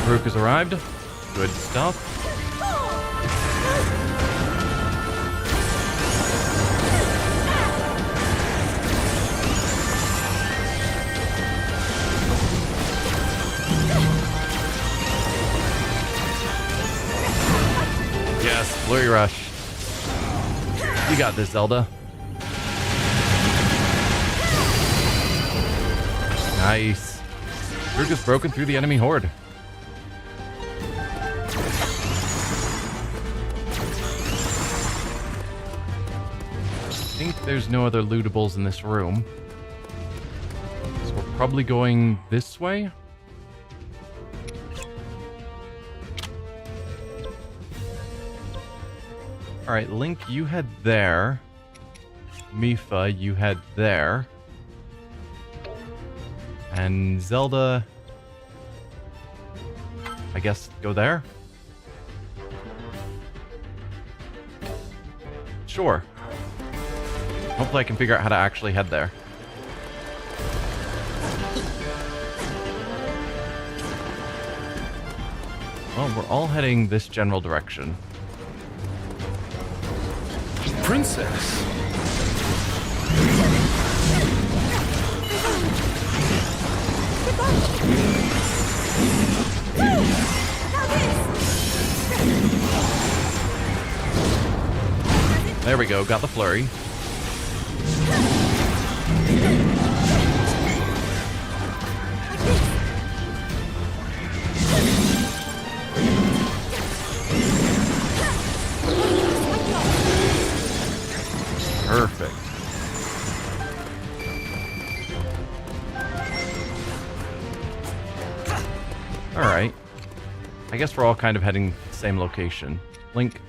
Rook has arrived. Good stuff. Yes, Flurry Rush. You got this, Zelda. Nice. Rook has broken through the enemy horde. I think there's no other lootables in this room. So we're probably going this way. Alright, Link, you head there. Mifa, you head there. And Zelda, I guess, go there? Sure. Hopefully I can figure out how to actually head there. Well, we're all heading this general direction. Princess. There we go, got the flurry. Perfect. Alright. I guess we're all kind of heading the same location. Link,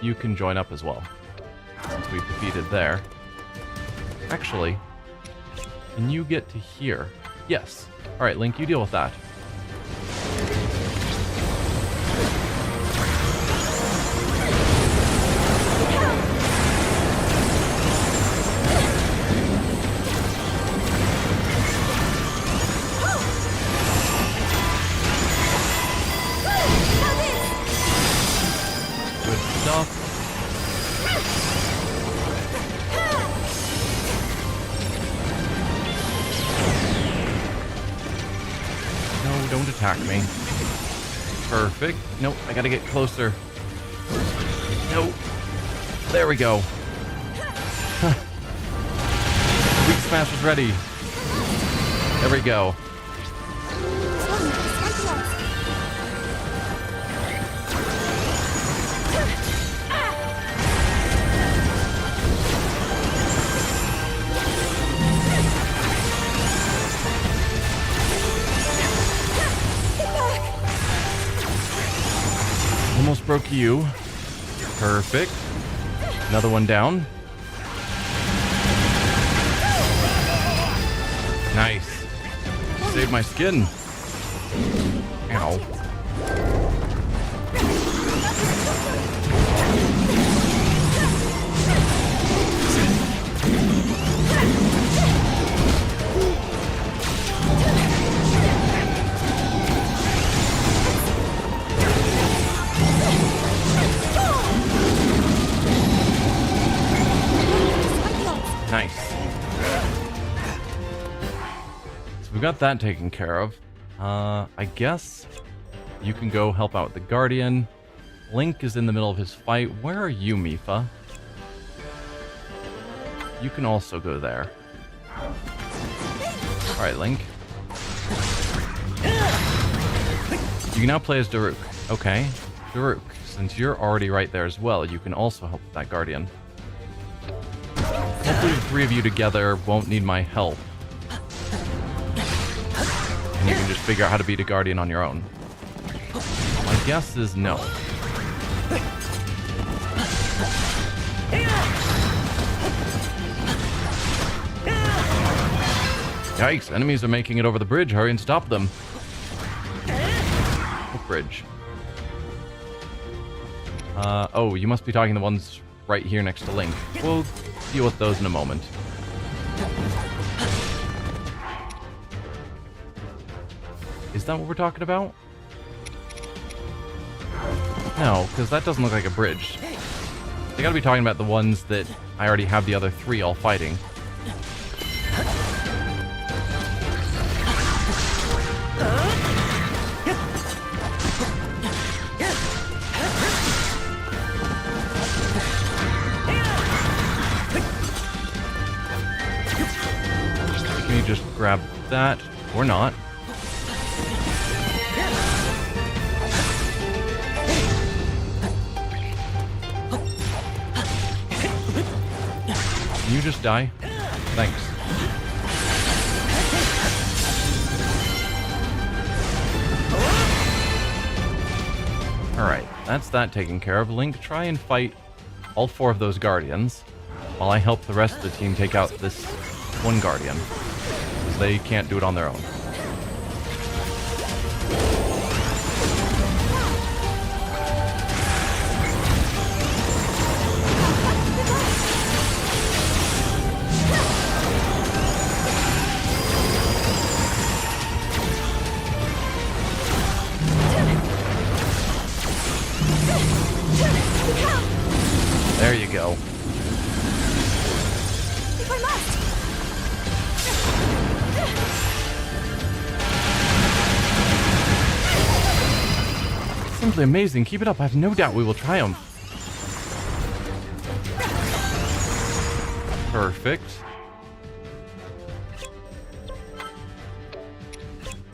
you can join up as well, since we've defeated there. Actually, can you get to here? Yes. Alright, Link, you deal with that. Good stuff. No, don't attack me. Perfect. Nope, I gotta get closer. Nope. There we go. Weak Smash is ready. There we go. Almost broke you. Perfect. Another one down. Nice. Saved my skin. Ow. got that taken care of. I guess you can go help out the Guardian. Link is in the middle of his fight. Where are you, Mipha? You can also go there. Alright, Link. You can now play as Daruk. Okay. Daruk, since you're already right there as well, you can also help with that Guardian. Hopefully the three of you together won't need my help. And you can just figure out how to beat a Guardian on your own. My guess is no. Yikes, enemies are making it over the bridge. Hurry and stop them. What bridge? Oh, you must be talking the ones right here next to Link. We'll deal with those in a moment. Is that what we're talking about? No, because that doesn't look like a bridge. They gotta be talking about the ones that I already have the other three all fighting. Can you just grab that? Or not. Can you just die? Thanks. Alright, that's that taken care of. Link, try and fight all four of those Guardians, while I help the rest of the team take out this one Guardian, because they can't do it on their own. There you go. If I must. Simply amazing. Keep it up. I have no doubt we will triumph. Perfect.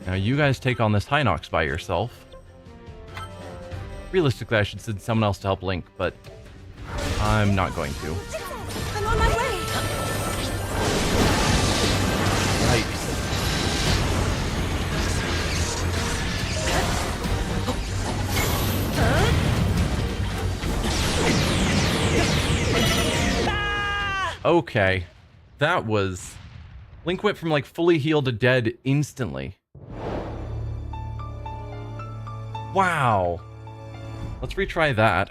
Now you guys take on this Hinox by yourself. Realistically, I should send someone else to help Link, but I'm not going to. I'm on my way. Yikes. Okay. That was... Link went from like fully healed to dead instantly. Wow. Let's retry that.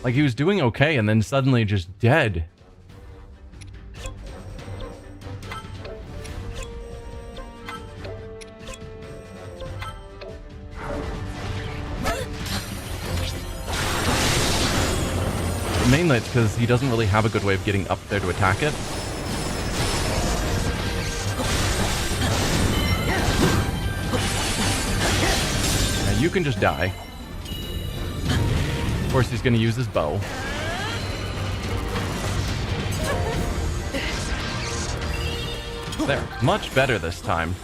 Like, he was doing okay, and then suddenly just dead. Mainly it's because he doesn't really have a good way of getting up there to attack it. Now you can just die. Of course, he's going to use his bow. There. Much better this time.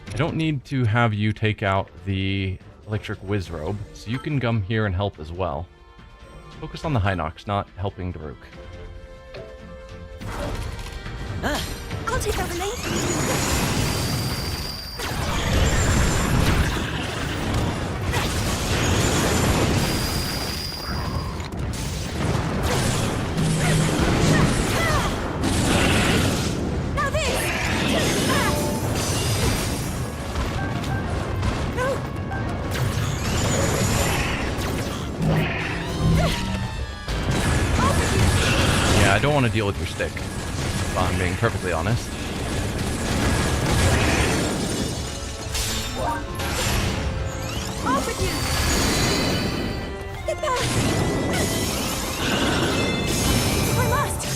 I don't need to have you take out the electric whiz robe, so you can come here and help as well. Focus on the Hinox, not helping Daruk. I'll take over Link. I don't want to deal with your stick, if I'm being perfectly honest. with you! Get back! I must!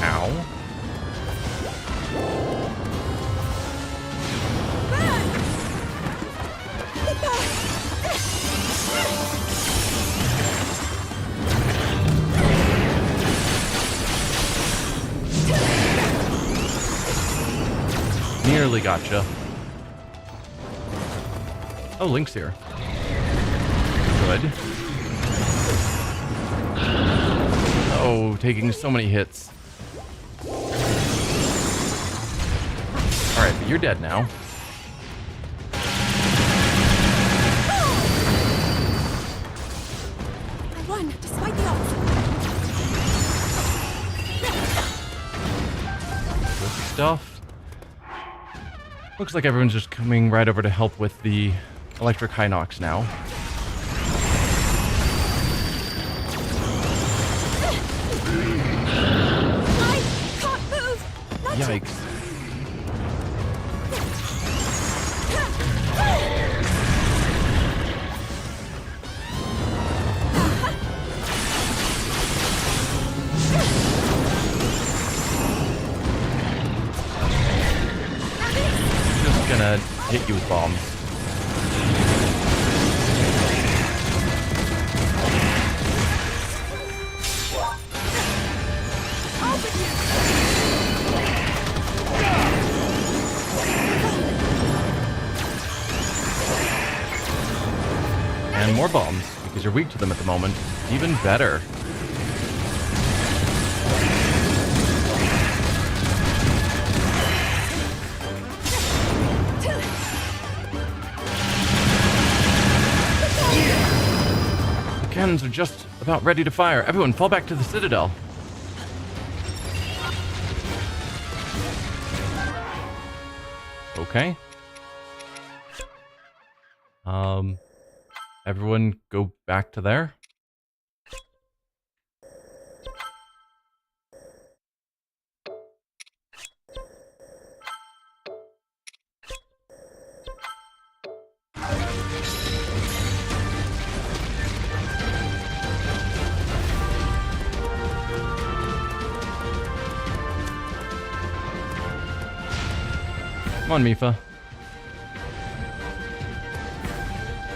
Ow. Nearly gotcha. Oh, Link's here. Good. Oh, taking so many hits. Alright, but you're dead now. I won, despite the odds. Good stuff. Looks like everyone's just coming right over to help with the electric Hinox now. I can't move! Not Yikes. Just gonna hit you with bombs. And more bombs, because you're weak to them at the moment. Even better. The cannons are just about ready to fire. Everyone, fall back to the Citadel. Okay. Everyone go back to there. Come on, Mifa.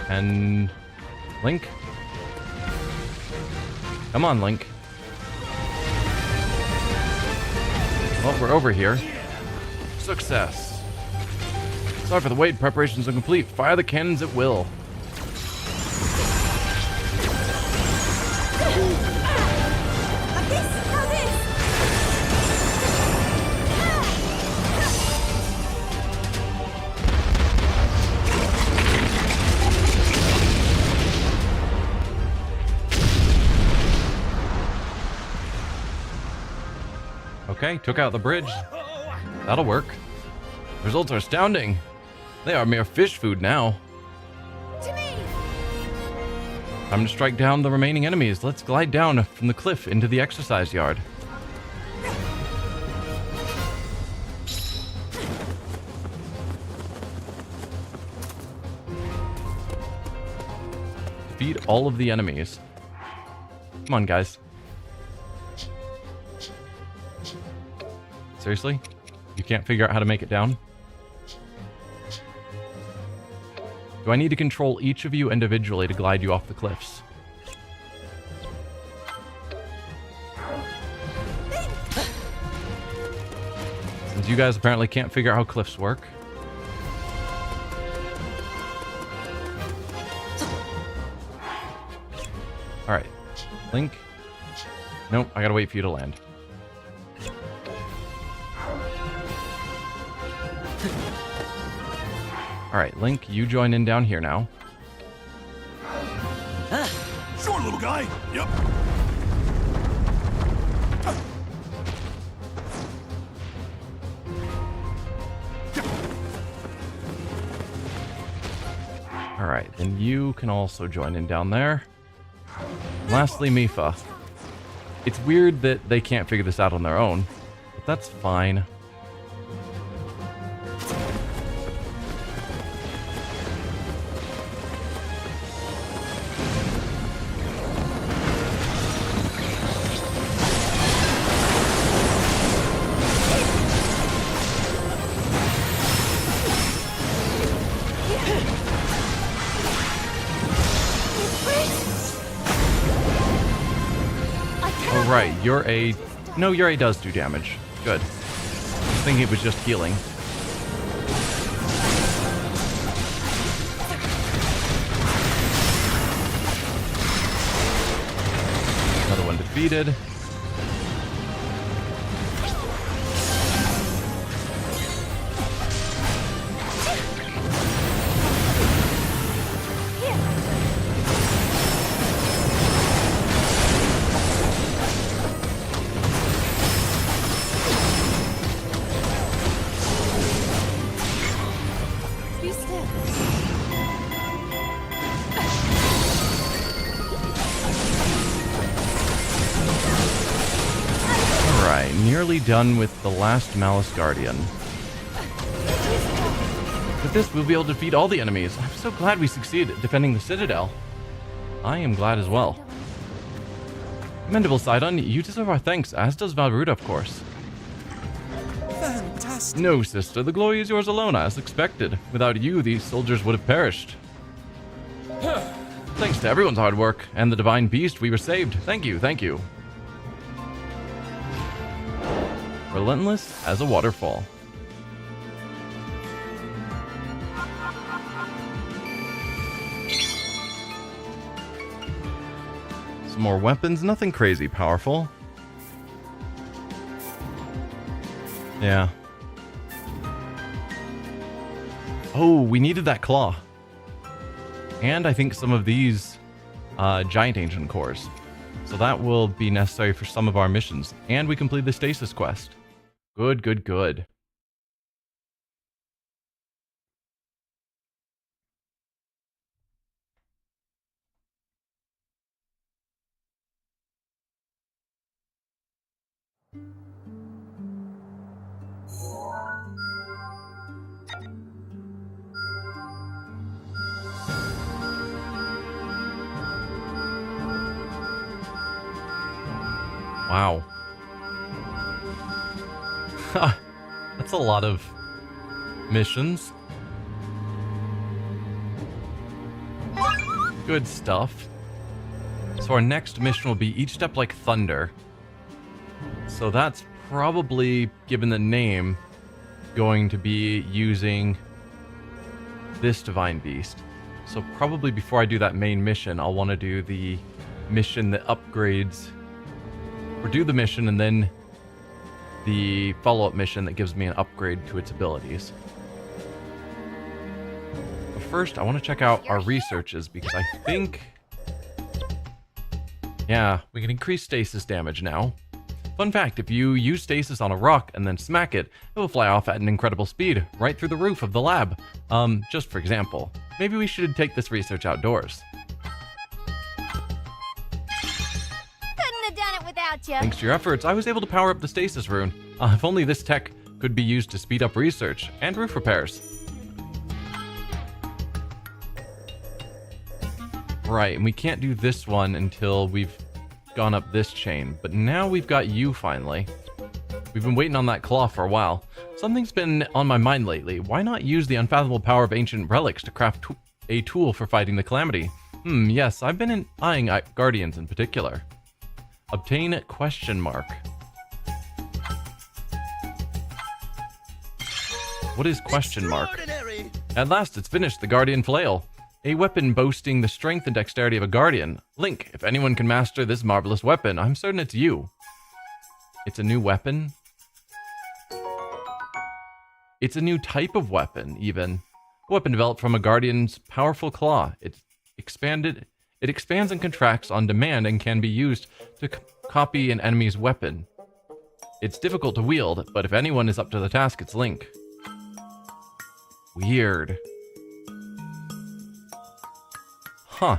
And Link? Come on, Link. Well, we're over here. Success. Sorry for the wait. Preparations are complete. Fire the cannons at will. Okay, took out the bridge. That'll work. The results are astounding. They are mere fish food now. To me! Time to strike down the remaining enemies. Let's glide down from the cliff into the exercise yard. Defeat all of the enemies. Come on, guys. Seriously? You can't figure out how to make it down? Do I need to control each of you individually to glide you off the cliffs? Since you guys apparently can't figure out how cliffs work. Alright. Link? Nope, I gotta wait for you to land. Alright, Link, you join in down here now. Sure, little guy. Yep. Alright, then you can also join in down there. And lastly, Mifa. It's weird that they can't figure this out on their own, but that's fine. Oh, right, your A... No, your A does do damage. Good. I was thinking it was just healing. Another one defeated. Be still. Alright, nearly done with the last Malice Guardian. With this, we'll be able to defeat all the enemies. I'm so glad we succeeded at defending the Citadel. I am glad as well. Commendable, Sidon. You deserve our thanks, as does Valruta, of course. Fantastic. No, sister, the glory is yours alone, as expected. Without you, these soldiers would have perished. Thanks to everyone's hard work and the divine beast, we were saved. Thank you, thank you. Relentless as a waterfall. Some more weapons, nothing crazy powerful. Yeah. Oh, we needed that claw. And I think some of these giant ancient cores. So that will be necessary for some of our missions. And we complete the stasis quest. Good, good, good. Wow. That's a lot of missions. Good stuff. So our next mission will be Each Step Like Thunder. So that's probably, given the name, going to be using this Divine Beast. So probably before I do that main mission, I'll want to do the mission that upgrades, or do the mission and then the follow-up mission that gives me an upgrade to its abilities. But first, I want to check out our researches, because I think... yeah, we can increase stasis damage now. Fun fact, if you use stasis on a rock and then smack it, it will fly off at an incredible speed, right through the roof of the lab. Just for example. Maybe we should take this research outdoors. Thanks to your efforts, I was able to power up the stasis rune. If only this tech could be used to speed up research and roof repairs. Right, and we can't do this one until we've gone up this chain, but now we've got you finally. We've been waiting on that claw for a while. Something's been on my mind lately. Why not use the unfathomable power of ancient relics to craft a tool for fighting the Calamity? Yes, I've been eyeing Guardians in particular. Obtain question mark. What is question mark? At last it's finished, the Guardian Flail. A weapon boasting the strength and dexterity of a Guardian. Link, if anyone can master this marvelous weapon, I'm certain it's you. It's a new weapon? It's a new type of weapon, even. A weapon developed from a Guardian's powerful claw. It expands and contracts on demand and can be used to copy an enemy's weapon. It's difficult to wield, but if anyone is up to the task, it's Link. Weird. Huh.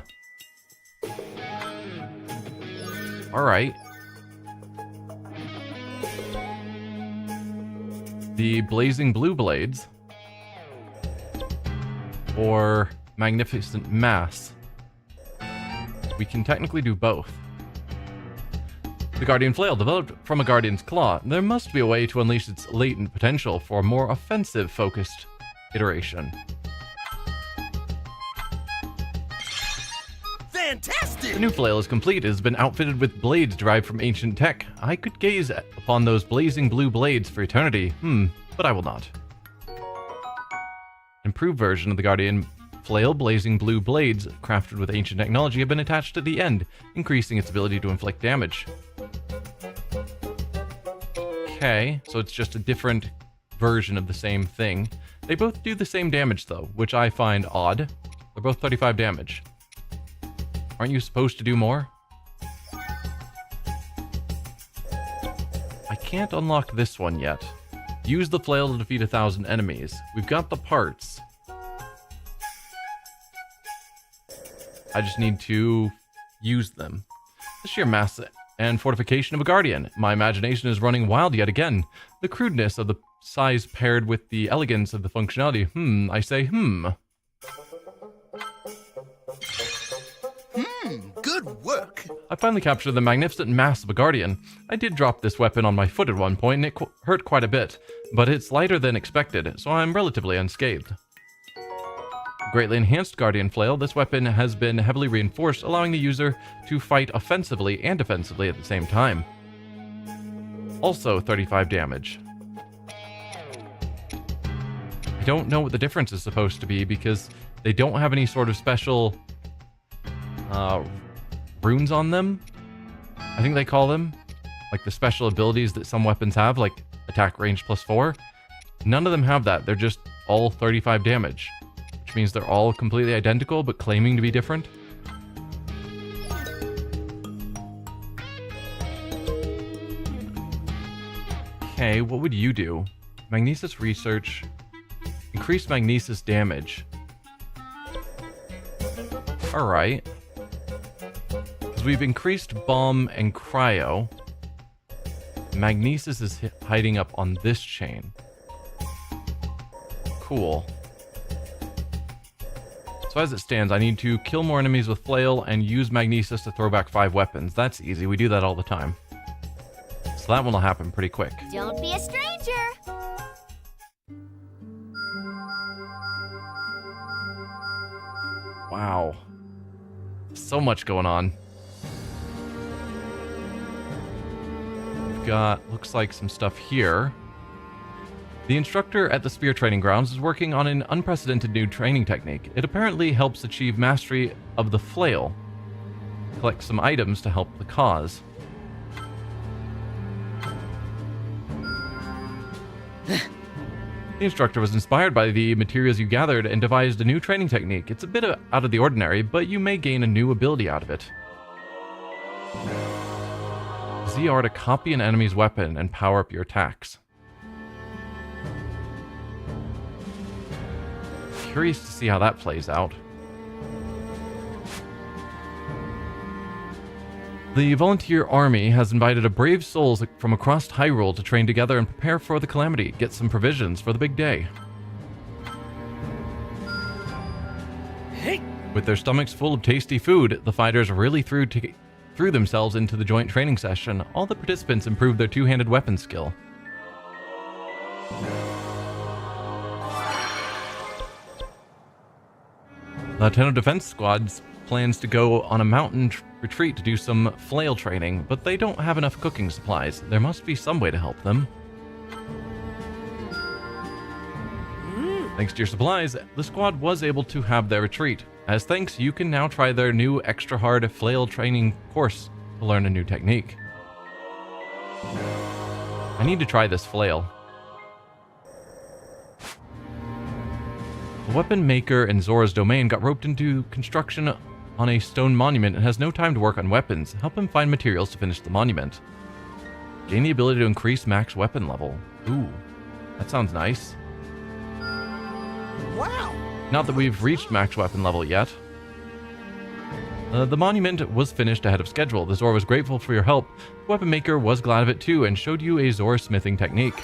Alright. the blazing blue blades or magnificent mass. We can technically do both. The Guardian Flail, developed from a Guardian's Claw, there must be a way to unleash its latent potential for a more offensive-focused iteration. Fantastic! The new flail is complete. It has been outfitted with blades derived from ancient tech. I could gaze upon those blazing blue blades for eternity. But I will not. Improved version of the Guardian Flail blazing blue blades, crafted with ancient technology, have been attached to the end, increasing its ability to inflict damage. Okay, so it's just a different version of the same thing. They both do the same damage though, which I find odd. They're both 35 damage. Aren't you supposed to do more? I can't unlock this one yet. Use the flail to defeat 1,000 enemies. We've got the parts. I just need to use them. The sheer mass and fortification of a Guardian. My imagination is running wild yet again. The crudeness of the size paired with the elegance of the functionality. I say. Good work. I finally captured the magnificent mass of a Guardian. I did drop this weapon on my foot at one point, and it hurt quite a bit, but it's lighter than expected, so I'm relatively unscathed. Greatly enhanced Guardian Flail, this weapon has been heavily reinforced, allowing the user to fight offensively and defensively at the same time. Also 35 damage. I don't know what the difference is supposed to be because they don't have any sort of special runes on them. I think they call them. Like the special abilities that some weapons have, like attack range +4. None of them have that. They're just all 35 damage. Which means they're all completely identical, but claiming to be different. Okay, what would you do? Magnesis research. Increase magnesis damage. Alright. Because we've increased bomb and cryo. Magnesis is hiding up on this chain. Cool. So as it stands, I need to kill more enemies with flail and use magnesis to throw back 5 weapons. That's easy. We do that all the time. So that one will happen pretty quick. Don't be a stranger! Wow. So much going on. We've got, looks like some stuff here. The instructor at the Spear Training Grounds is working on an unprecedented new training technique. It apparently helps achieve mastery of the flail. Collect some items to help the cause. The instructor was inspired by the materials you gathered and devised a new training technique. It's a bit out of the ordinary, but you may gain a new ability out of it. ZR to copy an enemy's weapon and power up your attacks. Curious to see how that plays out. The volunteer army has invited a brave souls from across Hyrule to train together and prepare for the Calamity, get some provisions for the big day. Hey! With their stomachs full of tasty food, the fighters really threw themselves into the joint training session. All the participants improved their two-handed weapon skill. Lieutenant Defense Squad's plans to go on a mountain retreat to do some flail training, but they don't have enough cooking supplies. There must be some way to help them. Thanks to your supplies, the squad was able to have their retreat. As thanks, you can now try their new extra hard flail training course to learn a new technique. I need to try this flail. The weapon maker in Zora's domain got roped into construction on a stone monument and has no time to work on weapons. Help him find materials to finish the monument. Gain the ability to increase max weapon level. Ooh, that sounds nice. Wow! Not that we've reached max weapon level yet. The monument was finished ahead of schedule. The Zora was grateful for your help. The weapon maker was glad of it too and showed you a Zora smithing technique.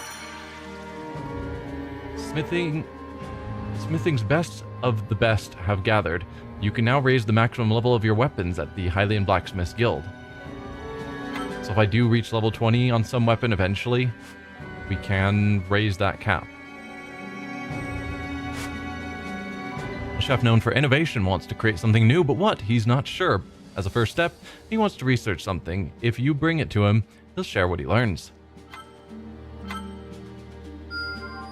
Smithing's best of the best have gathered. You can now raise the maximum level of your weapons at the Hylian Blacksmiths Guild. So if I do reach level 20 on some weapon eventually, we can raise that cap. A chef known for innovation wants to create something new, but what? He's not sure. As a first step, he wants to research something. If you bring it to him, he'll share what he learns.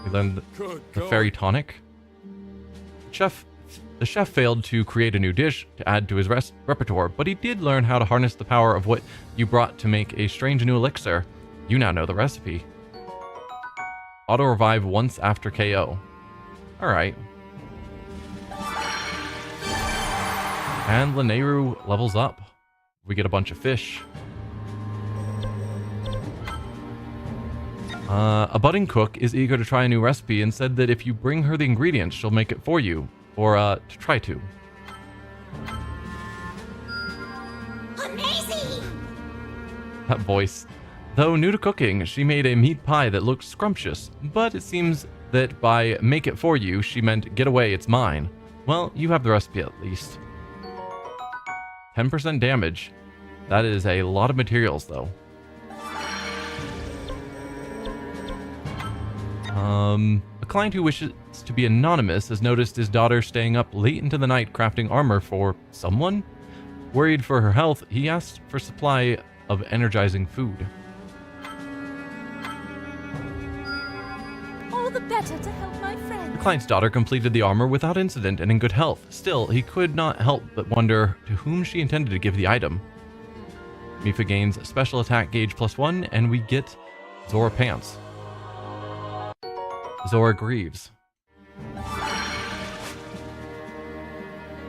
We learned the fairy tonic. The chef failed to create a new dish to add to his repertoire, but he did learn how to harness the power of what you brought to make a strange new elixir. You now know the recipe. Auto revive once after KO. Alright. And Lynels levels up. We get a bunch of fish. A budding cook is eager to try a new recipe and said that if you bring her the ingredients, she'll make it for you. Or, to try to. Amazing! That voice. Though new to cooking, she made a meat pie that looked scrumptious, but it seems that by make it for you, she meant get away, it's mine. Well, you have the recipe at least. 10% damage. That is a lot of materials, though. A client who wishes to be anonymous has noticed his daughter staying up late into the night crafting armor for someone. Worried for her health, he asked for supply of energizing food. All the better to help my friend. The client's daughter completed the armor without incident and in good health. Still, he could not help but wonder to whom she intended to give the item. Mifa gains special attack gauge +1, and we get Zora pants. Zora Greaves.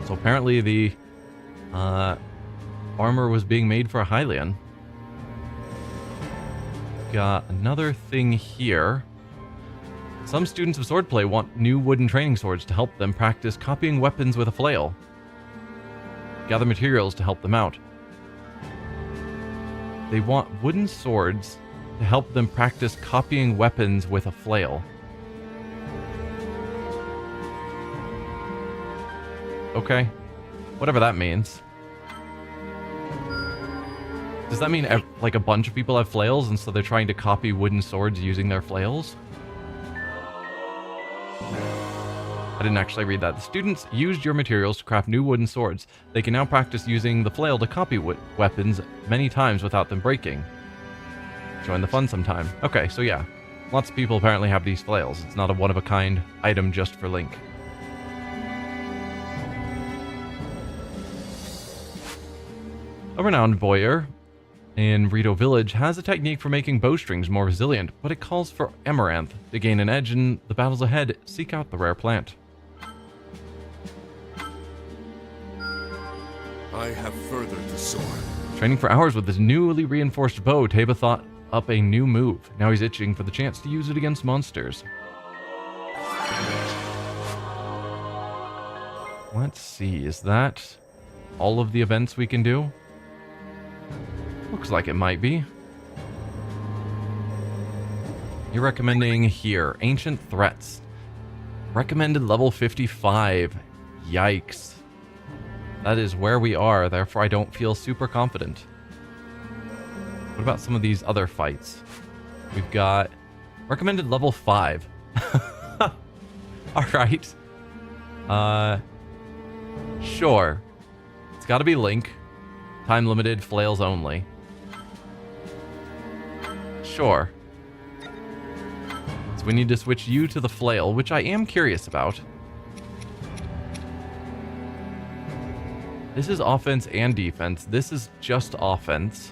So apparently the armor was being made for a Hylian. Got another thing here. Some students of swordplay want new wooden training swords to help them practice copying weapons with a flail. Gather materials to help them out. They want wooden swords to help them practice copying weapons with a flail. Okay, whatever that means. Does that mean like a bunch of people have flails and so they're trying to copy wooden swords using their flails? I didn't actually read that. The students used your materials to craft new wooden swords. They can now practice using the flail to copy weapons many times without them breaking. Join the fun sometime. Okay, so yeah. Lots of people apparently have these flails. It's not a one-of-a-kind item just for Link. A renowned voyeur in Rito Village has a technique for making bowstrings more resilient, but it calls for amaranth. To gain an edge in the battles ahead, seek out the rare plant. I have further to soar. Training for hours with his newly reinforced bow, Teba thought up a new move. Now he's itching for the chance to use it against monsters. Let's see, is that all of the events we can do? Looks like it might be. You're recommending here, Ancient Threats. Recommended level 55. Yikes. That is where we are, therefore I don't feel super confident. What about some of these other fights? We've got recommended level 5. Alright. Sure. It's gotta be Link. Time limited, flails only. Sure. So we need to switch you to the flail, which I am curious about. This is offense and defense. This is just offense.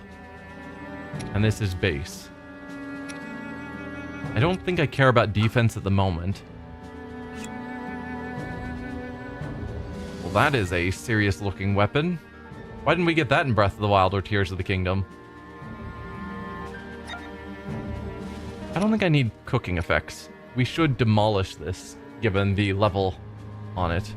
And this is base. I don't think I care about defense at the moment. Well, that is a serious looking weapon. Why didn't we get that in Breath of the Wild or Tears of the Kingdom? I don't think I need cooking effects. We should demolish this, given the level on it.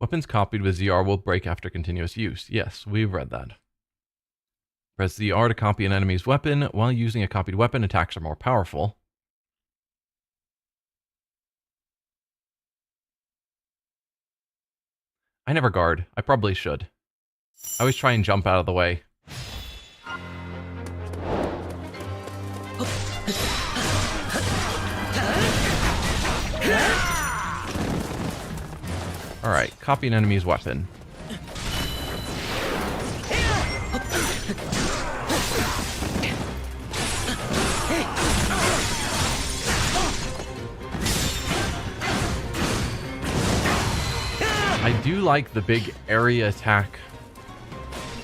Weapons copied with ZR will break after continuous use. Yes, we've read that. Press ZR to copy an enemy's weapon. While using a copied weapon, attacks are more powerful. I never guard. I probably should. I always try and jump out of the way. Alright, copy an enemy's weapon. I do like the big area attack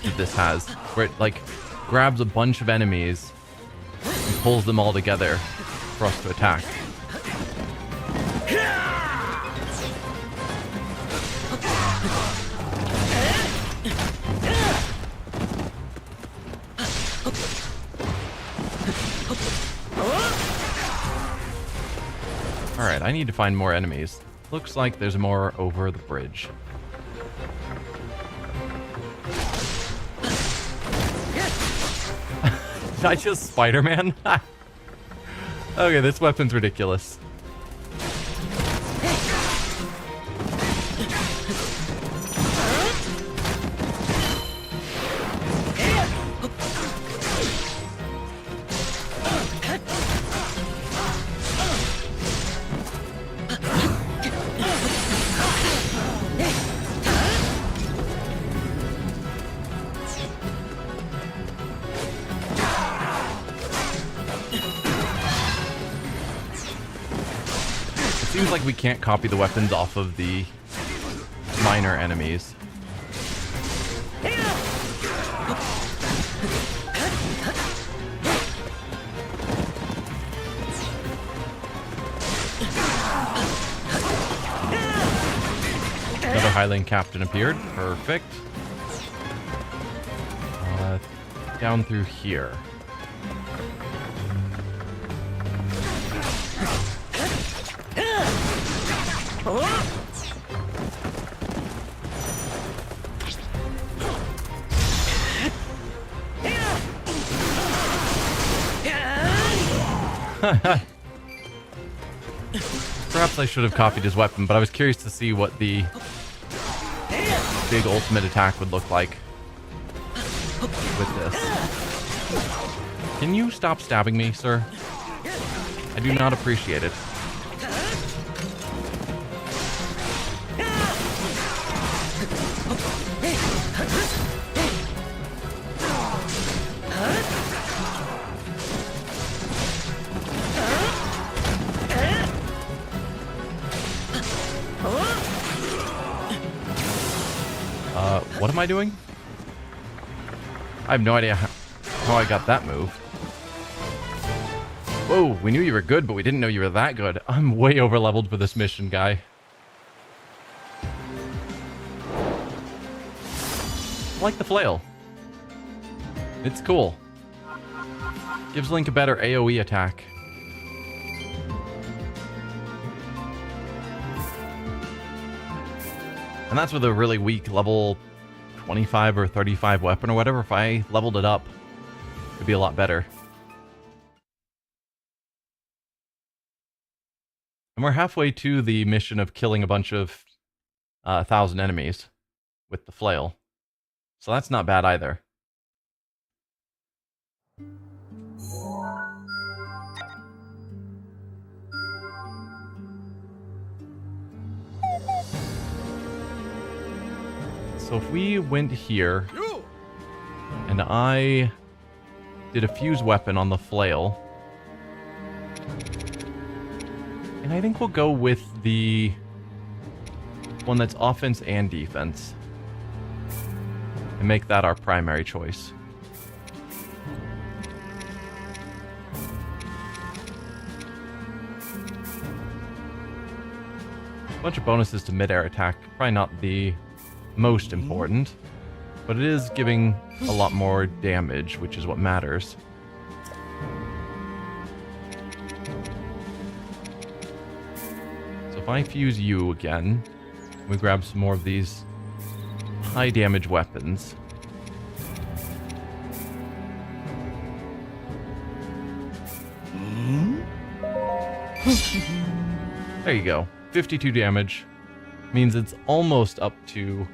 that this has, where it like grabs a bunch of enemies and pulls them all together for us to attack. Alright, I need to find more enemies. Looks like there's more over the bridge. Did I just Spider-Man? Okay, this weapon's ridiculous. Seems like we can't copy the weapons off of the minor enemies. Another Highland captain appeared. Perfect. Down through here. Perhaps I should have copied his weapon, but I was curious to see what the big ultimate attack would look like with this. Can you stop stabbing me, sir? I do not appreciate it. What am I doing? I have no idea how I got that move. Whoa, we knew you were good, but we didn't know you were that good. I'm way over leveled for this mission, guy. I like the flail. It's cool. Gives Link a better AoE attack. And that's with a really weak level 25 or 35 weapon or whatever. If I leveled it up, it'd be a lot better. And we're halfway to the mission of killing a bunch of 1,000 enemies with the flail. So that's not bad either. So if we went here, and I did a fuse weapon on the flail, and I think we'll go with the one that's offense and defense, and make that our primary choice. A bunch of bonuses to mid-air attack, probably not the most important, but it is giving a lot more damage, which is what matters. So if I fuse you again, We grab some more of these high damage weapons. There you go. 52 damage. Means it's almost up to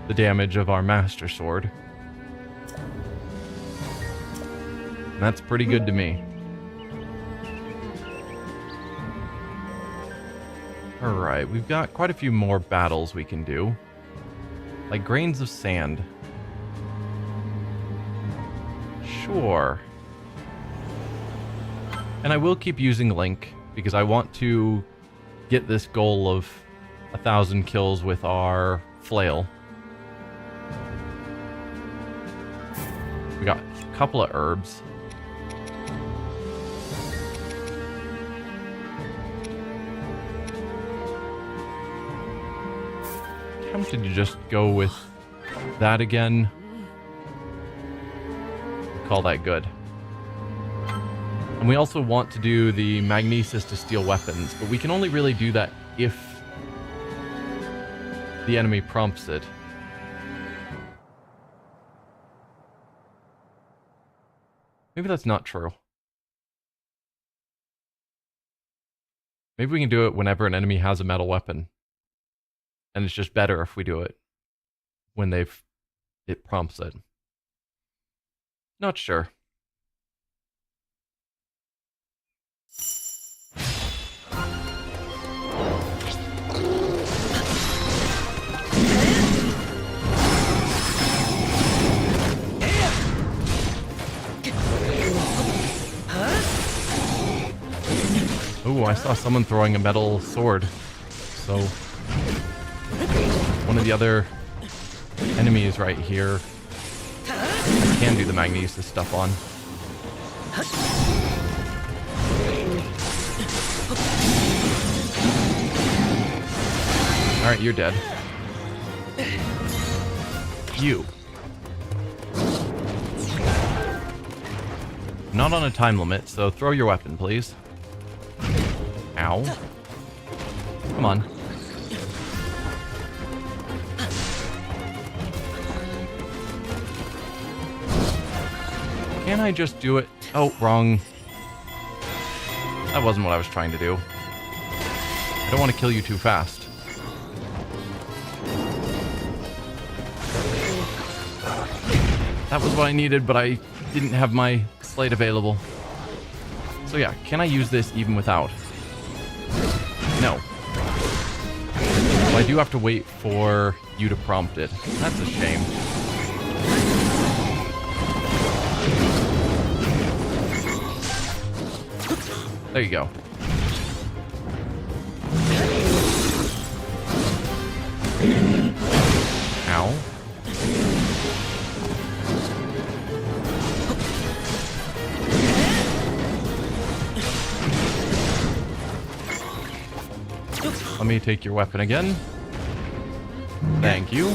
the damage of our Master Sword. And that's pretty good to me. Alright, we've got quite a few more battles we can do. Like grains of sand. Sure. And I will keep using Link, because I want to get this goal of 1,000 kills with our flail. We got a couple of herbs. Tempted to just go with that again. Call that good. And we also want to do the magnesis to steal weapons, but we can only really do that if the enemy prompts it. Maybe that's not true. Maybe we can do it whenever an enemy has a metal weapon. And it's just better if we do it when it prompts it. Not sure. Ooh, I saw someone throwing a metal sword. So one of the other enemies right here I can do the magnesis stuff on. Alright, you're dead. You. Not on a time limit, so throw your weapon, please. Ow. Come on. Can I just do it? Oh, wrong. That wasn't what I was trying to do. I don't want to kill you too fast. That was what I needed, but I didn't have my slate available. So yeah, can I use this even without? No. So I do have to wait for you to prompt it. That's a shame. There you go. Ow. Let me take your weapon again. Thank you.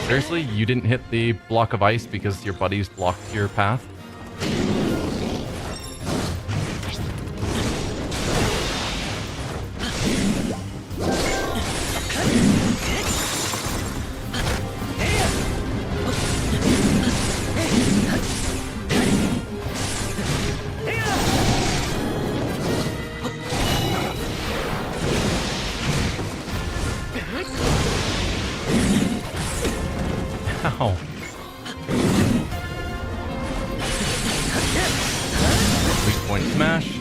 Seriously, you didn't hit the block of ice because your buddies blocked your path? Ow. Weak point smash.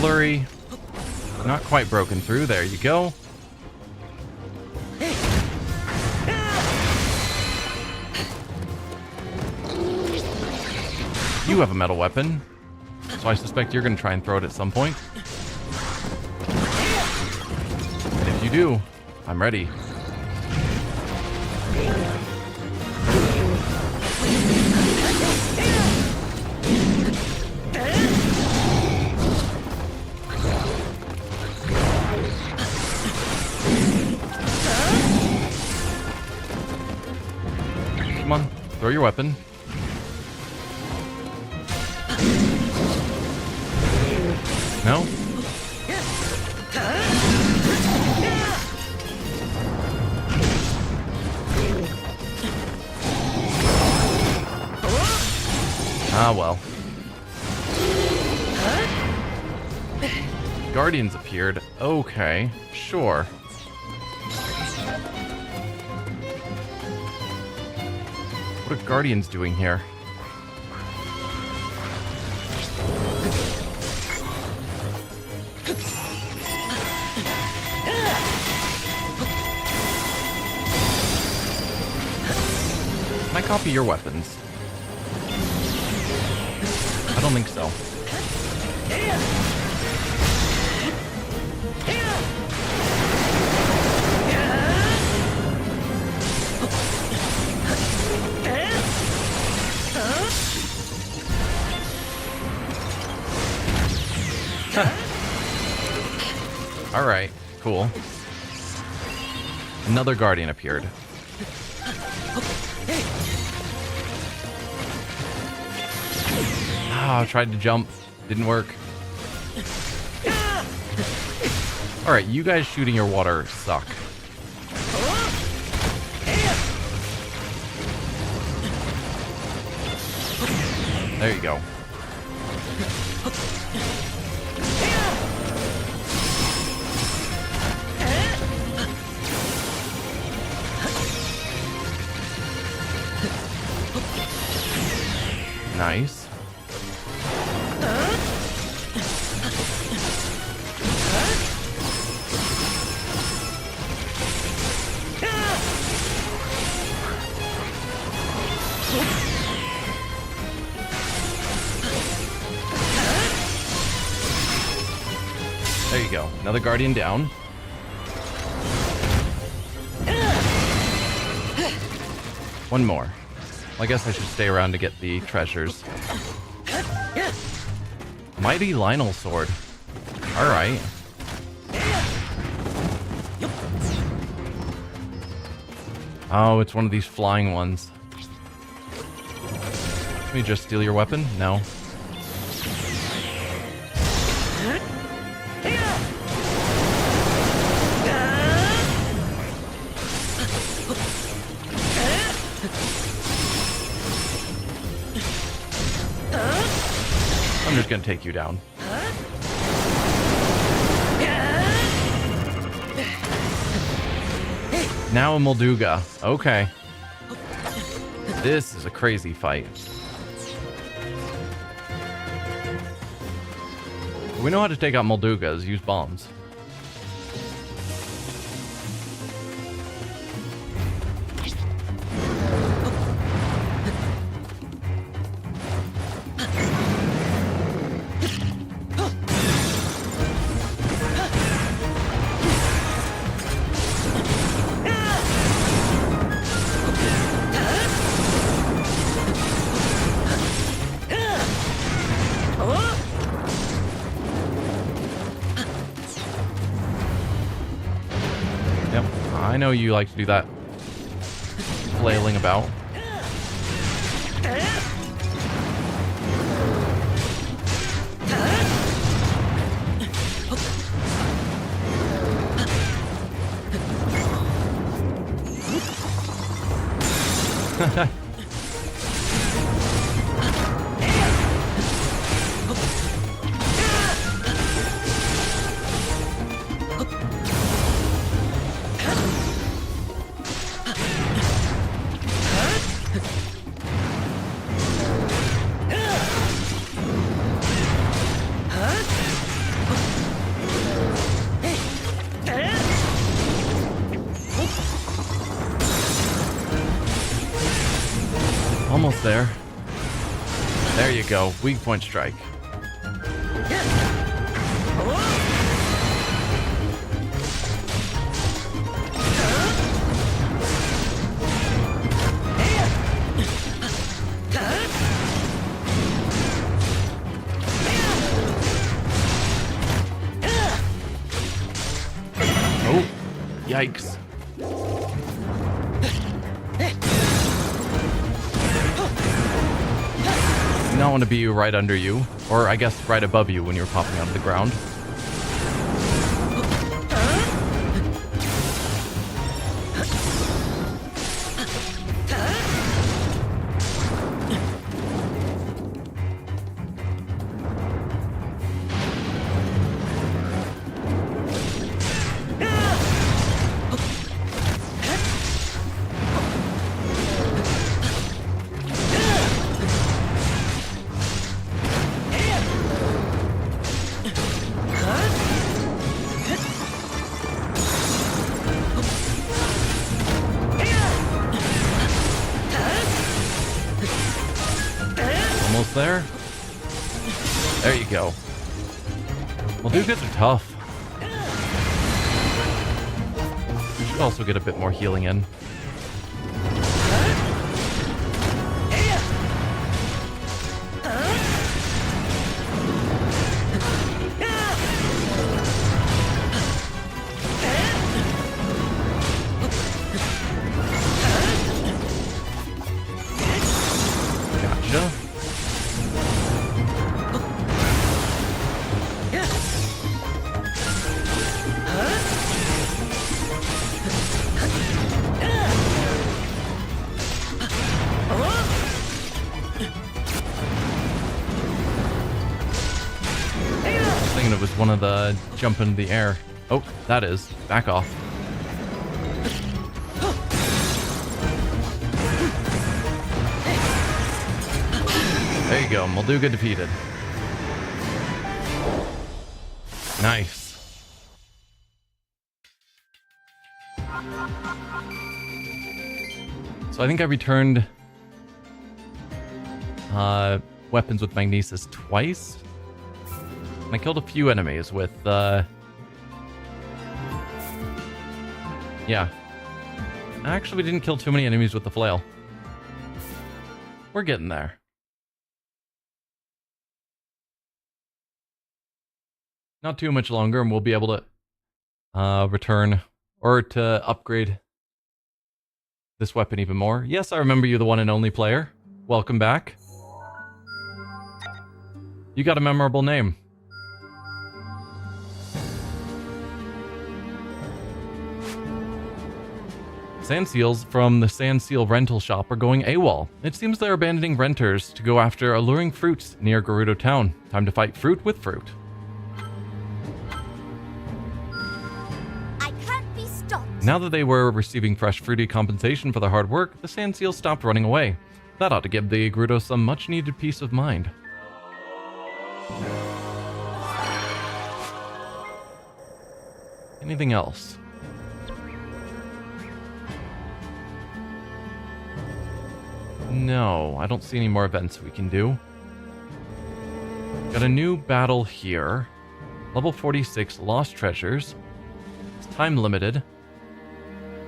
flurry. Not quite broken through. There you go. You have a metal weapon, so I suspect you're going to try and throw it at some point. And if you do, I'm ready. Come on, throw your weapon. No? Ah, well. Guardians appeared. Okay, sure. What are Guardians doing here? Can I copy your weapons? I don't think so. Alright, cool. Another Guardian appeared. Ah, I tried to jump. Didn't work. Alright, you guys shooting your water suck. There you go. Nice. There you go. Another Guardian down. One more. Well, I guess I should stay around to get the treasures. Mighty Lynel sword. Alright. Oh, it's one of these flying ones. Let me just steal your weapon? No. I'm just gonna take you down. Now a Molduga. Okay. This is a crazy fight. We know how to take out Moldugas. Use bombs. I know you like to do that flailing about. there. There you go. Weak point strike. Oh, yikes. I want to be right under you, or I guess right above you when you're popping out of the ground. Almost there. There you go. Well, dude, guys are tough. Should also get a bit more healing in. Gotcha. Thinking it was one of the jump into the air. Oh, that is. Back off. There you go. Molduga defeated. Nice. So I think I returned weapons with magnesis twice. And I killed a few enemies with yeah. Actually, we didn't kill too many enemies with the flail. We're getting there. Not too much longer, and we'll be able to return or to upgrade this weapon even more. Yes, I remember you, the one and only player. Welcome back. You got a memorable name. Sand seals from the Sand Seal rental shop are going AWOL. It seems they're abandoning renters to go after alluring fruits near Gerudo Town. Time to fight fruit with fruit. I can't be stopped. Now that they were receiving fresh fruity compensation for their hard work, the Sand Seals stopped running away. That ought to give the Gerudo some much-needed peace of mind. Anything else? No, I don't see any more events we can do. Got a new battle here. Level 46 Lost Treasures. It's time limited.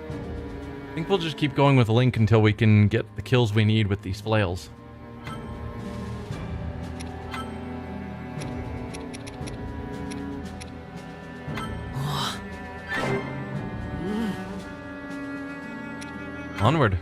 I think we'll just keep going with Link until we can get the kills we need with these flails. Onward.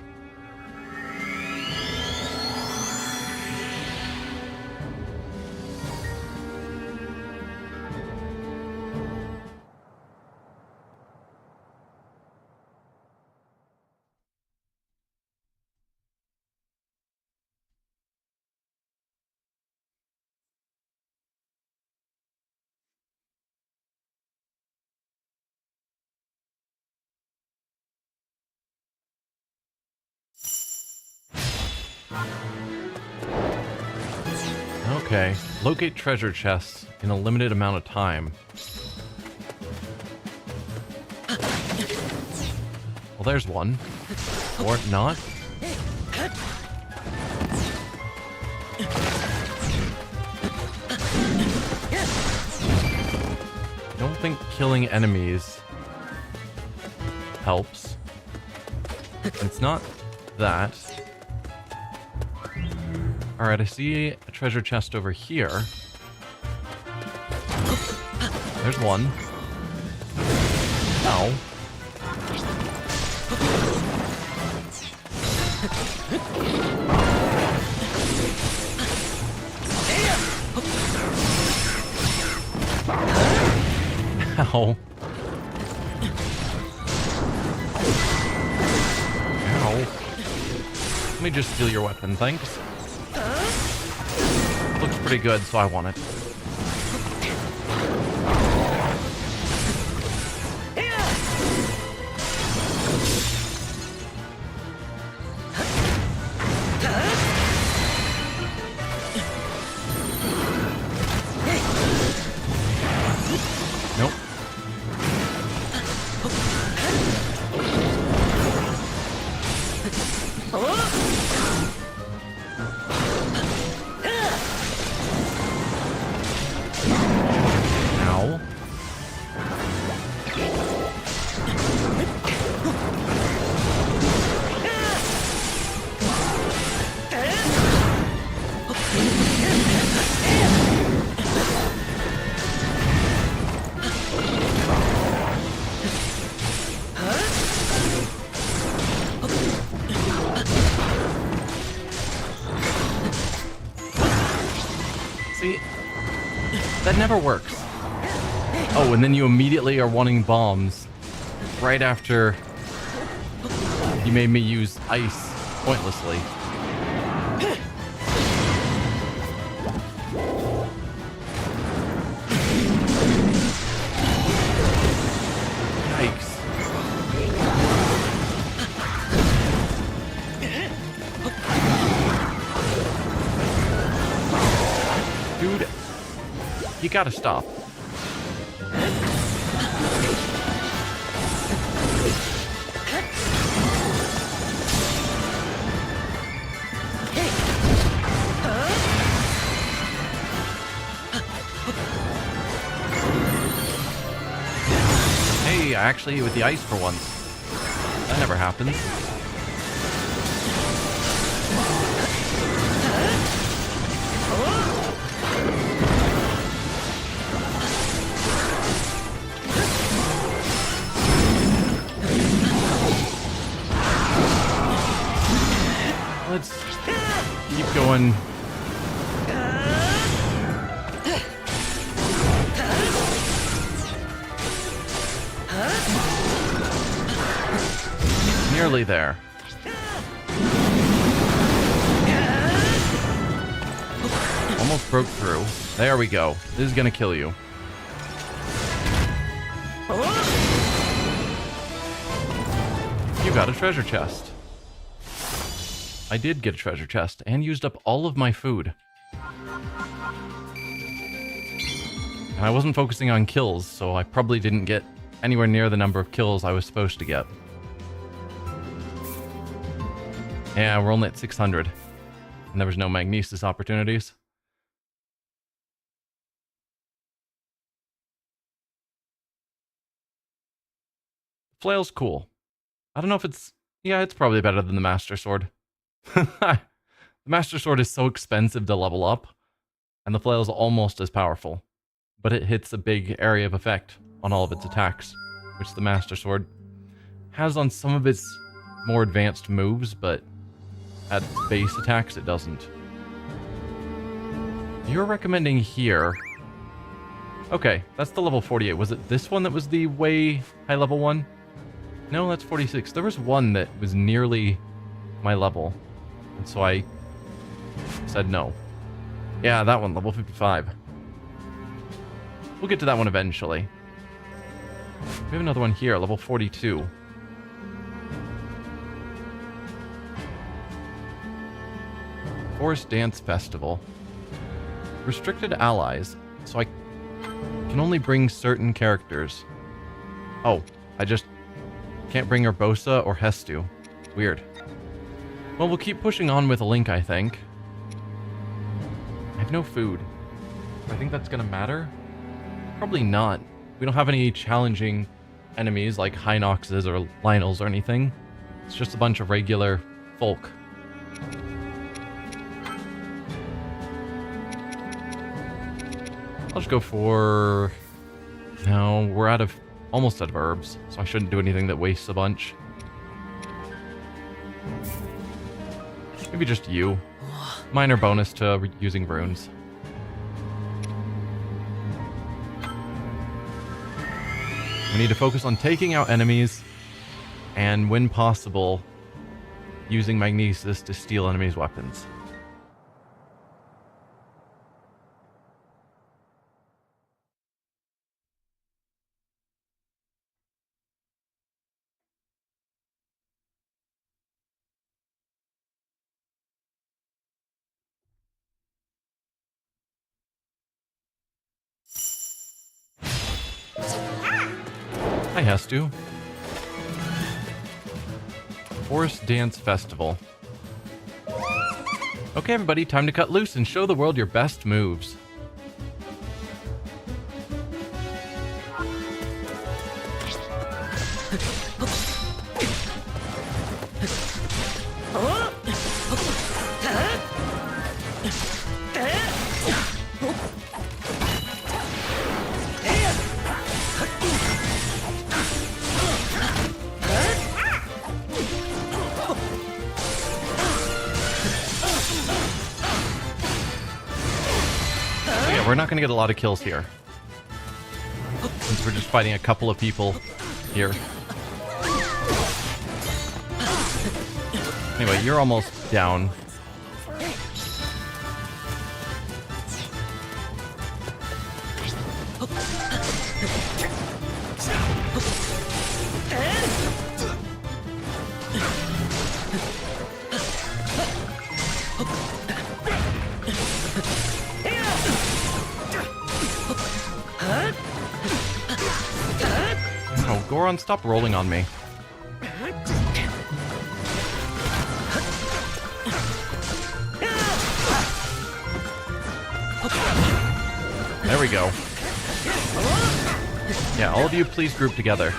Okay, locate treasure chests in a limited amount of time. Well, there's one. Or not. I don't think killing enemies helps. It's not that. Alright, I see a treasure chest over here. There's one. Ow. Ow. Ow. Let me just steal your weapon, thanks. Looks pretty good, so I want it. Nope. Ow. See, that never works. Oh, and then you immediately are wanting bombs right after you made me use ice pointlessly. Yikes. Dude, you gotta stop. Hey, I actually hit with the ice for once. That never happens. Let's keep going. Nearly there. Almost broke through. There we go. This is gonna kill you. You got a treasure chest. I did get a treasure chest and used up all of my food. And I wasn't focusing on kills, so I probably didn't get anywhere near the number of kills I was supposed to get. Yeah, we're only at 600. And there was no magnesis opportunities. Flail's cool. I don't know if it's... Yeah, it's probably better than the Master Sword. The Master Sword is so expensive to level up, and the flail is almost as powerful, but it hits a big area of effect on all of its attacks, which the Master Sword has on some of its more advanced moves, but at base attacks it doesn't. You're recommending here. Okay, that's the level 48. Was it this one that was the way high level one? No, that's 46. There was one that was nearly my level. And so I said no. Yeah, that one, level 55. We'll get to that one eventually. We have another one here, level 42. Forest Dance Festival. Restricted allies, so I can only bring certain characters. Oh, I just can't bring Urbosa or Hestu. Weird. Well, we'll keep pushing on with Link, I think. have no food. I think that's gonna matter. Probably not. We don't have any challenging enemies like Hinoxes or Lynels or anything. It's just a bunch of regular folk. I'll just go for... No, we're almost out of herbs, so I shouldn't do anything that wastes a bunch. Maybe just you. Minor bonus to using runes. We need to focus on taking out enemies, and when possible, using magnesis to steal enemies' weapons. Hi, Hestu. Forest Dance Festival. Okay, everybody, time to cut loose and show the world your best moves. We're not going to get a lot of kills here, since we're just fighting a couple of people here. Anyway, you're almost down. Oh, Goron, stop rolling on me. There we go. Yeah, all of you please group together.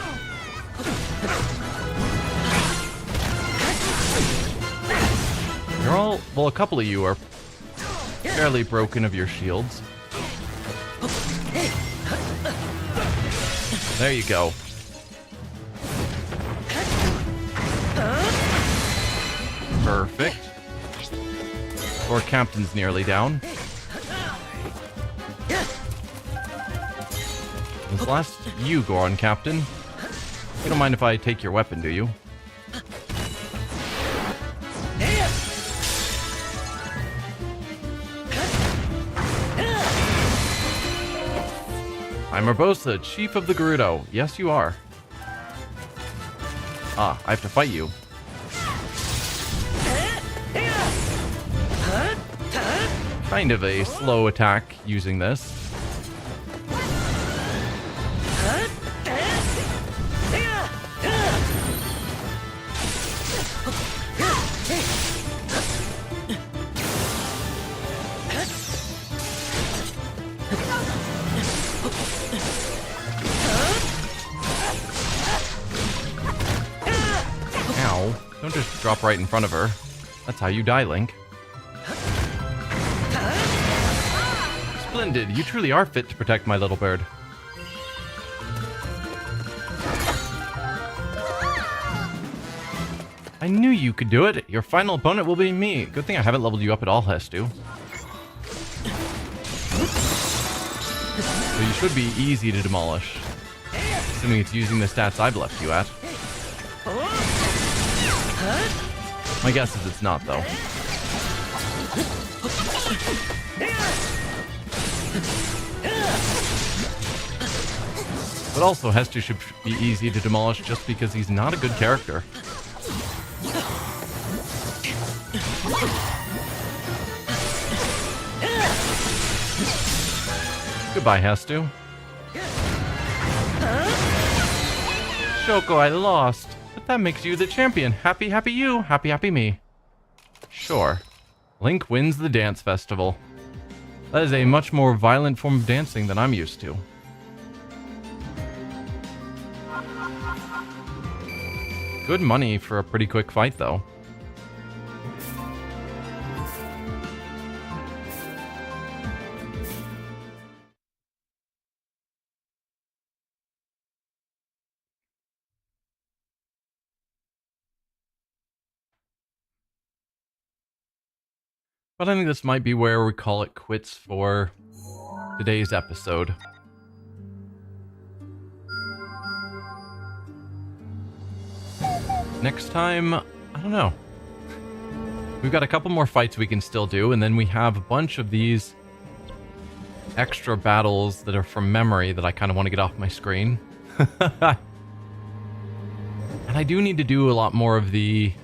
You're all, well, a couple of you are fairly broken of your shields. There you go. Perfect. Or Captain's nearly down. This last you, Goron, Captain. You don't mind if I take your weapon, do you? I'm Urbosa, Chief of the Gerudo. Yes, you are. Ah, I have to fight you. Kind of a slow attack using this. Ow. Don't just drop right in front of her. That's how you die, Link. Splendid. You truly are fit to protect my little bird. I knew you could do it. Your final opponent will be me. Good thing I haven't leveled you up at all, Hestu. So you should be easy to demolish. Assuming it's using the stats I've left you at. My guess is it's not, though. But also, Hestu should be easy to demolish just because he's not a good character. Goodbye, Hestu. Shoko, I lost. But that makes you the champion. Happy, happy you. Happy, happy me. Sure. Link wins the dance festival. That is a much more violent form of dancing than I'm used to. Good money for a pretty quick fight, though. But I think this might be where we call it quits for today's episode. Next time, I don't know. We've got a couple more fights we can still do, and then we have a bunch of these extra battles that are from memory that I kind of want to get off my screen. And I do need to do a lot more of the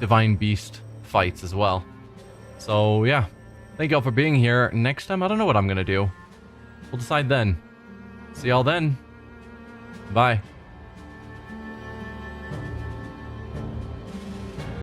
Divine Beast fights as well. So yeah, thank y'all for being here. Next time, I don't know what I'm gonna do. We'll decide then. See y'all then. Bye.